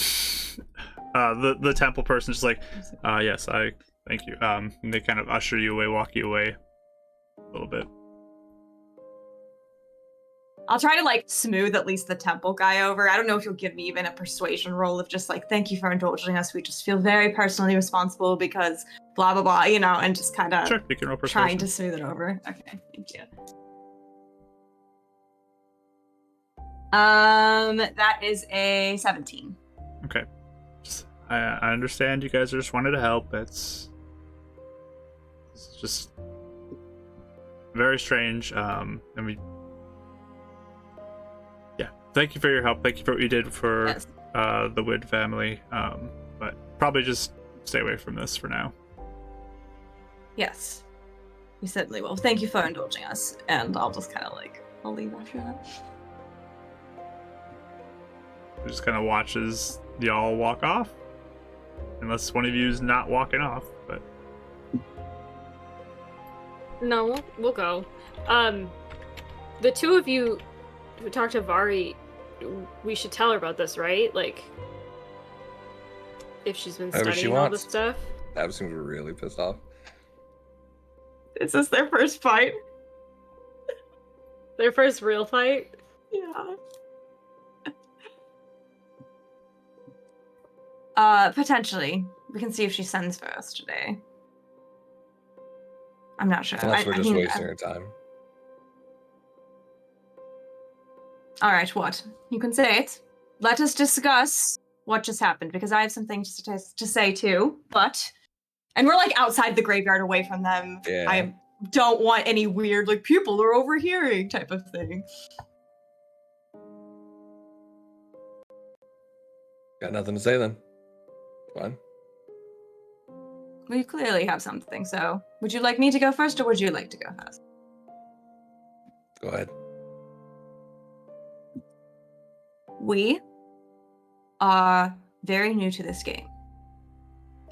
the temple person just like, yes, I thank you. And they kind of usher you away, walk you away a little bit. I'll try to like smooth at least the temple guy over. I don't know if you'll give me even a persuasion roll of just like, thank you for indulging us. We just feel very personally responsible because blah, blah, blah, you know, and just kind of Sure, you can roll persuasion. trying to smooth it over. Okay, thank you. That is a 17. Okay. I understand you guys just wanted to help. It's just very strange. And we, yeah, thank you for your help. Thank you for what you did for Yes. The Wood family. But probably just stay away from this for now. Yes. We certainly will. Thank you for indulging us. And I'll just kind of like, I'll leave after that. He just kind of watches y'all walk off. Unless one of you is not walking off, but No, we'll go. The two of you who talked to Vari, we should tell her about this, right? Like, if she's been Whatever she studying all this wants. stuff. Ab seems really pissed off. Is this their first fight? Their first real fight. Yeah. Potentially. We can see if she sends for us today. I'm not sure. Unless we're I just mean, wasting our time. All right, what? You can say it. Let us discuss what just happened, because I have some things to say too. And we're like outside the graveyard away from them. Yeah. I don't want any weird, like, people are overhearing type of thing. Got nothing to say then. Fine. We clearly have something, so would you like me to go first, or would you like to go first? Go ahead. We are very new to this game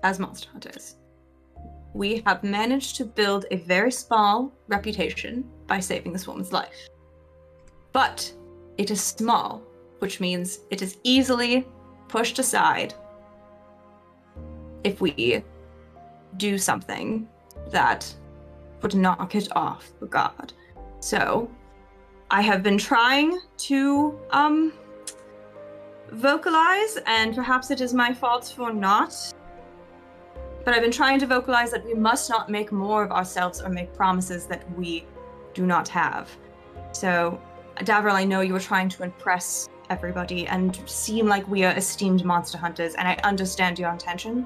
as Monster Hunters. We have managed to build a very small reputation by saving this woman's life. But it is small, which means it is easily pushed aside if we do something that would knock it off the guard. So, I have been trying to vocalize, and perhaps it is my fault for not, but I've been trying to vocalize that we must not make more of ourselves or make promises that we do not have. So, Davril, I know you were trying to impress everybody and seem like we are esteemed monster hunters, and I understand your intention,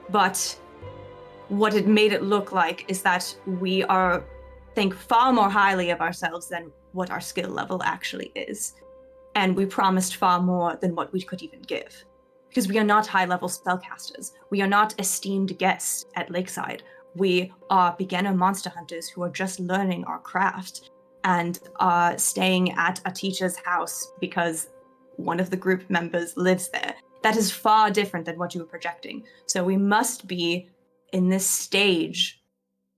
but what it made it look like is that we think far more highly of ourselves than what our skill level actually is. And we promised far more than what we could even give. Because we are not high-level spellcasters. We are not esteemed guests at Lakeside. We are beginner monster hunters who are just learning our craft and are staying at a teacher's house because one of the group members lives there. That is far different than what you were projecting. So we must be, in this stage,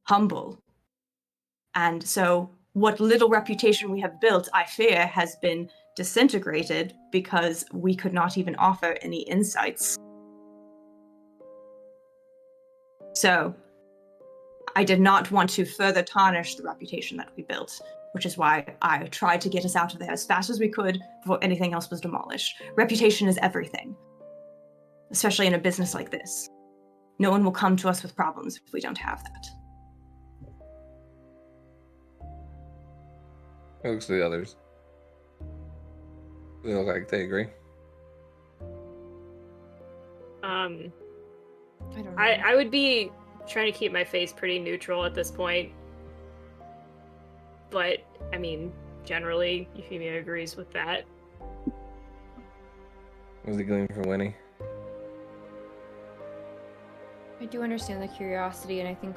humble. And so what little reputation we have built, I fear, has been disintegrated because we could not even offer any insights. So I did not want to further tarnish the reputation that we built, which is why I tried to get us out of there as fast as we could before anything else was demolished. Reputation is everything, especially in a business like this. No one will come to us with problems if we don't have that. It looks to the others. They look like they agree. I don't know. I would be trying to keep my face pretty neutral at this point. But, I mean, generally, Euphemia agrees with that. Was he going for Winnie? I do understand the curiosity, and I think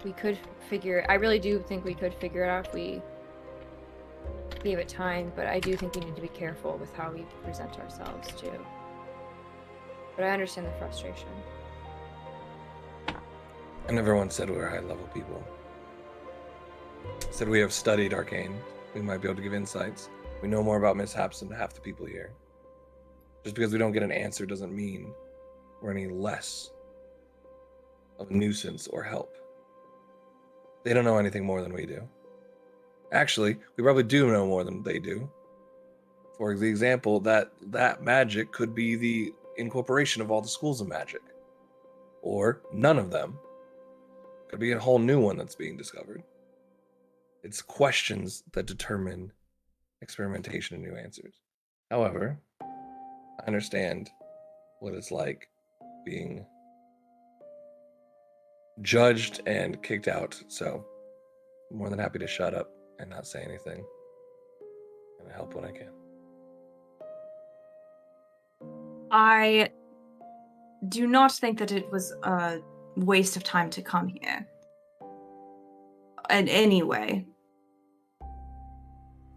we could I really do think we could figure it out if we gave it time, but I do think we need to be careful with how we present ourselves, too. But I understand the frustration. And everyone said we were high-level people. Said we have studied Arcane. We might be able to give insights. We know more about Mishaps than half the people here. Just because we don't get an answer doesn't mean we're any less of a nuisance or help. They don't know anything more than we do. Actually, we probably do know more than they do. For example, that magic could be the incorporation of all the schools of magic. Or none of them. Could be a whole new one that's being discovered. It's questions that determine experimentation and new answers. However, I understand what it's like being judged and kicked out, so I'm more than happy to shut up and not say anything and help when I can. I do not think that it was a waste of time to come here. In any way. I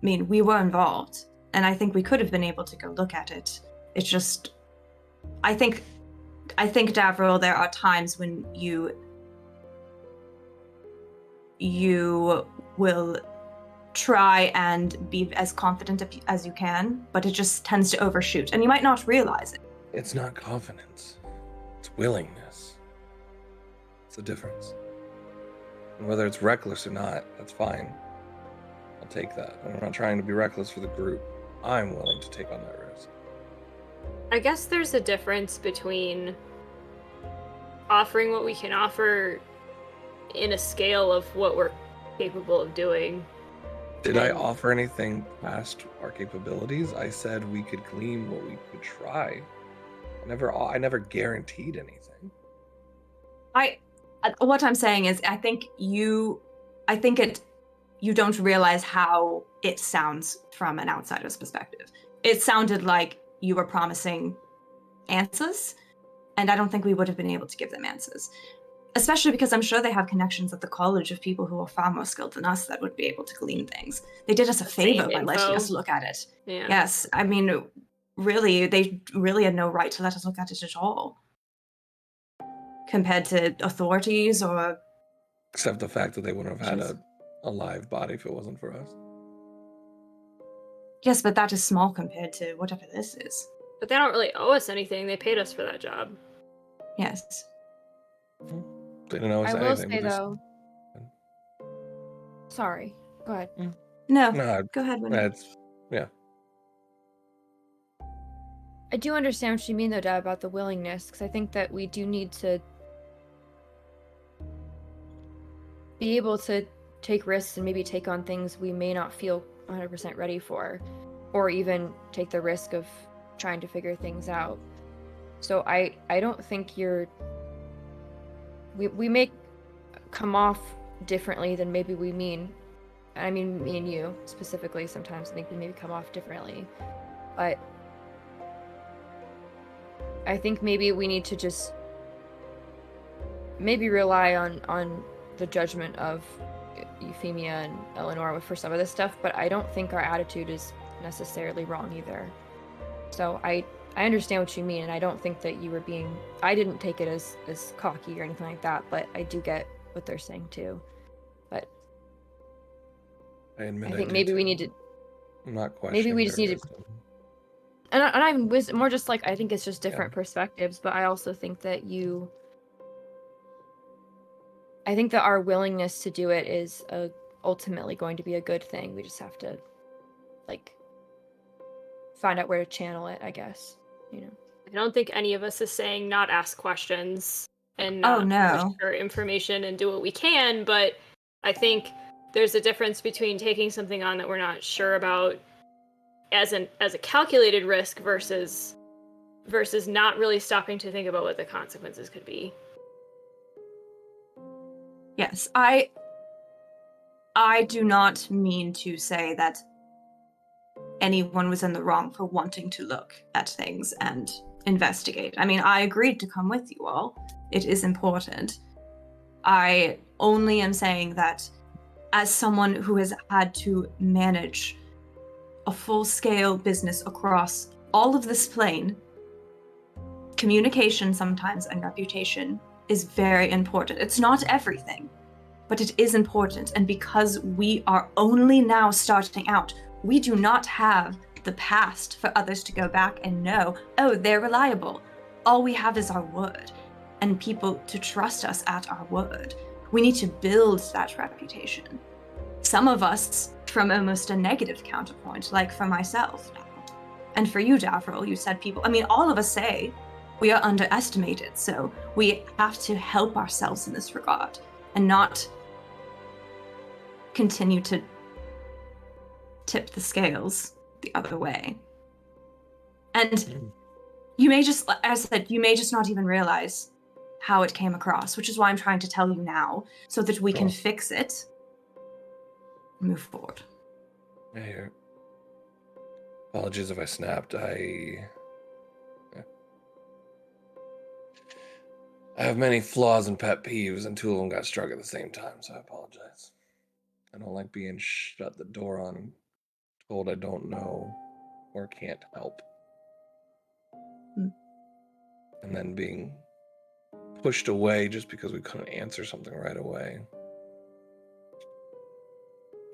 mean, we were involved, and I think we could have been able to go look at it. It's just, I think, Davril, there are times when you will try and be as confident as you can, but it just tends to overshoot, and you might not realize it. It's not confidence. It's willingness. It's the difference. And whether it's reckless or not, that's fine. I'll take that. I'm not trying to be reckless for the group. I'm willing to take on that risk. I guess there's a difference between offering what we can offer in a scale of what we're capable of doing. Did I offer anything past our capabilities? I said we could glean what we could try. I never guaranteed anything. What I'm saying is, I think you don't realize how it sounds from an outsider's perspective. It sounded like you were promising answers, and I don't think we would have been able to give them answers. Especially because I'm sure they have connections at the college of people who are far more skilled than us that would be able to glean things. They did us a favor by letting us look at it. Yeah. Yes, I mean, really, they really had no right to let us look at it at all. Compared to authorities or... Except the fact that they wouldn't have had a live body if it wasn't for us. Yes, but that is small compared to whatever this is. But they don't really owe us anything. They paid us for that job. Yes. They didn't owe us I will anything. say though. Sorry. Go ahead. No, No, go ahead, Winnie. yeah. I do understand what you mean though, Dad, about the willingness, because I think that we do need to be able to take risks and maybe take on things we may not feel 100% ready for, or even take the risk of trying to figure things out. So I don't think we may come off differently than maybe we mean. I mean, me and you specifically, sometimes I think we maybe come off differently, but I think maybe we need to just maybe rely on the judgment of Euphemia and Eleanor for some of this stuff, but I don't think our attitude is necessarily wrong either. So I understand what you mean, and I don't think that you were I didn't take it as cocky or anything like that, but I do get what they're saying too. But I think maybe we need to... I'm not questioning. Maybe we just need to... And I'm more just like, I think it's just different perspectives, but I also think that I think that our willingness to do it is ultimately going to be a good thing. We just have to, find out where to channel it, I guess. I don't think any of us is saying not ask questions and not push for information and do what we can, but I think there's a difference between taking something on that we're not sure about as a calculated risk versus not really stopping to think about what the consequences could be. Yes, I do not mean to say that anyone was in the wrong for wanting to look at things and investigate. I mean, I agreed to come with you all. It is important. I only am saying that as someone who has had to manage a full-scale business across all of this plane, communication sometimes and reputation is very important. It's not everything, but it is important. And because we are only now starting out, we do not have the past for others to go back and know, oh, they're reliable. All we have is our word, and people to trust us at our word. We need to build that reputation. Some of us from almost a negative counterpoint, like for myself now. And for you, Davril, you said people, I mean, all of us say we are underestimated, so we have to help ourselves in this regard and not continue to tip the scales the other way. And you may just, as I said, you may just not even realize how it came across, which is why I'm trying to tell you now, so that we can fix it and move forward. I hear. Apologies if I snapped. I have many flaws and pet peeves, and two of them got struck at the same time, so I apologize. I don't like being shut the door on and told I don't know or can't help. And then being pushed away just because we couldn't answer something right away.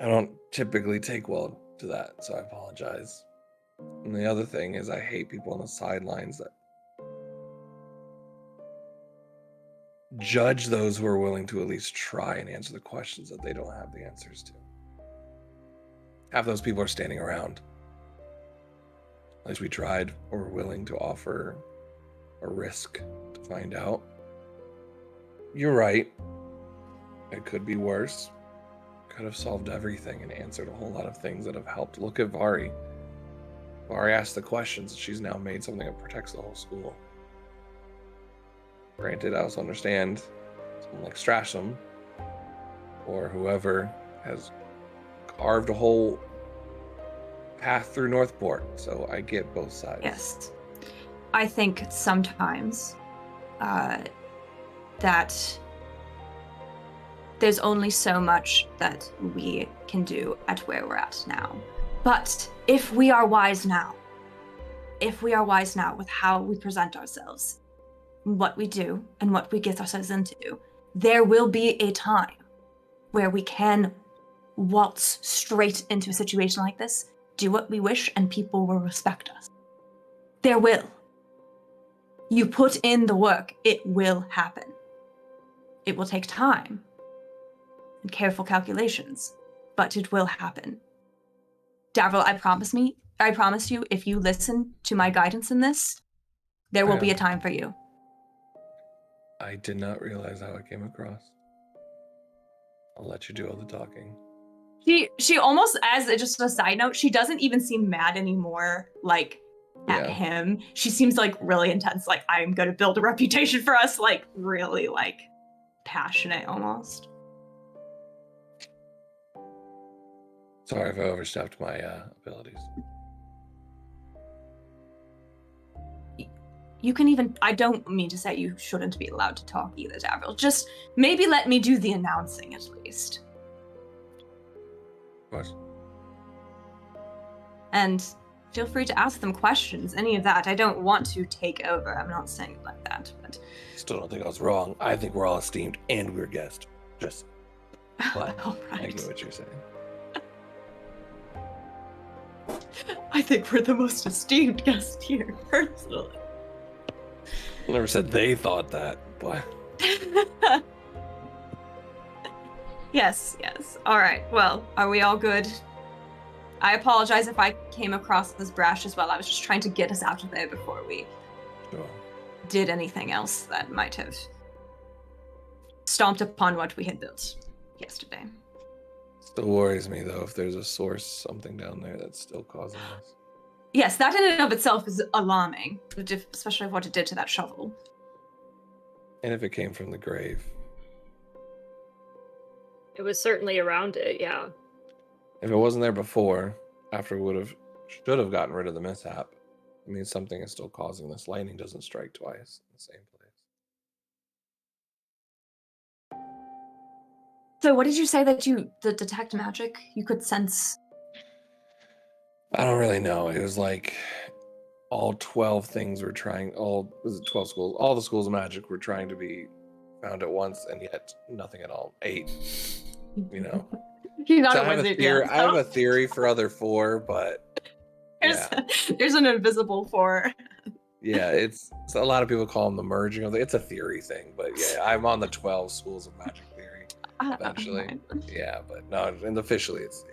I don't typically take well to that, so I apologize. And the other thing is I hate people on the sidelines that judge those who are willing to at least try and answer the questions that they don't have the answers to. Half those people are standing around. At least we tried or were willing to offer a risk to find out. You're right. It could be worse. Could have solved everything and answered a whole lot of things that have helped. Look at Vari. Vari asked the questions, and she's now made something that protects the whole school. Granted, I also understand someone like Strasham or whoever has carved a whole path through Northport, so I get both sides. Yes. I think sometimes that there's only so much that we can do at where we're at now. But if we are wise now with how we present ourselves, what we do, and what we get ourselves into, there will be a time where we can waltz straight into a situation like this, do what we wish, and people will respect us. There will. You put in the work, it will happen. It will take time and careful calculations, but it will happen. Davril, I promise you, if you listen to my guidance in this, there will be a time for you. I did not realize how it came across. I'll let you do all the talking. She almost, as just a side note, she doesn't even seem mad anymore, like, at him. She seems, like, really intense, like, I'm gonna build a reputation for us, like, really, like, passionate almost. Sorry if I overstepped my abilities. You can even, I don't mean to say you shouldn't be allowed to talk either, Davril. Just maybe let me do the announcing at least. Of course. And feel free to ask them questions, any of that. I don't want to take over. I'm not saying it like that, but... Still don't think I was wrong. I think we're all esteemed and we're guests. Just, but All right. I get what you're saying. I think we're the most esteemed guest here, personally. I never said they thought that, but... Yes. All right. Well, are we all good? I apologize if I came across as brash as well. I was just trying to get us out of there before we did anything else that might have stomped upon what we had built yesterday. Still worries me, though, if there's a source, something down there that's still causing this. Yes, that in and of itself is alarming, especially what it did to that shovel. And if it came from the grave. It was certainly around it, yeah. If it wasn't there before, after we should have gotten rid of the mishap, it means something is still causing this. Lightning doesn't strike twice in the same place. So what did you say that the detect magic, you could sense? I don't really know. It was like all 12 things were trying, was it 12 schools? All the schools of magic were trying to be found at once, and yet nothing at all. 8, you know. You're not So a wizard I have a theory for other 4, but There's an invisible four. Yeah, it's a lot of people call them the merging. It's a theory thing, but yeah, I'm on the 12 schools of magic theory. Eventually, yeah, but no, and officially it's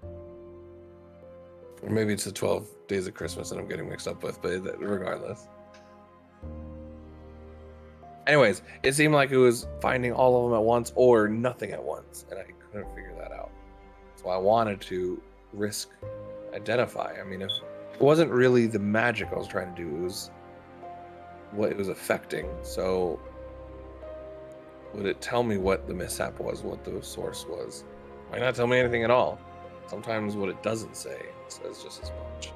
8. Or maybe it's the 12 days of Christmas that I'm getting mixed up with, but regardless. Anyways, it seemed like it was finding all of them at once or nothing at once, and I couldn't figure that out. So I wanted to risk identify. I mean, if it wasn't really the magic I was trying to do, it was what it was affecting. So would it tell me what the mishap was, what the source was? Might not tell me anything at all. Sometimes what it doesn't say says just as much.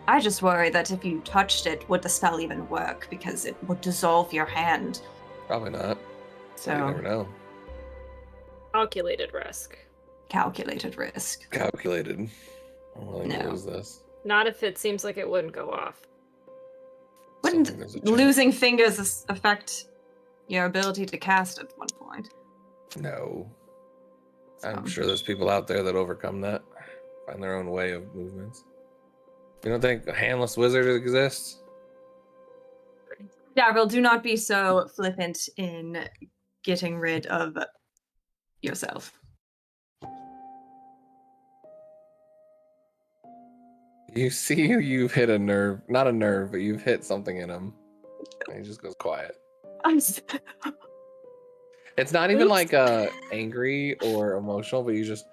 I just worry that if you touched it, would the spell even work? Because it would dissolve your hand. Probably not. So You never know. Calculated risk. Calculated risk. Calculated. I'm willing to No. lose this. Not if it seems like it wouldn't go off. Wouldn't Something there's a chance. losing fingers affect your ability to cast at one point? No. I'm So- sure there's people out there that overcome that, find their own way of movements. You don't think a handless wizard exists? Darryl, do not be so flippant in getting rid of yourself. You see, you've hit a nerve, not a nerve, but you've hit something in him. And he just goes quiet. It's not even Oops. like angry or emotional, but you just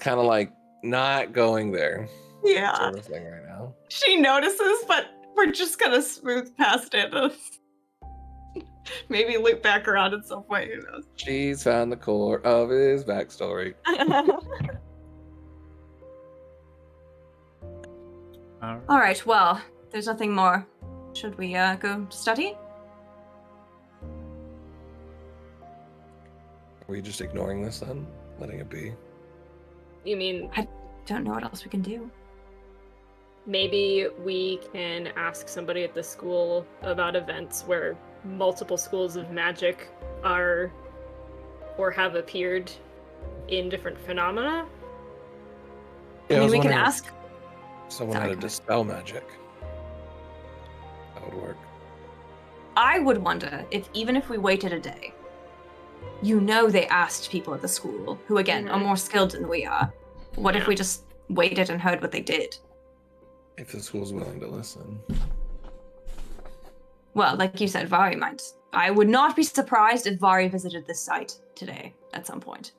kind of like not going there Yeah, sort of thing right now. she notices, but we're just gonna smooth past it. Maybe loop back around at some point. Who knows? She's found the core of his backstory. All right. Well, there's nothing more. Should we go study? Are we just ignoring this then? Letting it be? You mean Don't know what else we can do. maybe we can ask somebody at the school about events where multiple schools of magic are or have appeared in different phenomena? Yeah, I mean, was we can wondering if ask. someone Sorry, had to go ahead. dispel magic. That would work. I would wonder if even if we waited a day, they asked people at the school who, again, are Mhm. more skilled than we are. What if Yeah. we just waited and heard what they did? If the school's willing to listen. Well, like you said, Vari might. I would not be surprised if Vari visited this site today at some point.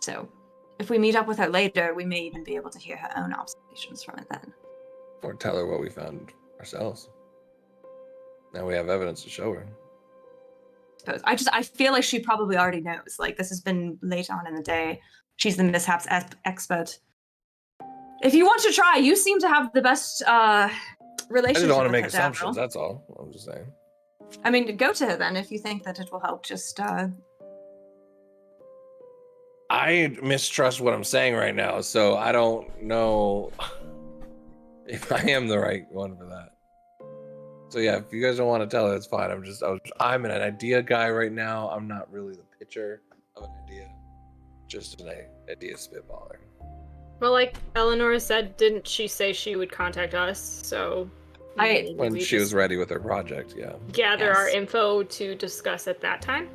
So, if we meet up with her later, we may even be able to hear her own observations from it then. Or tell her what we found ourselves. Now we have evidence to show her. Suppose. I feel like she probably already knows. Like, this has been late on in the day. She's the mishaps expert. If you want to try, you seem to have the best I relationship. just don't want to with make her, assumptions, Davril. that's all. I'm just saying. I mean, go to her then if you think that it will help. Just I mistrust what I'm saying right now, so I don't know if I am the right one for that. So yeah, if you guys don't want to tell it, it's fine. I'm an idea guy right now. I'm not really the pitcher of an idea. Just an idea spitballer. Well, like Eleanor said, didn't she say she would contact us? So maybe When we she was just ready with her project, yeah. gather our Yes. info to discuss at that time.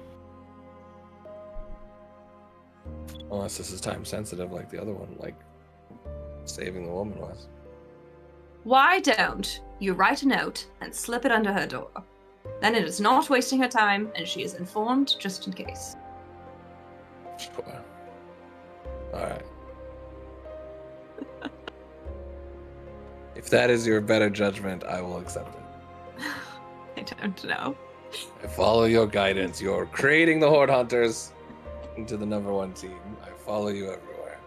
Unless this is time sensitive like the other one, like saving the woman was. why don't you write a note and slip it under her door? Then it is not wasting her time, and she is informed just in case. Sure. Alright. If that is your better judgment, I will accept it. I don't know. I follow your guidance. You're creating the Horde Hunters into the #1 team. I follow you everywhere.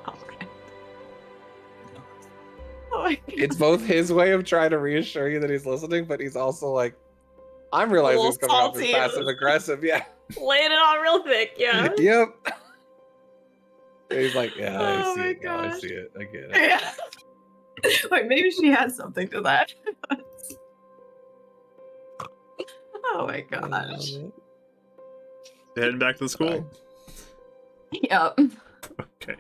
Okay. Oh my God. It's both his way of trying to reassure you that he's listening, but he's also like, I'm realizing he's little coming off as salty. passive aggressive. Yeah. Laying it on real thick, yeah. Yep. And he's like, yeah, I Oh see my it now. I gosh. see it. I get it. Yeah. Wait, maybe she has something to that. Oh my gosh. Heading back to the school. Yep. Okay.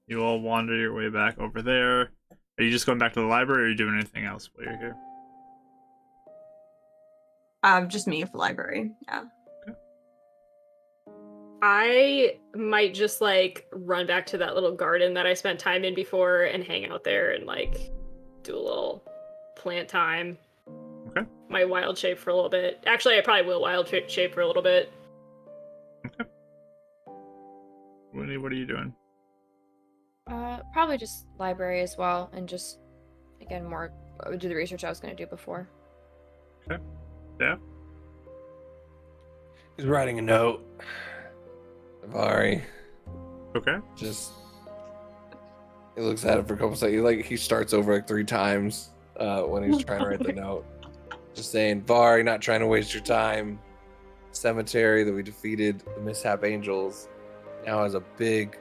You all wander your way back over there. Are you just going back to the library, or are you doing anything else while you're here? Just me for library. Yeah. I might just like run back to that little garden that I spent time in before and hang out there and like do a little plant time. Okay. My wild shape for a little bit. Actually, I probably will wild shape for a little bit. Okay. Winnie, what are you doing? Probably just library as well, and just again more do the research I was going to do before. Okay. Yeah. He's writing a note. Vari. Okay. Just he looks at it for a couple seconds. He starts over like 3 times when he's trying to write the note. Just saying, Vari, not trying to waste your time. Cemetery that we defeated the Mishap Angels now has a big,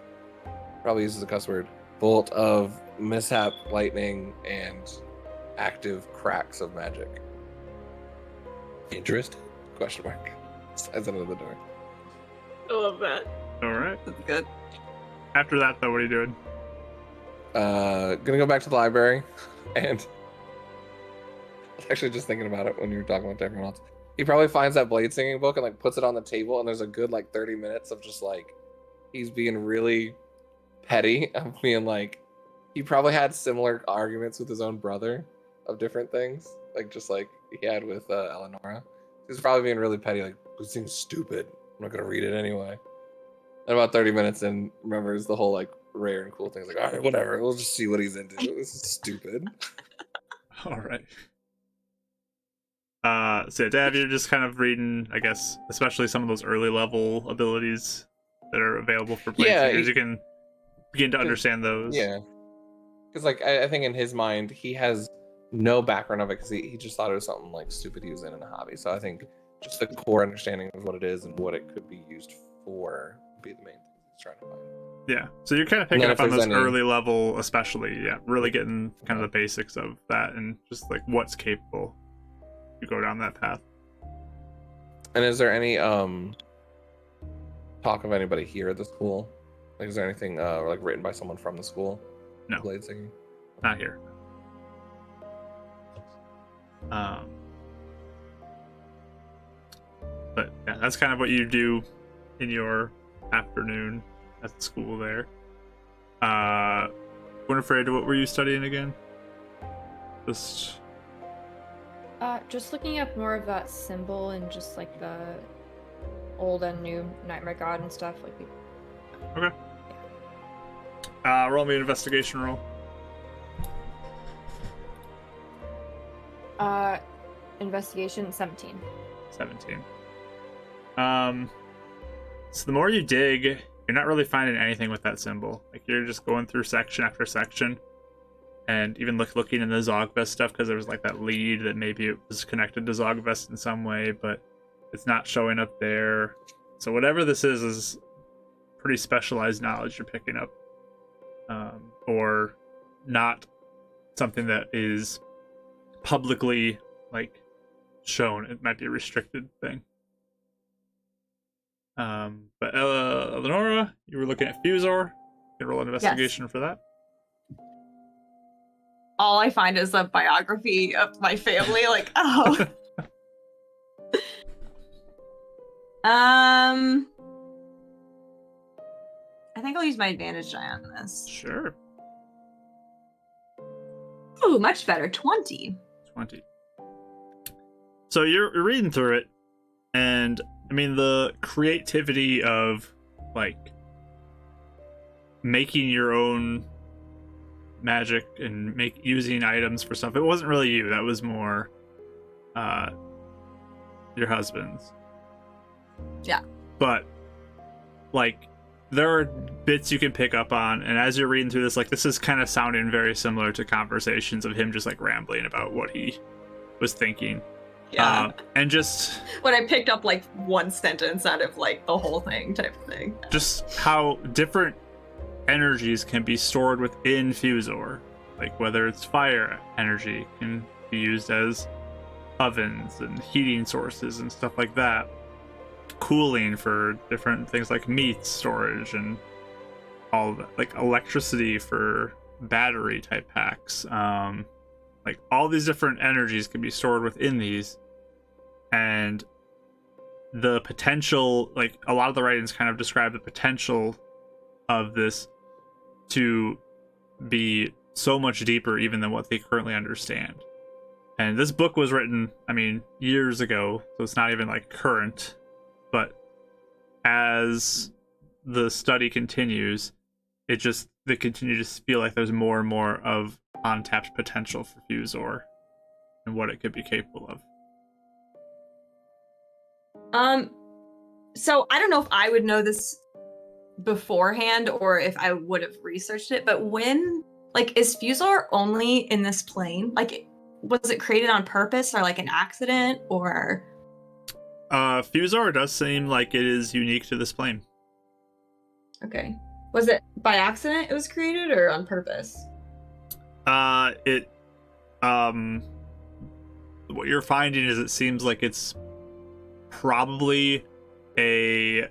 probably uses a cuss word, bolt of mishap lightning and active cracks of magic. Interest? Question mark. Signs under the door. I love that. All right. That's good. After that, though, what are you doing? Gonna go back to the library, and I was actually just thinking about it when you were talking about everyone else. He probably finds that blade singing book and like puts it on the table, and there's a good like 30 minutes of just like he's being really petty of being like he probably had similar arguments with his own brother of different things, like just like he had with Eleonora. He's probably being really petty, like this thing's stupid. I'm not gonna read it anyway. And about 30 minutes in, remembers the whole like rare and cool things. Like, all right, whatever. We'll just see what he's into. This is stupid. All right. So yeah, Dav, you're just kind of reading, I guess, especially some of those early level abilities that are available for blade singers. You can begin to understand those. Yeah. Because like I think in his mind, he has no background of it because he just thought it was something like stupid he was in a hobby. So I think just the core understanding of what it is and what it could be used for would be the main thing he's trying to find. Yeah, so you're kind of picking up on those any early level, especially, really getting kind of the basics of that and just like what's capable. You go down that path. And is there any talk of anybody here at the school? Like, is there anything like written by someone from the school? No. Blade singing? Not here. But yeah, that's kind of what you do in your afternoon at the school there. Winifred, what were you studying again? Just looking up more of that symbol and just like the old and new Nightmare God and stuff. Like, okay. Roll me an investigation roll. Investigation 17. 17. So the more you dig, you're not really finding anything with that symbol. Like, you're just going through section after section, and even looking in the Zogvest stuff, because there was like that lead that maybe it was connected to Zogvest in some way, but it's not showing up there. So whatever this is pretty specialized knowledge you're picking up, or not something that is publicly like shown. It might be a restricted thing. But Eleonora, you were looking at Fusor. You can roll an investigation for that. All I find is a biography of my family. Like, oh. I think I'll use my advantage die on this. Sure. Ooh, much better. 20. 20. So you're reading through it, and I mean the creativity of like making your own magic and using items for stuff. It wasn't really you. That was more your husband's. Yeah. But like there are bits you can pick up on, and as you're reading through this, like this is kind of sounding very similar to conversations of him just like rambling about what he was thinking. Yeah. And just when I picked up like one sentence out of like the whole thing type of thing. Just how different energies can be stored within Fusor. Like whether it's fire energy can be used as ovens and heating sources and stuff like that. Cooling for different things like meat storage and all of it, like electricity for battery type packs. Like all these different energies can be stored within these, and the potential, like a lot of the writings kind of describe the potential of this to be so much deeper even than what they currently understand. And this book was written, I mean, years ago, so it's not even like current, but as the study continues, they continue to feel like there's more and more of untapped potential for Fusor and what it could be capable of. So I don't know if I would know this beforehand or if I would have researched it, but is Fusor only in this plane? Like, was it created on purpose or like an accident or? Fusor does seem like it is unique to this plane. Okay. Was it by accident it was created or on purpose? What you're finding is it seems like it's probably a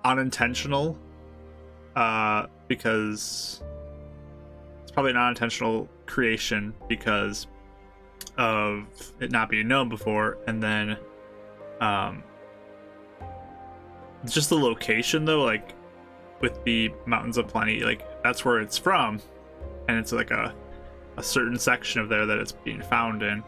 unintentional, because it's probably an unintentional creation because of it not being known before, and then just the location though, like with the Mountains of Plenty, like that's where it's from, and it's like a certain section of there that it's being found in.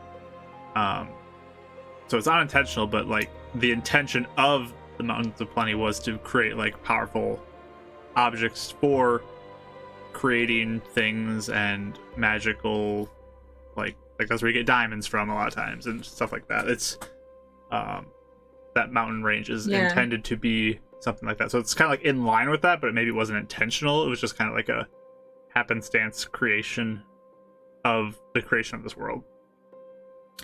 So it's unintentional, but like the intention of the Mountains of Plenty was to create like powerful objects for creating things and magical, like that's where you get diamonds from a lot of times and stuff like that. It's that mountain range is intended to be something like that, so it's kind of like in line with that, but maybe it wasn't intentional. It was just kind of like a happenstance creation of the creation of this world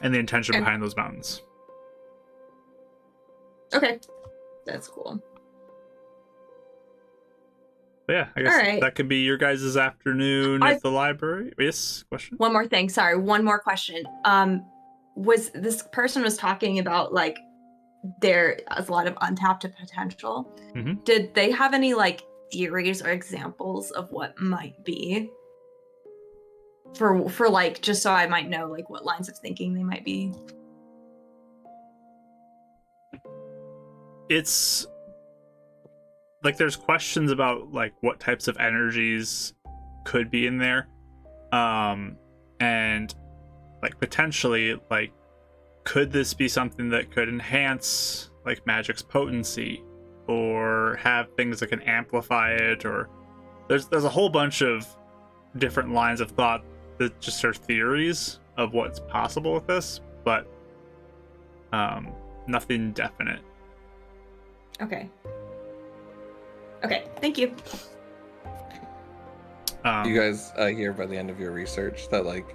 and the intention behind those mountains. Okay, that's cool. But yeah, I guess that could be your guys' afternoon at the library. Yes, question? One more thing. Sorry, one more question. Was this person was talking about like there is a lot of untapped potential. Mm-hmm. Did they have any like theories or examples of what might be? For like, just so I might know like what lines of thinking they might be. It's like there's questions about like what types of energies could be in there, and like potentially like could this be something that could enhance like magic's potency or have things that can amplify it, or there's a whole bunch of different lines of thought that just are theories of what's possible with this, but nothing definite. Okay, thank you. You guys hear by the end of your research that like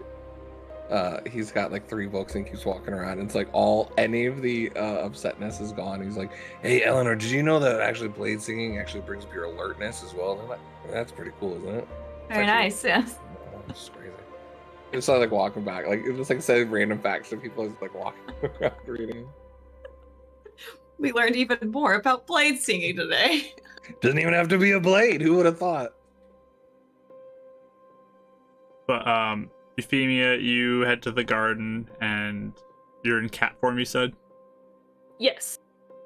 he's got like 3 books and keeps walking around, and it's like any of the upsetness is gone. He's like, hey Eleanor, did you know that actually blade singing actually brings up your alertness as well? And I'm like, that's pretty cool, isn't it? Very nice, yes. It's crazy. Just like walking back, like it just like said random facts to people just like walking around reading. We learned even more about blade singing today. Doesn't even have to be a blade. Who would have thought? But Euphemia, you head to the garden and you're in cat form, you said? Yes.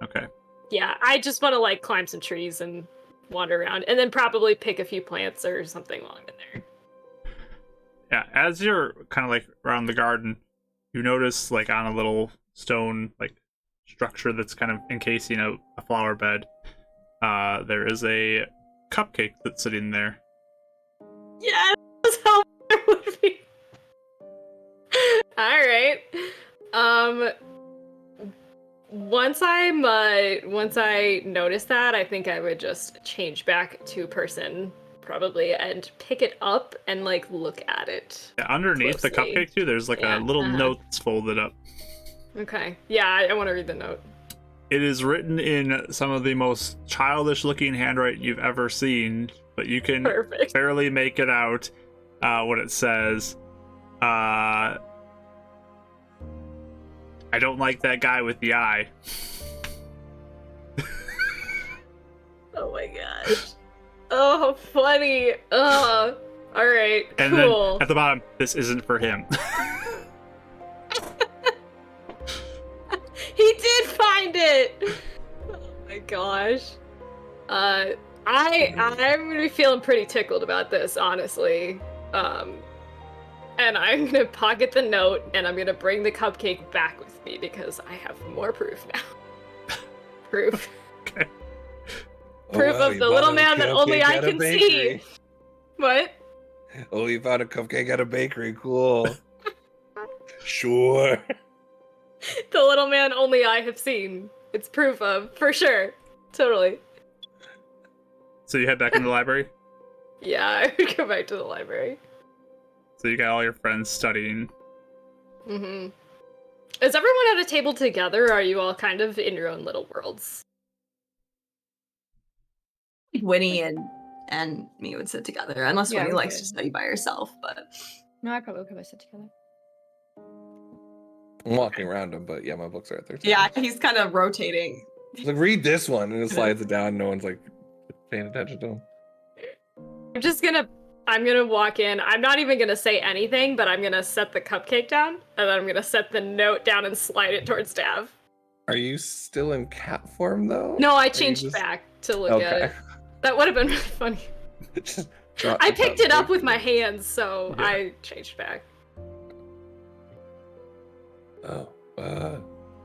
Okay. Yeah, I just want to like climb some trees and wander around, and then probably pick a few plants or something along in there. Yeah, as you're kind of like around the garden, you notice like on a little stone like structure that's kind of encasing a flower bed, there is a cupcake that's sitting there. Yeah, that's how it would be. All right. Once I notice that, I think I would just change back to person probably and pick it up and like look at it. Yeah, underneath the cupcake too, there's like a little note that's folded up. Okay. Yeah, I want to read the note. It is written in some of the most childish looking handwriting you've ever seen, but you can barely make it out what it says. I don't like that guy with the eye. Oh funny. Ugh. All right. And Cool. then at the bottom, this isn't for him. He did find it. Oh my gosh. I'm gonna be feeling pretty tickled about this, honestly. And I'm gonna pocket the note, and I'm gonna bring the cupcake back with me because I have more proof now. Proof. Okay. Proof of the little man that only I can see. What? Oh, you found a cupcake at a bakery. Cool. Sure. The little man only I have seen. It's proof of, for sure. Totally. So you head back into the library? Yeah, I would go back to the library. So you got all your friends studying. Mm-hmm. Is everyone at a table together, or are you all kind of in your own little worlds? Winnie and me would sit together, unless Yeah, Winnie we likes could. to study by herself. But No, I probably could have sit together. I'm walking around him, but yeah, my books are at their tables. yeah, he's kind of rotating. It's like, read this one, and it slides it down. No one's like paying attention to him. I'm gonna walk in. I'm not even gonna say anything, but I'm gonna set the cupcake down, and then I'm gonna set the note down and slide it towards Dav. Are you still in cat form though? No, I Or you changed just- back to look at Okay. it. That would have been really funny. Just drop I the picked it up cupcake. with my hands, so Yeah. I changed back. Oh,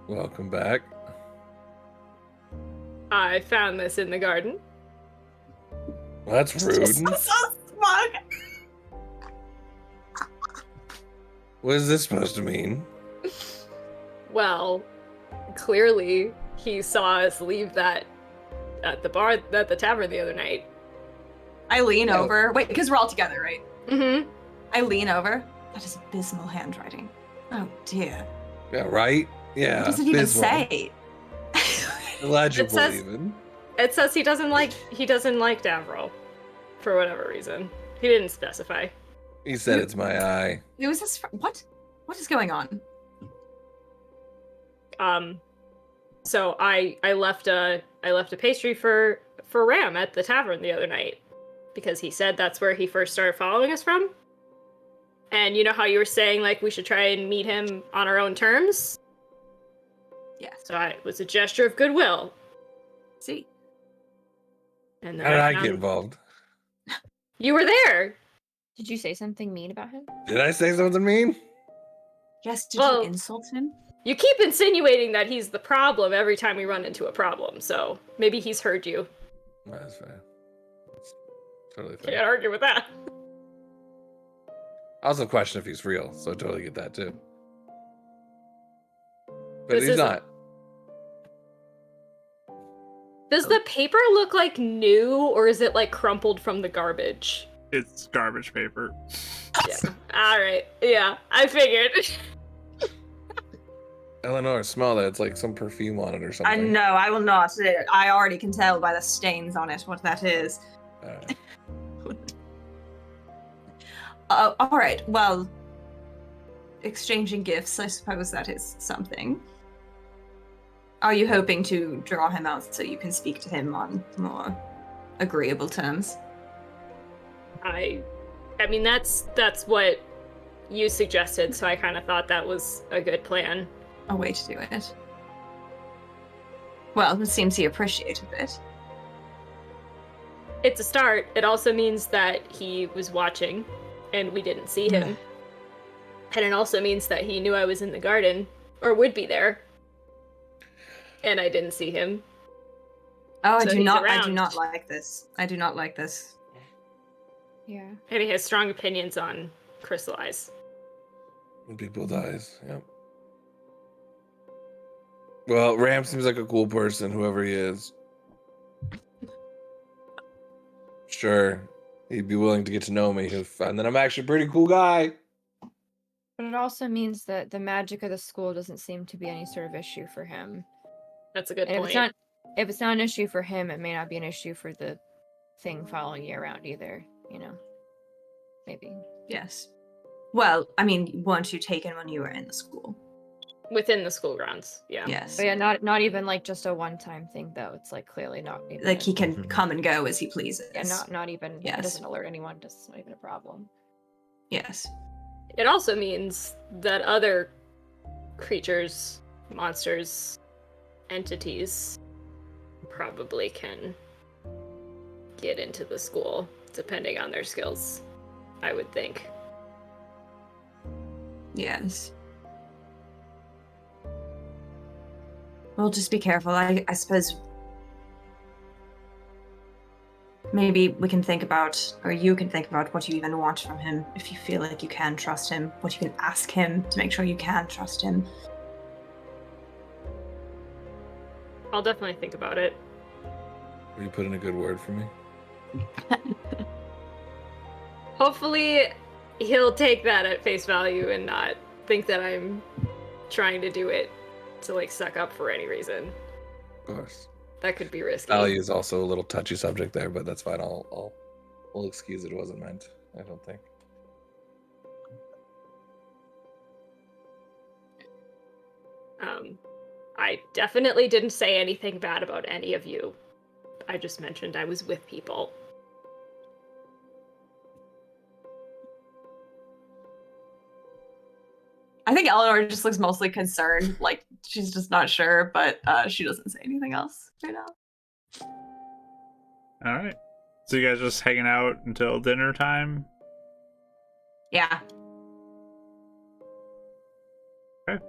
welcome back. I found this in the garden. Well, that's rude. So smug. What is this supposed to mean? Well, clearly he saw us leave that at the tavern the other night. I lean No. over. Wait, because we're all together, right? Mm-hmm. I lean over. That is abysmal handwriting. Oh dear. Yeah, right? Yeah. What does it even abysmal. say? Illegible, It says- even. It says he doesn't like Davro, for whatever reason. He didn't specify. He said it's my eye. It was this. What? What is going on? So I left a pastry for Ram at the tavern the other night because he said that's where he first started following us from. And you know how you were saying like we should try and meet him on our own terms? Yes. So it was a gesture of goodwill. See. And How did I get found- involved? You were there. Did you say something mean about him? Did I say something mean? Yes. Did Well- you insult him? You keep insinuating that he's the problem every time we run into a problem, so maybe he's heard you. That's fair. That's totally fair. Can't argue with that. I also question if he's real, so I totally get that too. But This he's isn't- not. Does the paper look like new, or is it like crumpled from the garbage? It's garbage paper. Yeah. Alright. Yeah, I figured. Eleanor, smell that. It's like some perfume on it or something. I know. I will not. I already can tell by the stains on it what that is. All right. Well, exchanging gifts. I suppose that is something. Are you hoping to draw him out so you can speak to him on more agreeable terms? I mean that's what you suggested, so I kind of thought that was a good plan. A way to do it. Well, it seems he appreciated it. It's a start. It also means that he was watching and we didn't see him. And it also means that he knew I was in the garden or would be there. And I didn't see him. Oh, So I do he's not around. like this. I do not like this. Yeah. And he has strong opinions on Crystal Eyes. When people dies, yep. Well, Ram seems like a cool person, whoever he is. Sure, he'd be willing to get to know me, and then I'm actually a pretty cool guy. But it also means that the magic of the school doesn't seem to be any sort of issue for him. That's a good And point. if it's not an issue for him, it may not be an issue for the thing following you around either, you know. Maybe. Yes. Well, I mean, weren't you taken when you were in the school? Within the school grounds, yeah. Yes. But yeah, not even like just a one-time thing though. It's like clearly not even Like he can Mhm. come and go as he pleases. yeah, not even Yes. it doesn't alert anyone, it's not even a problem. Yes. It also means that other creatures, monsters, entities probably can get into the school, depending on their skills, I would think. Yes. Well, just be careful. I suppose maybe we can think about, or you can think about what you even want from him, if you feel like you can trust him, what you can ask him to make sure you can trust him. I'll definitely think about it. Will you put in a good word for me? Hopefully, he'll take that at face value and not think that I'm trying to do it to like suck up for any reason. Of course. That could be risky. Value is also a little touchy subject there, but that's fine. We'll excuse it wasn't meant, I don't think. I definitely didn't say anything bad about any of you. I just mentioned I was with people. I think Eleanor just looks mostly concerned, like she's just not sure, but she doesn't say anything else right now. All right. So you guys just hanging out until dinner time? Yeah. Okay.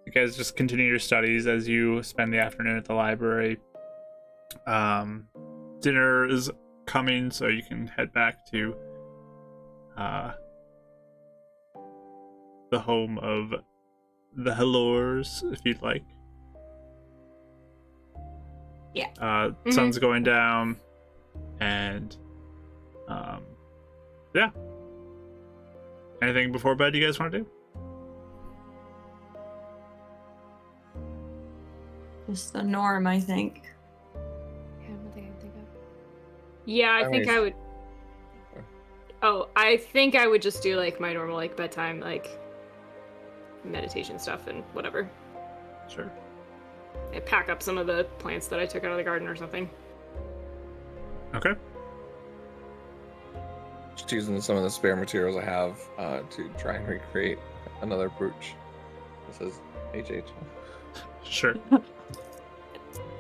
You guys just continue your studies as you spend the afternoon at the library. Dinner is coming, so you can head back to the home of the Hellors, if you'd like. Yeah. Sun's going down, and yeah. Anything before bed you guys want to do? Just the norm, I think. Yeah, nothing I can think of. Yeah, I I think mean- I would. Oh, I think I would just do like my normal like bedtime like meditation stuff and whatever. Sure. I pack up some of the plants that I took out of the garden or something. Okay. Just using some of the spare materials I have to try and recreate another brooch. This is HH. Sure. then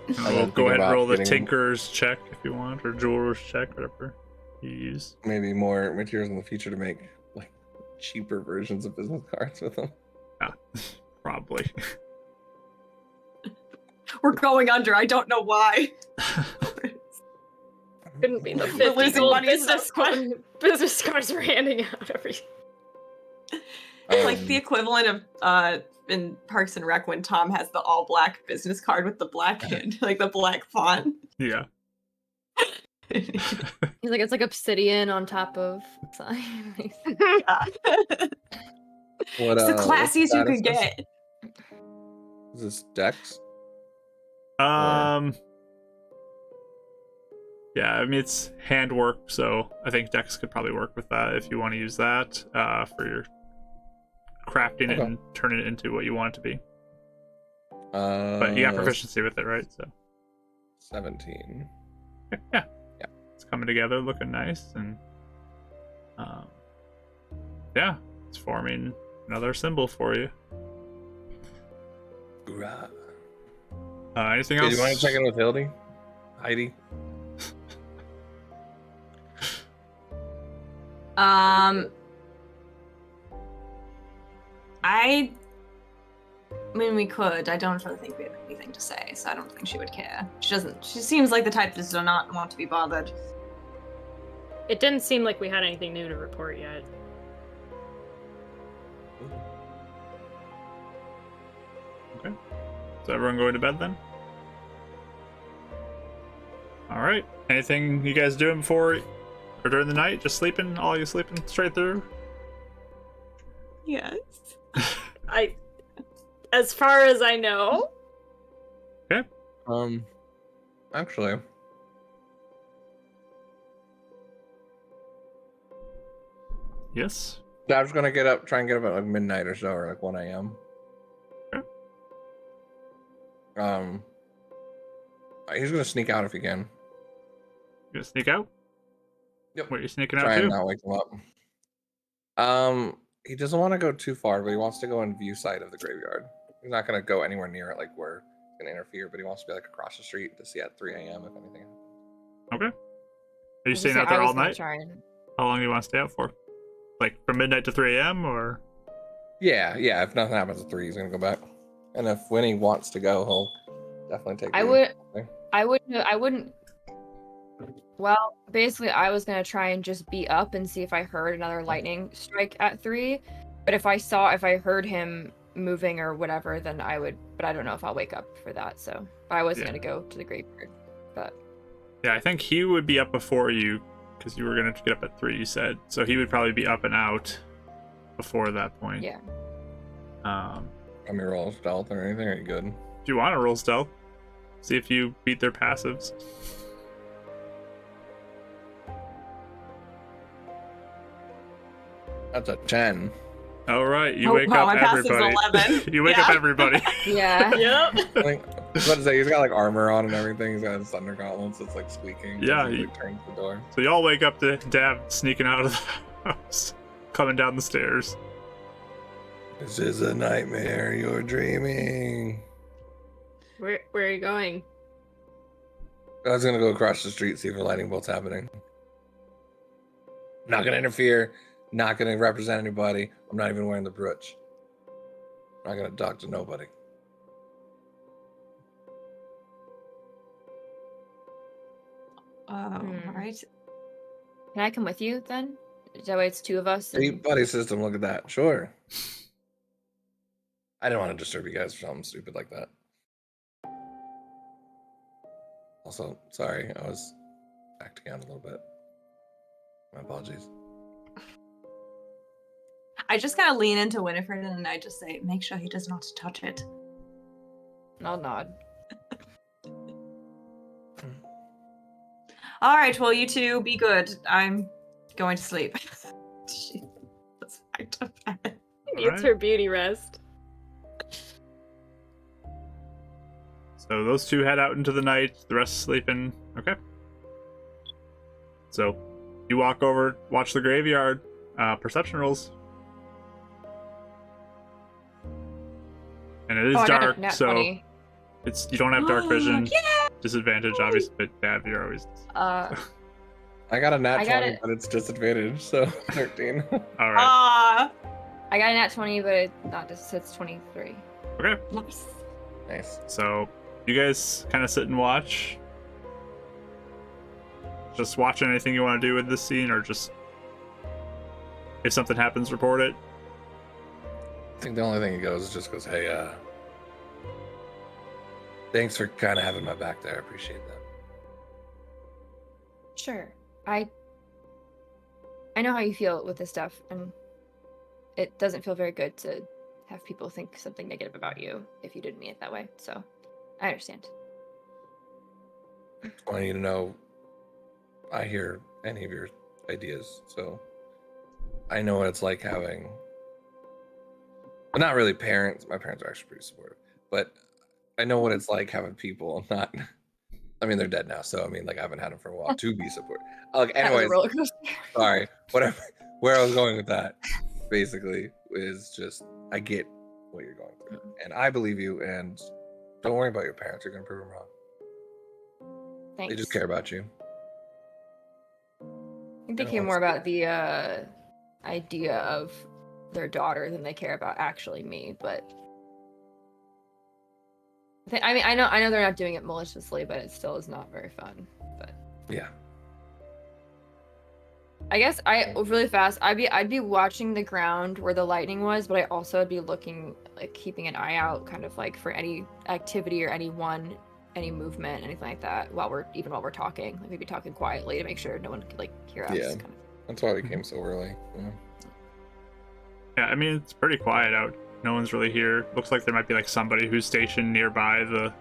We'll think go ahead and about roll the getting- tinker's check if you want, or jeweler's check, whatever you use. Maybe more materials in the future to make like cheaper versions of business cards with them. Yeah, probably. We're going under. I don't know why. Couldn't be the We're 50 losing gold money business cards we're handing out every. Like the equivalent of in Parks and Rec when Tom has the all black business card with the black hand, like the black font. Yeah. He's like, it's like obsidian on top of sign. Yeah. What, It's the what classiest you status could is this? get. Is this Dex? Yeah, I mean it's handwork, so I think Dex could probably work with that if you want to use that for your crafting it Okay. and turning it into what you want it to be. But But you got proficiency with it, right? So 17. yeah, Yeah. it's coming together, looking nice, and yeah, it's forming another symbol for you. Hoorah. Anything Okay, else? do you want to check in with Hildy? Heidi? I mean, we could. I don't really think we have anything to say, so I don't think she would care. She doesn't. She seems like the type that does not want to be bothered. It didn't seem like we had anything new to report yet. Okay. So everyone going to bed then? All right. Anything you guys doing before or during the night? Just sleeping? All you sleeping straight through? Yes. As far as I know, Actually, Yes. I was gonna get up, try and get up at like midnight or so, or like 1 a.m. He's gonna sneak out if he can. You gonna sneak out? Yep. What, are you sneaking out Try too? and not wake him up. He doesn't want to go too far, but he wants to go in view sight of the graveyard. He's not gonna go anywhere near it, like where it's gonna interfere, but he wants to be like across the street to see at 3 a.m. if anything happens. Okay. Are you was staying gonna out say, there I was all gonna night? try and- How long do you want to stay out for? Like from midnight to 3 a.m. or? Yeah. If nothing happens at 3, he's gonna go back. And if Winnie wants to go, he'll definitely take. I wouldn't. Well, basically, I was gonna try and just be up and see if I heard another lightning strike at 3. But if I heard him moving or whatever, then I would. But I don't know if I'll wake up for that. So I wasn't gonna go to the graveyard. But Yeah, I think he would be up before you because you were gonna get up at 3. You said so. He would probably be up and out before that point. yeah. I mean, roll stealth or anything. Are you good? If you want to roll stealth, see if you beat their passives. That's a 10. All right, you Oh, wake wow, up my passive's everybody. 11. You wake up Yeah. everybody. Yeah. Yep. I think I was about to say he's got like armor on and everything. He's got his thunder gauntlets. It's like squeaking. Yeah, he he- like, turns the door. So you all wake up to Dab sneaking out of the house, coming down the stairs. This is a nightmare. You're dreaming. Where are you going? I was gonna go across the street, see if a lightning bolt's happening. Not gonna interfere. Not gonna represent anybody. I'm not even wearing the brooch. Not gonna talk to nobody. All Hmm. right. Can I come with you then? That way it's 2 of us. Deep and- buddy system. Look at that. Sure. I didn't want to disturb you guys for something stupid like that. Also, sorry, I was acting out a little bit. My apologies. I just kind of lean into Winifred and I just say, make sure he does not touch it. I'll nod. All right, well, you two be good. I'm going to sleep. She was back to bed. Needs Alright. her beauty rest. So those two head out into the night. The rest sleeping. Okay. So you walk over, watch the graveyard. Perception rolls. And it is Oh, I got a dark, nat so 20. you don't have dark vision. Yeah. Disadvantage, obviously, but Dab, you're always. Uh, I got a nat I got 20, it. but it's disadvantage, so 13. All right. Ah. I got a nat 20, but it's 23. Okay. Nice. Nice. So you guys kind of sit and watch. Just watch anything you want to do with this scene, or just if something happens, report it. I think the only thing he goes is just goes, hey, thanks for kind of having my back there. I appreciate that. Sure. I know how you feel with this stuff, and it doesn't feel very good to have people think something negative about you if you didn't mean it that way. So, I understand. Just want you to know I hear any of your ideas, so I know what it's like having, well, not really parents. My parents are actually pretty supportive, but I know what it's like having people not. I mean, they're dead now, so I mean, like I haven't had them for a while to be supportive. Like, That was a anyways, roller coaster. sorry. Whatever. Where I was going with that, basically, is just I get what you're going through, and I believe you. And don't worry about your parents; you're gonna prove them wrong. Thanks. They just care about you. I think they They care don't more want about the idea of their daughter than they care about actually me. But I mean, I know they're not doing it maliciously, but it still is not very fun. But Yeah. I guess really fast. I'd be watching the ground where the lightning was, but I also would be looking, like keeping an eye out, kind of like for any activity or any movement, anything like that. While we're talking, like maybe talking quietly to make sure no one could like hear us. Yeah. Kind of. That's why we came so early. Yeah. Yeah, I mean it's pretty quiet out. No one's really here. Looks like there might be like somebody who's stationed nearby the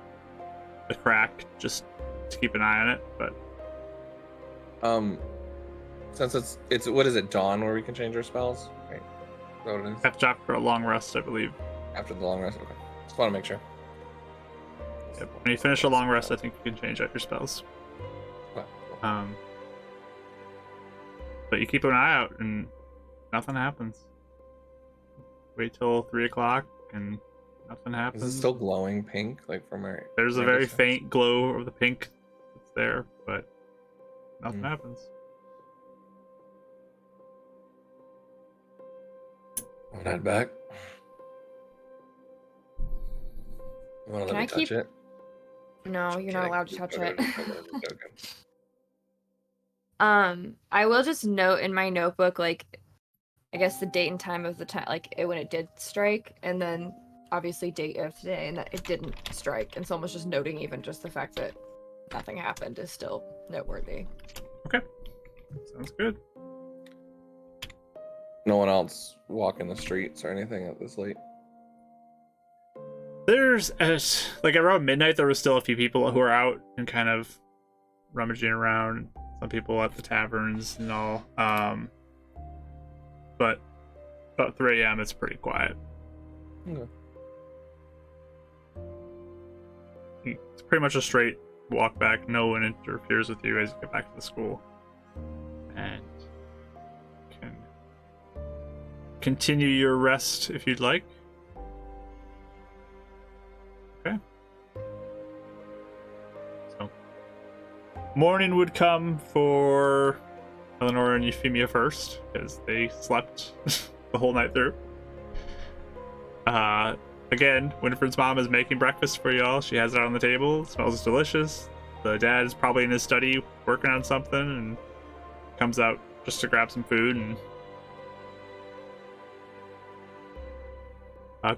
crack, just to keep an eye on it. But Since it's what is it, dawn, where we can change our spells? Right. Is that what it is? have to after a long rest, I believe. After the long rest. Okay. Just want to make sure. Yep. When you finish a long rest, I think you can change out your spells. Well, But you keep an eye out and nothing happens. Wait till 3 o'clock and nothing happens. is it still glowing pink, like from our? There's a our very distance? faint glow of the pink that's there, but nothing happens. I'm head back. You want to Can let me I touch keep- it? No, you're not Kidding. allowed to touch Okay, it. okay, okay. I will just note in my notebook, like, I guess the date and time of the time, like when it did strike, and then obviously date of today, and that it didn't strike, and someone's just noting even just the fact that nothing happened is still noteworthy. Okay. Sounds good. No one else walking the streets or anything at this late. There's like around midnight there was still a few people who were out and kind of rummaging around. Some people at the taverns and all. But about 3 a.m. it's pretty quiet. Okay. It's pretty much a straight walk back. No one interferes with you as you get back to the school. And can continue your rest if you'd like. Okay. So, morning would come for Eleanor and Euphemia first, because they slept the whole night through. Again, Winifred's mom is making breakfast for y'all. She has it on the table. It smells delicious. The dad is probably in his study working on something and comes out just to grab some food. And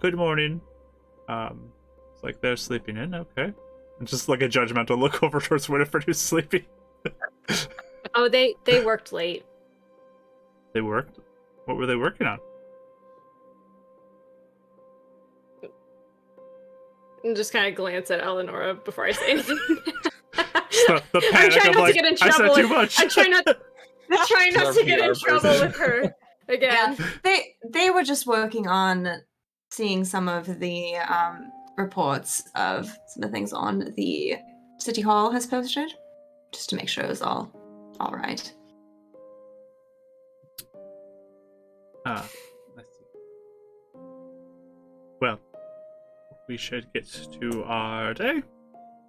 good morning. It's like they're sleeping in. Okay. And just like a judgmental look over towards Winifred, who's sleeping. Oh, they worked late. They worked? What were they working on? And just kind of glance at Eleonora before I say anything. The I'm panic trying of not like, to get in I trouble. said too much. I'm trying not to get in PR trouble person. with her again. Yeah, they were just working on seeing some of the reports of some of the things on the City Hall has posted, just to make sure it was all right. I see. Well, we should get to our day,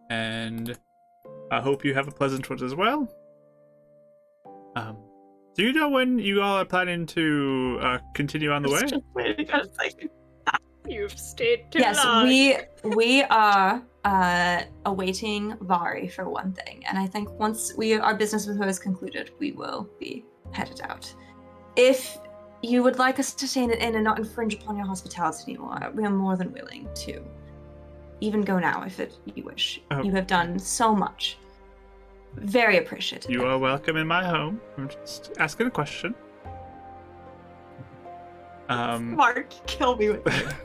and I hope you have a pleasant one as well. Do you know when you all are planning to continue on the way? You've stayed too Yes, long. we are awaiting Vari for one thing, and I think once our business with her is concluded, we will be headed out. If you would like us to stay in an inn and not infringe upon your hospitality anymore, we are more than willing to even go now if you wish. Oh. You have done so much. Very appreciative. You are welcome in my home. I'm just asking a question. Mark, kill me with it.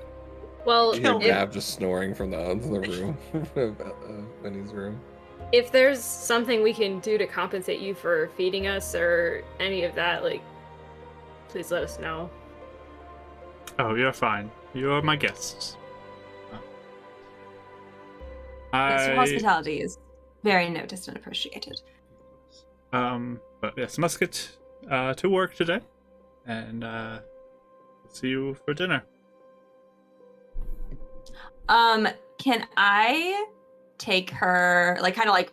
Well, You hear Kill me. Gab just snoring from the other room, Winnie's room. if there's something we can do to compensate you for feeding us or any of that, like, please let us know. Oh, you're fine. You are my guests. Yes, your hospitality is very noticed and appreciated. But yes, must get to work today, and see you for dinner. Can I take her, like, kind of like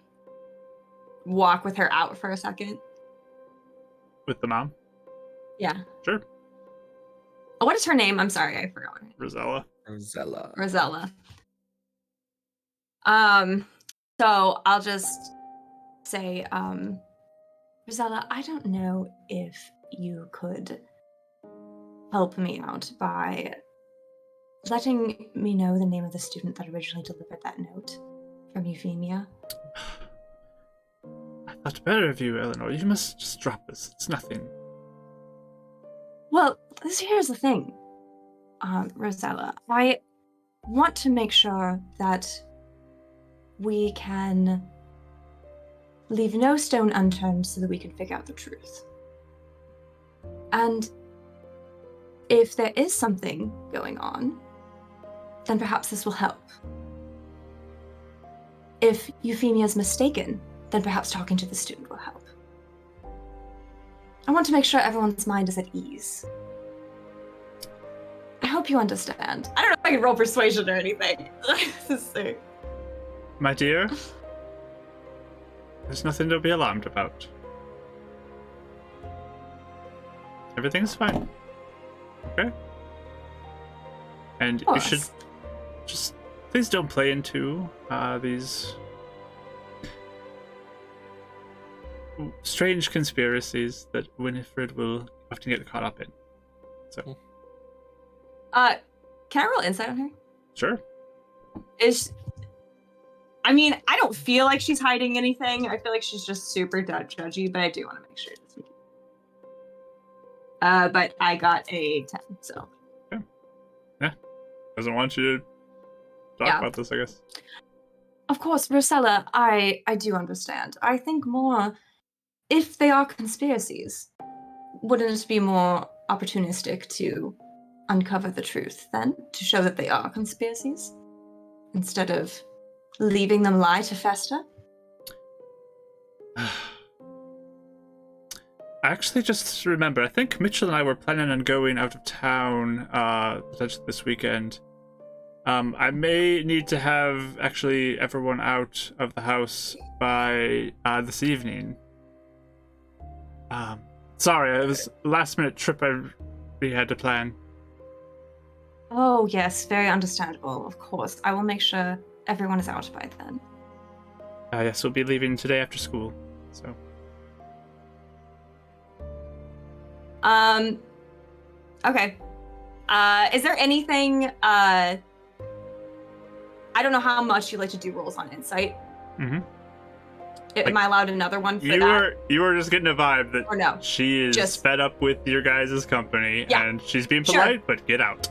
walk with her out for a second? With the mom? Yeah. Sure. Oh, what is her name? I'm sorry, I forgot her name. Rosella. Rosella. Rosella. So I'll just say, Rosella, I don't know if you could help me out by letting me know the name of the student that originally delivered that note from Euphemia. I thought better of you, Eleanor. You must just drop this. It's nothing. Well, here's the thing, Rosella. I want to make sure that we can leave no stone unturned so that we can figure out the truth. And if there is something going on, then perhaps this will help. if Euphemia is mistaken, then perhaps talking to the student will help. I want to make sure everyone's mind is at ease. I hope you understand. I don't know if I can roll persuasion or anything. My dear, there's nothing to be alarmed about. Everything's fine. Okay? And you should just please don't play into these strange conspiracies that Winifred will often get caught up in. So, can I roll insight on her? sure. I mean, I don't feel like she's hiding anything. I feel like she's just super judgy, but I do want to make sure it doesn't. But I got a 10, so. Yeah. Doesn't want you to talk about this, I guess. Of course, Rosella, I do understand. I think more, if they are conspiracies, wouldn't it be more opportunistic to uncover the truth then, to show that they are conspiracies, instead of leaving them lie to fester? Actually, just remember, I think Mitchell and I were planning on going out of town potentially this weekend. I may need to have actually everyone out of the house by this evening. Sorry, it was a last-minute trip we had to plan. Oh, yes, very understandable, of course. I will make sure everyone is out by then. Yes, we'll be leaving today after school, so... Okay. Is there anything, I don't know how much you like to do rolls on insight. Mm-hmm. Am I allowed another one for that? You were just getting a vibe that or no? She is just fed up with your guys' company, and she's being polite, but get out.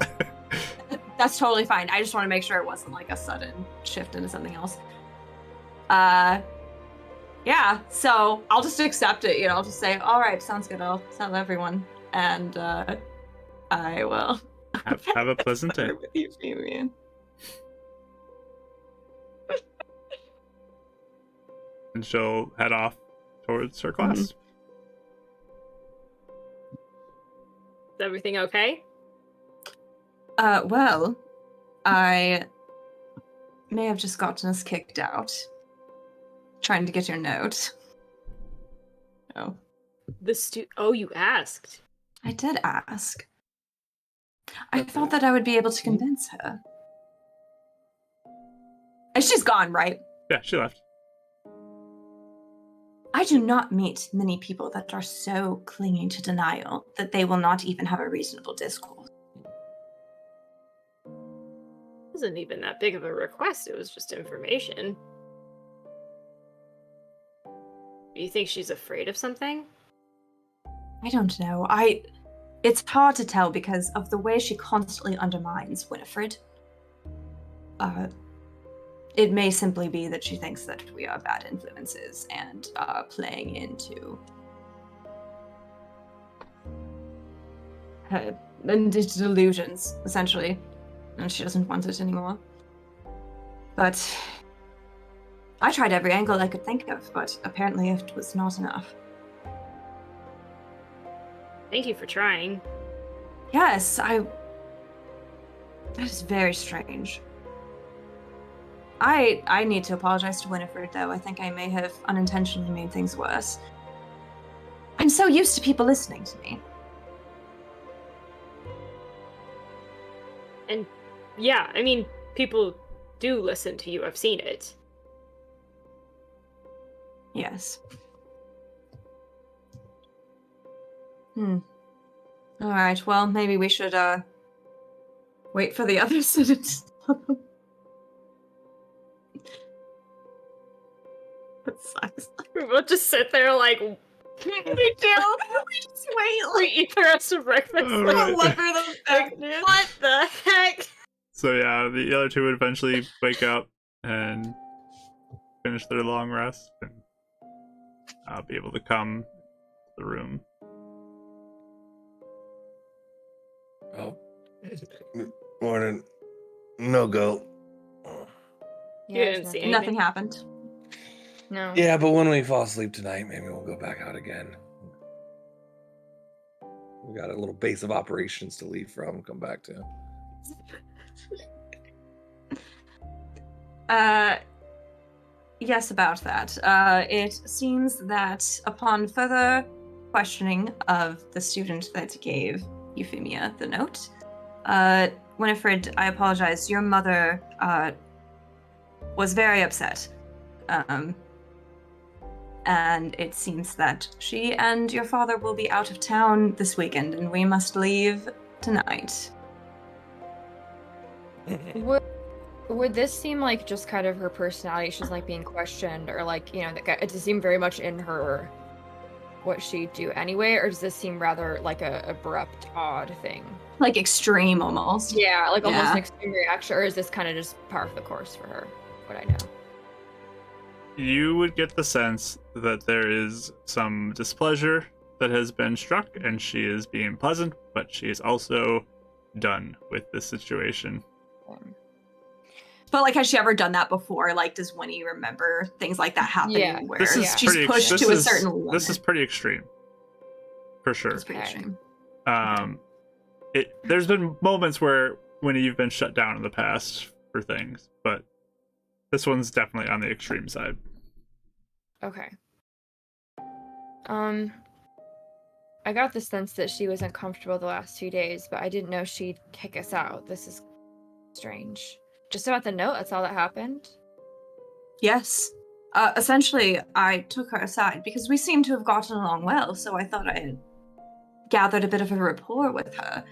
That's totally fine. I just want to make sure it wasn't like a sudden shift into something else. Yeah, so I'll just accept it, I'll just say, all right, sounds good, I'll tell everyone, and I will have a pleasant day. With you, Fabian. And she'll head off towards her class. Is everything okay? Well, I may have just gotten us kicked out. Trying to get your note. Oh. Oh, you asked. I did ask. I thought that I would be able to convince her. And she's gone, right? Yeah, she left. I do not meet many people that are so clinging to denial that they will not even have a reasonable discourse. It wasn't even that big of a request, it was just information. Do you think she's afraid of something? I don't know. It's hard to tell because of the way she constantly undermines Winifred. It may simply be that she thinks that we are bad influences and playing into her delusions, essentially. And she doesn't want it anymore. But I tried every angle I could think of, but apparently it was not enough. Thank you for trying. Yes, that is very strange. I need to apologize to Winifred, though. I think I may have unintentionally made things worse. I'm so used to people listening to me. And yeah, I mean, people do listen to you. I've seen it. Yes. Alright, well, maybe we should, wait for the others to That sucks. We'll just sit there like... We do! We just wait, We eat the rest of breakfast. Oh, like, right. look for the Like, what the heck? So yeah, the other two would eventually wake up and finish their long rest, and I'll be able to come to the room. Oh. Morning. No go. You there's didn't see nothing. Nothing happened. No. Yeah, but when we fall asleep tonight, maybe we'll go back out again. We got a little base of operations to leave from, come back to. Yes, about that. It seems that upon further questioning of the student that gave Euphemia the note, Winifred, I apologize. Your mother was very upset. And it seems that she and your father will be out of town this weekend, and we must leave tonight. Would this seem like just kind of her personality? She's like being questioned, or like, you know, it does seem very much in her what she'd do anyway, or does this seem rather like a abrupt, odd thing? Like extreme almost. Yeah, like almost Yeah. an extreme reaction, or is this kind of just par for the course for her? What I know. You would get the sense that there is some displeasure that has been struck, and she is being pleasant, but she is also done with this situation. But like, has she ever done that before? Like, does Winnie remember things like that happening Yeah. where This is Yeah. she's pretty. pushed this to a is- certain limit? This is pretty extreme, for sure. It's pretty Okay. extreme. There's been moments where when you've been shut down in the past for things, but this one's definitely on the extreme side. Okay. I got the sense that she was uncomfortable the last 2 days, but I didn't know she'd kick us out. This is strange. Just about the note, that's all that happened? Yes. Essentially, I took her aside because we seem to have gotten along well, so I thought I had gathered a bit of a rapport with her.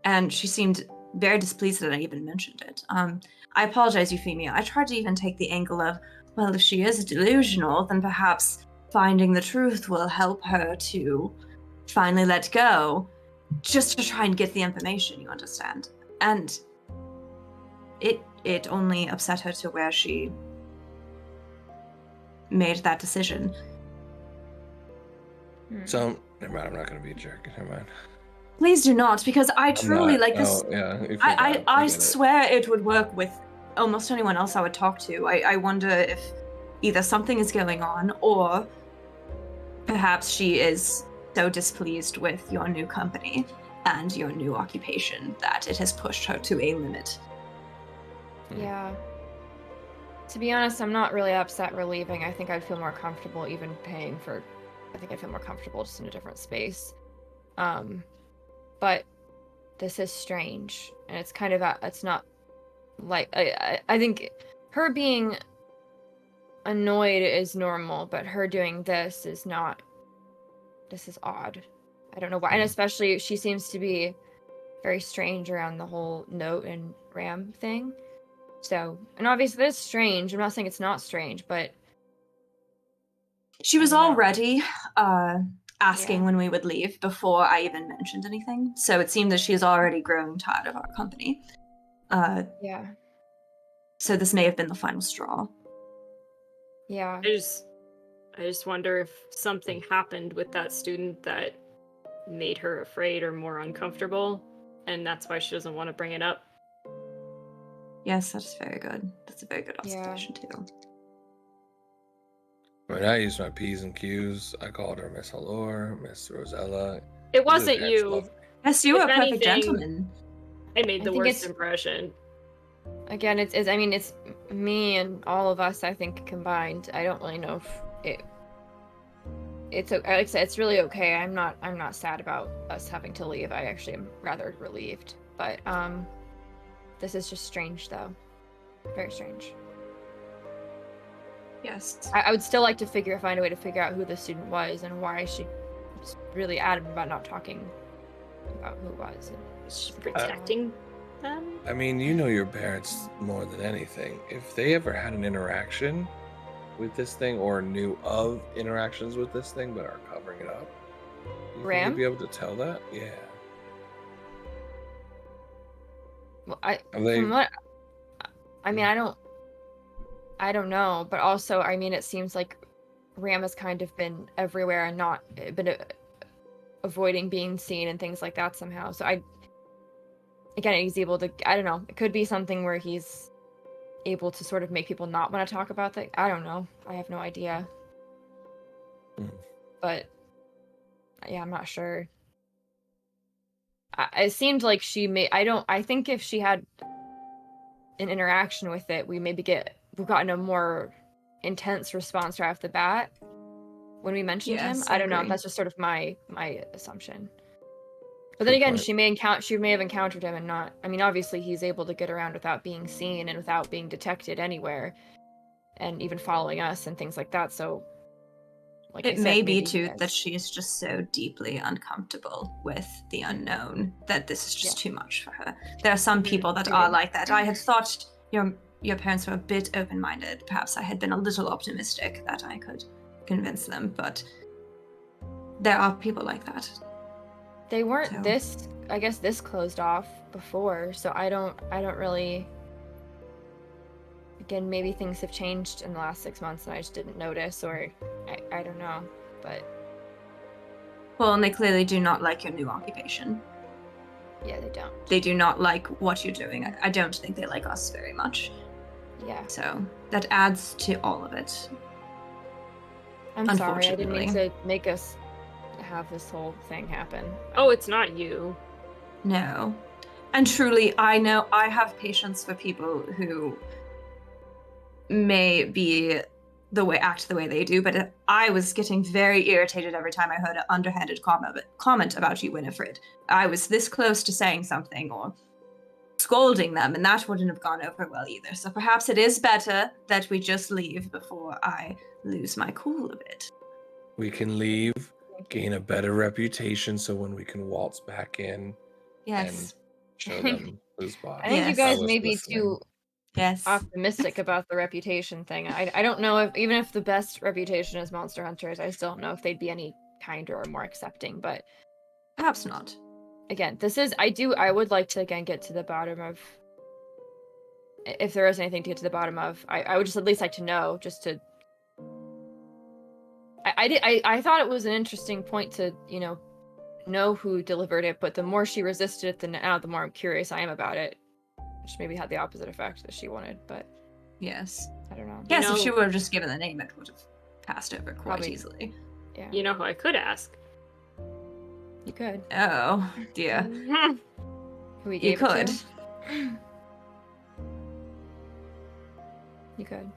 And she seemed very displeased that I even mentioned it. I apologize, Euphemia. I tried to even take the angle of, well, if she is delusional, then perhaps finding the truth will help her to finally let go, just to try and get the information, you understand? And it only upset her to where she made that decision. So, never mind, I'm not going to be a jerk. Never mind. Please do not, because I truly like this. Oh, yeah. you feel I bad. get it. swear it would work with almost anyone else I would talk to. I wonder if either something is going on, or perhaps she is so displeased with your new company and your new occupation that it has pushed her to a limit. Yeah. To be honest, I'm not really upset we're leaving. I think I'd feel more comfortable even paying for... I think I'd feel more comfortable just in a different space. But this is strange. And it's kind of... It's not... Like... I think her being annoyed is normal, but her doing this is not... This is odd. I don't know why. And especially, she seems to be very strange around the whole note and Ram thing. So, and obviously that's strange. I'm not saying it's not strange, but... She was I don't know. already asking Yeah. when we would leave before I even mentioned anything. So it seemed that she is already growing tired of our company. Yeah. So this may have been the final straw. Yeah. I just wonder if something happened with that student that made her afraid or more uncomfortable, and that's why she doesn't want to bring it up. Yes, that's very good. That's a very good Yeah. observation too. When I used my P's and Q's, I called her Miss Allure, Miss Rosella. It wasn't That's you. lovely. Yes, you If are a perfect anything- gentleman. I made I the think worst it's- impression. Again, it's I mean, it's me and all of us, I think, combined. I don't really know if it's like I said, it's really okay. I'm not sad about us having to leave. I actually am rather relieved. But this is just strange though. Very strange. Yes. I would still like to find a way to figure out who the student was and why she was really adamant about not talking about who it was. She's protecting them. I mean, you know your parents more than anything. If they ever had an interaction with this thing or knew of interactions with this thing but are covering it up, you think Ram? you'd be able to tell that? Yeah. Well, Are they? from what I mean, I don't know, but also, I mean, it seems like Ram has kind of been everywhere and not been avoiding being seen and things like that somehow. So again, he's able to, I don't know, it could be something where he's able to sort of make people not want to talk about that. I don't know. I have no idea. But yeah, I'm not sure. It seemed like she may. I think if she had an interaction with it, we've gotten a more intense response right off the bat when we mentioned him. Yes, I I don't know. agree. That's just sort of my assumption. But then Good again, point. she may have encountered him and not. I mean, obviously he's able to get around without being seen and without being detected anywhere, and even following us and things like that. So, like I It said, may be maybe too yes. that she's just so deeply uncomfortable with the unknown that this is just too much for her. There are some people that are Maybe. like that. I had thought your parents were a bit open-minded. Perhaps I had been a little optimistic that I could convince them, but there are people like that. They weren't So- this closed off before, so I don't really. Again, maybe things have changed in the last 6 months and I just didn't notice, or I don't know, but Well, and they clearly do not like your new occupation. yeah, they don't. They do not like what you're doing. I don't think they like us very much. Yeah, So that adds to all of it. I'm sorry, I didn't mean Unfortunately. to make us have this whole thing happen. Oh, it's not you. No. And truly, I know I have patience for people who may act the way they do, but I was getting very irritated every time I heard an underhanded comment about you, Winifred. I was this close to saying something or scolding them, and that wouldn't have gone over well either. So perhaps it is better that we just leave before I lose my cool a bit. We can leave, gain a better reputation, so when we can waltz back in Yes. and show them who's boss. I think you Yes. guys I was may be listening. too Yes. optimistic about the reputation thing. I don't know if, even if the best reputation is Monster Hunters, I still don't know if they'd be any kinder or more accepting, but Perhaps not. again, I would like to again get to the bottom of, if there is anything to get to the bottom of. I would just at least like to know, just to I thought it was an interesting point to, know who delivered it, but the more she resisted it, the more I'm curious I am about it. Which maybe had the opposite effect that she wanted, but Yes. I don't know. Yes, know- if she would have just given the name, it would have passed over quite Probably. easily. Yeah, You know who I could ask? you could. Oh, dear. Who we You gave it could. to? You could.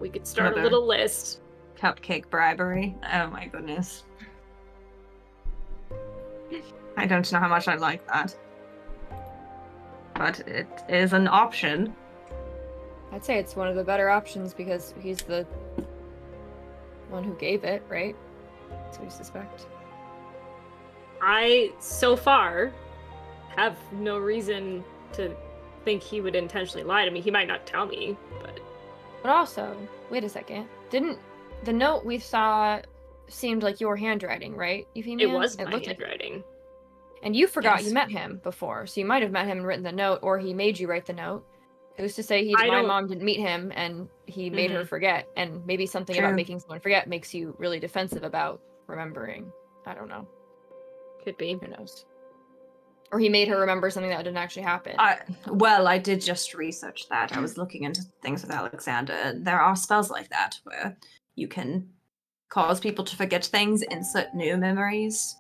We could start a Mother. little list. Cupcake bribery. Oh my goodness. I don't know how much I like that. But it is an option. I'd say it's one of the better options because he's the one who gave it, right? That's what you suspect. I, so far, have no reason to think he would intentionally lie to me. He might not tell me, but But also, wait a second. Didn't the note we saw seemed like your handwriting, right, Euphemia? it was my looked like- handwriting. And you forgot Yes. you met him before, so you might have met him and written the note, or he made you write the note. Who's to say I my don't- mom didn't meet him and he made her forget? And maybe something about True. making someone forget makes you really defensive about remembering. I don't know. Could be. Who knows? Or he made her remember something that didn't actually happen. I did just research that. I was looking into things with Alexander. There are spells like that where you can cause people to forget things, insert new memories.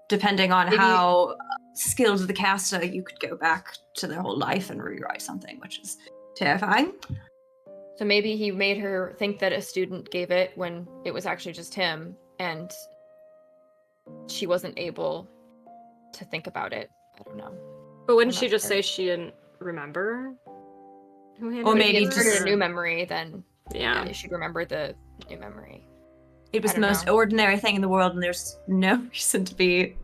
Depending on Maybe- how skilled the caster, you could go back to their whole life and rewrite something, which is terrifying. So maybe he made her think that a student gave it when it was actually just him, and she wasn't able to think about it. I don't know. But wouldn't I'm she not just sure. say she didn't remember? Who handed Or it? But if maybe he inserted just- a new memory, then Yeah. she'd remember the new memory. It was I the don't most know. ordinary thing in the world, and there's no reason to be,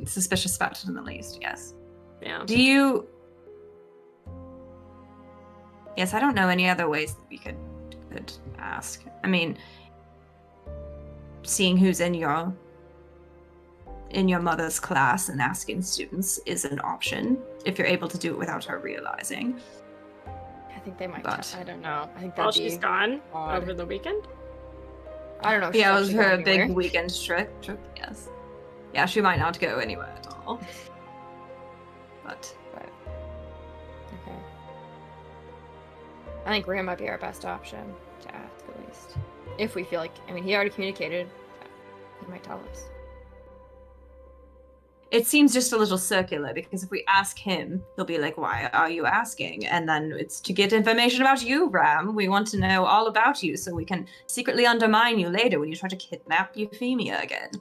suspicious about it in the least. Yes. Yeah. Do you? Yes, I don't know any other ways that we could ask. I mean, seeing who's in your mother's class and asking students is an option if you're able to do it without her realizing. I think they might. But- I don't know. I think While that'd she's be gone odd. over the weekend? I don't know. if Yeah, it she's was actually her going big anywhere. weekend trip. Yes. Yeah, she might not go anywhere at all. But Okay. I think Ram might be our best option to ask, at least. If we feel like, I mean, he already communicated. He might tell us. It seems just a little circular because if we ask him, he'll be like, "Why are you asking?" And then it's to get information about you, Ram. We want to know all about you so we can secretly undermine you later when you try to kidnap Euphemia again.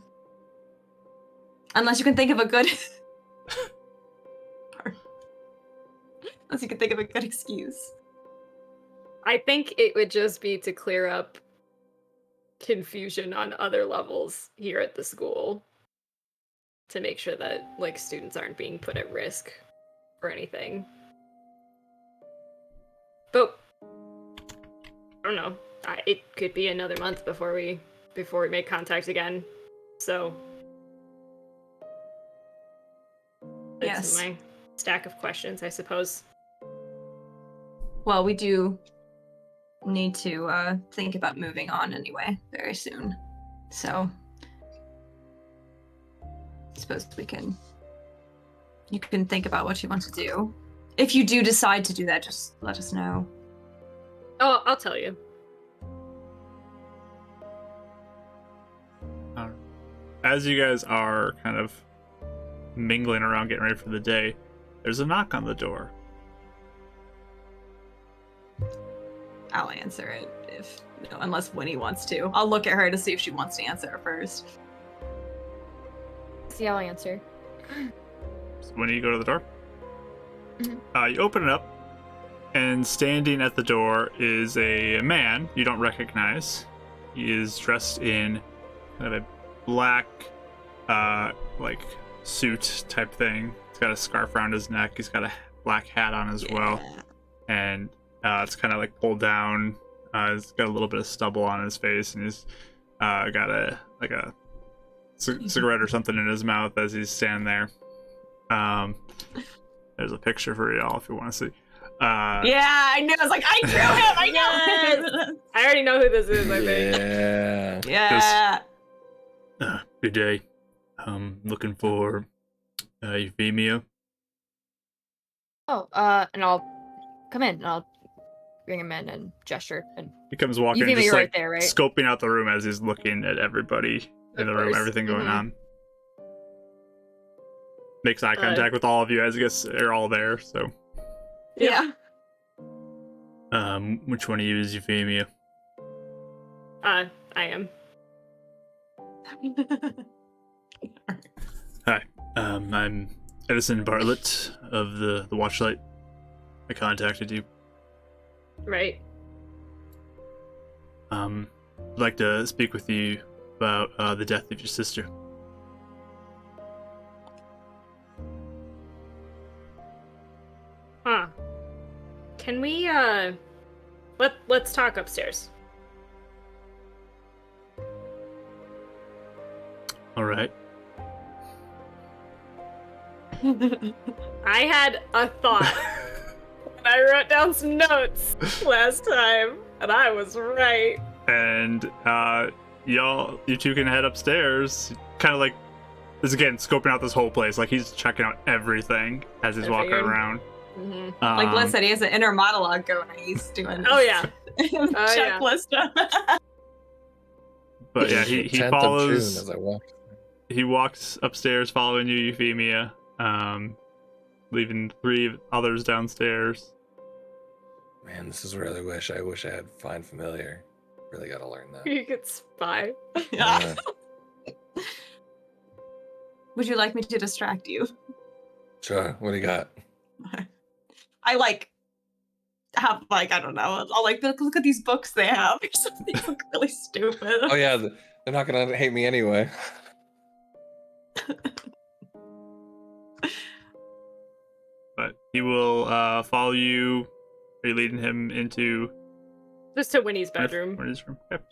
Unless you can think of a good... Unless you can think of a good excuse. I think it would just be to clear up confusion on other levels here at the school. To make sure that, like, students aren't being put at risk or anything. But I don't know. It could be another month before we make contact again. So Yes. that's my stack of questions, I suppose. Well, we do need to think about moving on anyway, very soon. So, I suppose you can think about what you want to do. If you do decide to do that, just let us know. Oh, I'll tell you. As you guys are kind of mingling around getting ready for the day, there's a knock on the door. I'll answer it unless Winnie wants to. I'll look at her to see if she wants to answer it first. See, I'll answer. So when you go to the door, Mhm. You open it up, and standing at the door is a man you don't recognize. He is dressed in kind of a black, like suit type thing. He's got a scarf around his neck. He's got a black hat on as well, and it's kind of like pulled down. He's got a little bit of stubble on his face, and he's got a cigarette or something in his mouth as he's standing there. There's a picture for y'all if you want to see. Yeah, I knew. I was like, I drew him. I know. I already know who this is, I think. Yeah. Yeah. Good day. Looking for Euphemia. Oh, and I'll come in and I'll bring him in and gesture. And He comes walking, Euphemia, just you're like right there, right? scoping out the room as he's looking at everybody in Of the room, course. everything going Mhm. on. Makes eye contact with all of you as I guess they're all there. So, Yeah. which one of you is Euphemia? I am. Hi, I'm Edison Bartlett of the Watchlight. I contacted you. Right. I'd like to speak with you about the death of your sister. Huh. Can we, let's talk upstairs. All right. I had a thought. And I wrote down some notes last time, and I was right. And you two can head upstairs. Kind of like, this again, scoping out this whole place. Like he's checking out everything as he's I walking figured. around. Mm-hmm. Like Liz said, he has an inner monologue going. He's doing Oh yeah. checklist. But yeah, he 10th of follows. June as I walked. He walks upstairs following you, Euphemia, leaving 3 others downstairs. Man, this is where I wish I had Find Familiar. Really gotta learn that. You could spy. Yeah. Would you like me to distract you? Sure, what do you got? I have I don't know. I'll look at these books they have. Or something. They look really stupid. Oh yeah, they're not gonna hate me anyway. But he will follow you. Are you leading him into Just to Winnie's bedroom. Winnie's room? Okay.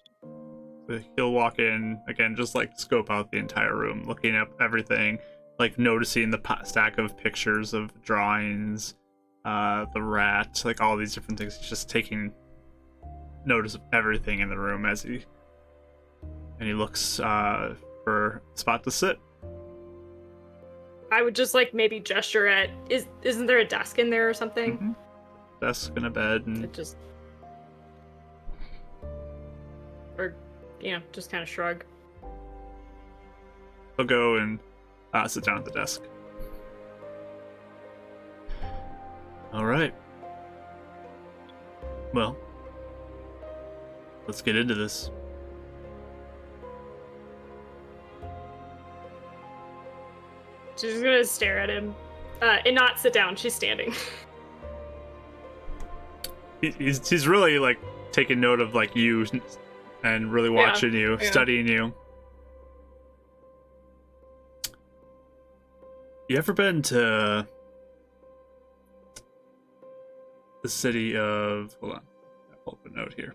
So he'll walk in again, just like scope out the entire room, looking up everything, like noticing the stack of pictures of drawings, the rat, like all these different things. He's just taking notice of everything in the room as he looks for a spot to sit. I would just like maybe gesture at isn't there a desk in there or something? Mhm. Desk and a bed and Just or just kind of shrug. He'll go and sit down at the desk. All right. Well, let's get into this. She's just gonna stare at him, and not sit down. She's standing. He's really like taking note of like you and really watching you, studying you. You ever been to the city of... Hold on. I'll pull up a note here.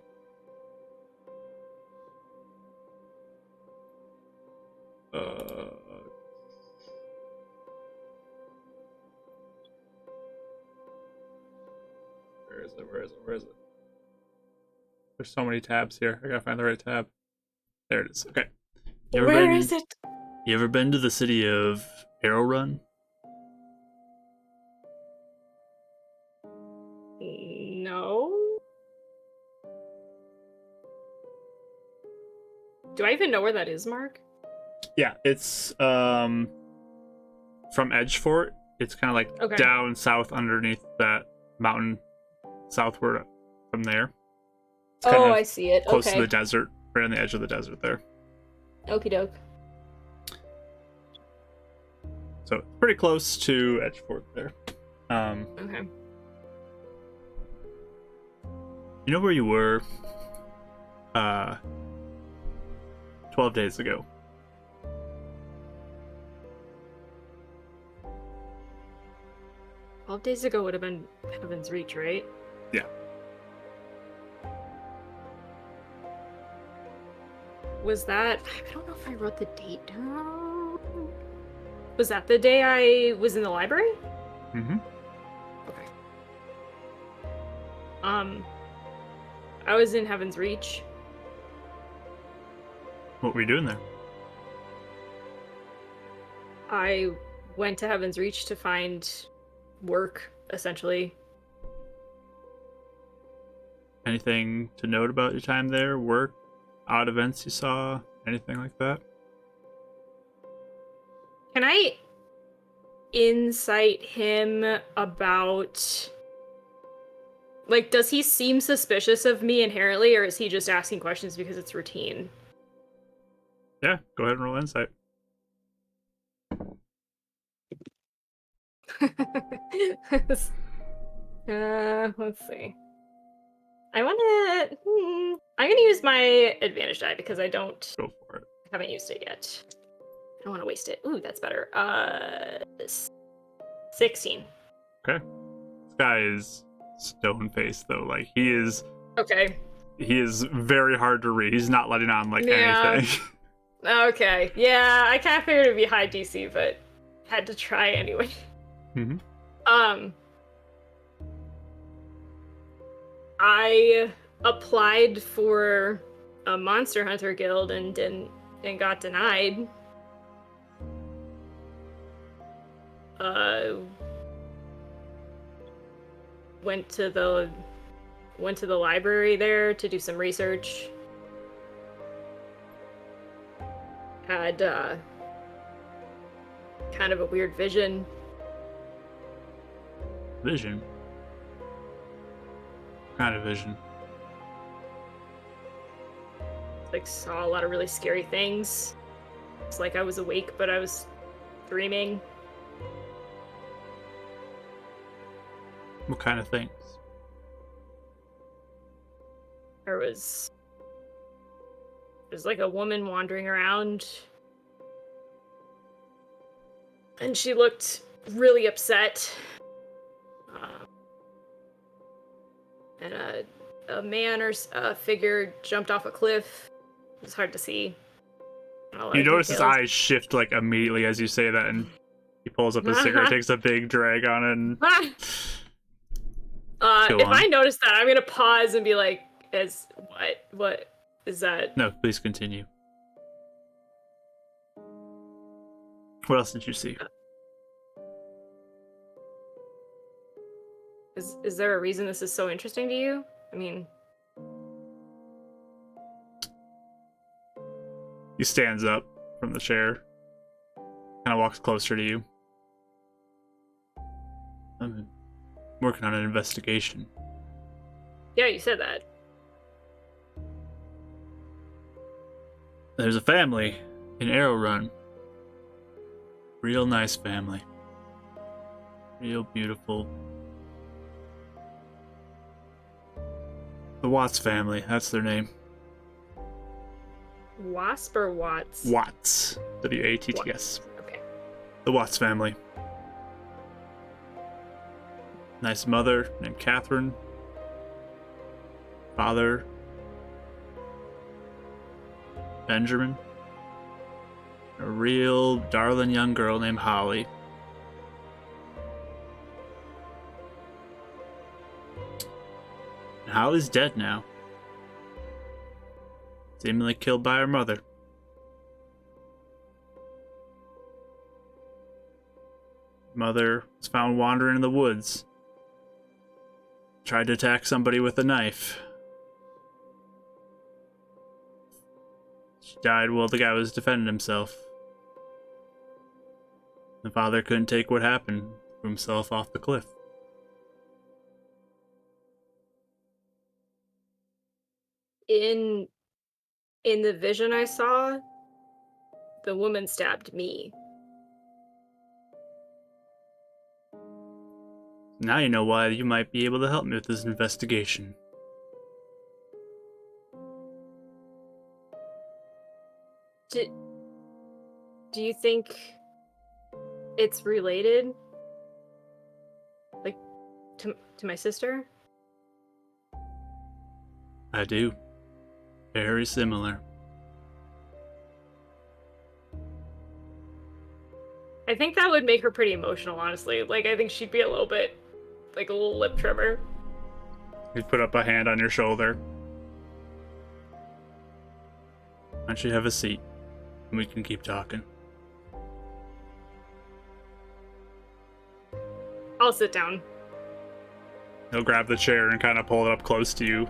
Where is it? There's so many tabs here. I gotta find the right tab. There it is. Okay. Where is it? You ever been to the city of Arrow Run? No. Do I even know where that is, Mark? Yeah, it's from Edgefort. It's kind of like down south underneath that mountain, southward from there. It's kind of I see it. Close to the desert, right on the edge of the desert there. Okie doke. So pretty close to Edgefort there. Okay. You know where you were 12 days ago? Well, days ago would have been Heaven's Reach, right? Yeah. Was that... I don't know if I wrote the date down. Was that the day I was in the library? Mm-hmm. Okay. I was in Heaven's Reach. What were you doing there? I went to Heaven's Reach to find work, essentially. Anything to note about your time there? Work? Odd events you saw? Anything like that? Can I insight him about... Like, does he seem suspicious of me inherently, or is he just asking questions because it's routine? Yeah, go ahead and roll insight. Let's see. I want to... I'm going to use my advantage die because I Go for it. haven't used it yet. I don't want to waste it. Ooh, that's better. 16. Okay. This guy is stone-faced, though. Like, he is... Okay. He is very hard to read. He's not letting on, like, anything. Okay. Yeah, I kind of figured it'd be high DC, but had to try anyway. Mm-hmm. I applied for a Monster Hunter guild and got denied. Went to the library there to do some research. Had kind of a weird vision. Vision? What kind of vision? Like, saw a lot of really scary things. It's like I was awake, but I was dreaming. What kind of things? There's like a woman wandering around. And she looked really upset. And a man or a figure jumped off a cliff. It was hard to see. You notice his eyes shift like immediately as you say that, and he pulls up his cigarette, takes a big drag on it, and if I notice that, I'm gonna pause and be like, what is that? No, please continue. What else did you see? Is there a reason this is so interesting to you? I mean... He stands up from the chair, kind of walks closer to you. I'm working on an investigation. Yeah, you said that. There's a family in Arrow Run. Real nice family. Real beautiful. The Watts family, that's their name. Wasp or Watts? Watts. W-A-T-T-S. Okay. The Watts family. Nice mother named Catherine. Father Benjamin. A real darling young girl named Holly. And Holly's dead now. Seemingly killed by her mother. Mother was found wandering in the woods. Tried to attack somebody with a knife. She died while the guy was defending himself. The father couldn't take what happened, threw himself off the cliff. In the vision I saw, the woman stabbed me. Now you know why you might be able to help me with this investigation. Do you think it's related? Like, to my sister? I do. Very similar. I think that would make her pretty emotional, honestly. Like, I think she'd be a little bit, like a little lip trimmer. You put up a hand on your shoulder. Why don't you have a seat? And we can keep talking. I'll sit down. He'll grab the chair and kind of pull it up close to you,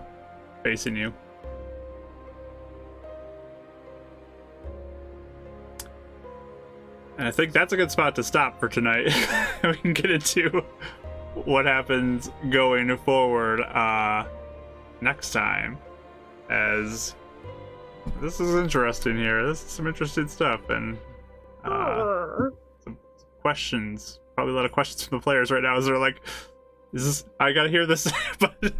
facing you. And I think that's a good spot to stop for tonight. We can get into what happens going forward next time. As this is interesting here. This is some interesting stuff, and some questions. Probably a lot of questions from the players right now as they're like, "Is this? I gotta hear this." But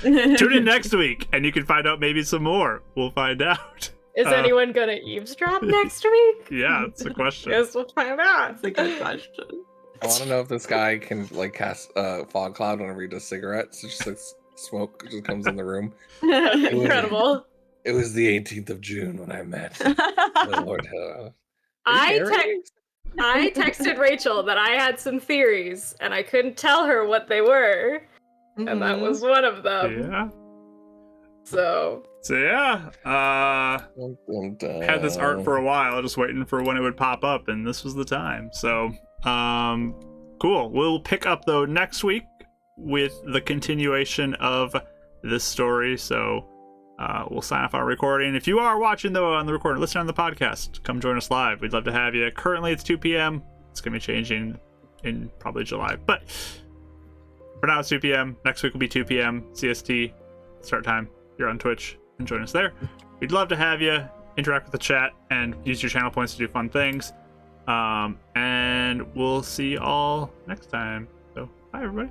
tune in next week, and you can find out maybe some more. We'll find out. Is anyone gonna eavesdrop next week? Yeah, that's a question. Guess we'll find out. That's a good question. I want to know if this guy can like cast fog cloud whenever he does cigarettes. It's just like smoke just comes in the room. Incredible. It was the 18th of June when I met the Lord. I texted Rachel that I had some theories, and I couldn't tell her what they were, and that was one of them. Yeah. So yeah, had this art for a while, just waiting for when it would pop up, and this was the time. So, cool. We'll pick up though next week with the continuation of this story. So, we'll sign off our recording. If you are watching though on the recording, listen on the podcast, come join us live. We'd love to have you. Currently, it's 2 p.m. It's gonna be changing in probably July, but for now it's 2 p.m. Next week will be 2 p.m. CST start time. You're on Twitch and join us there. We'd love to have you interact with the chat and use your channel points to do fun things. And we'll see you all next time. So, bye everybody.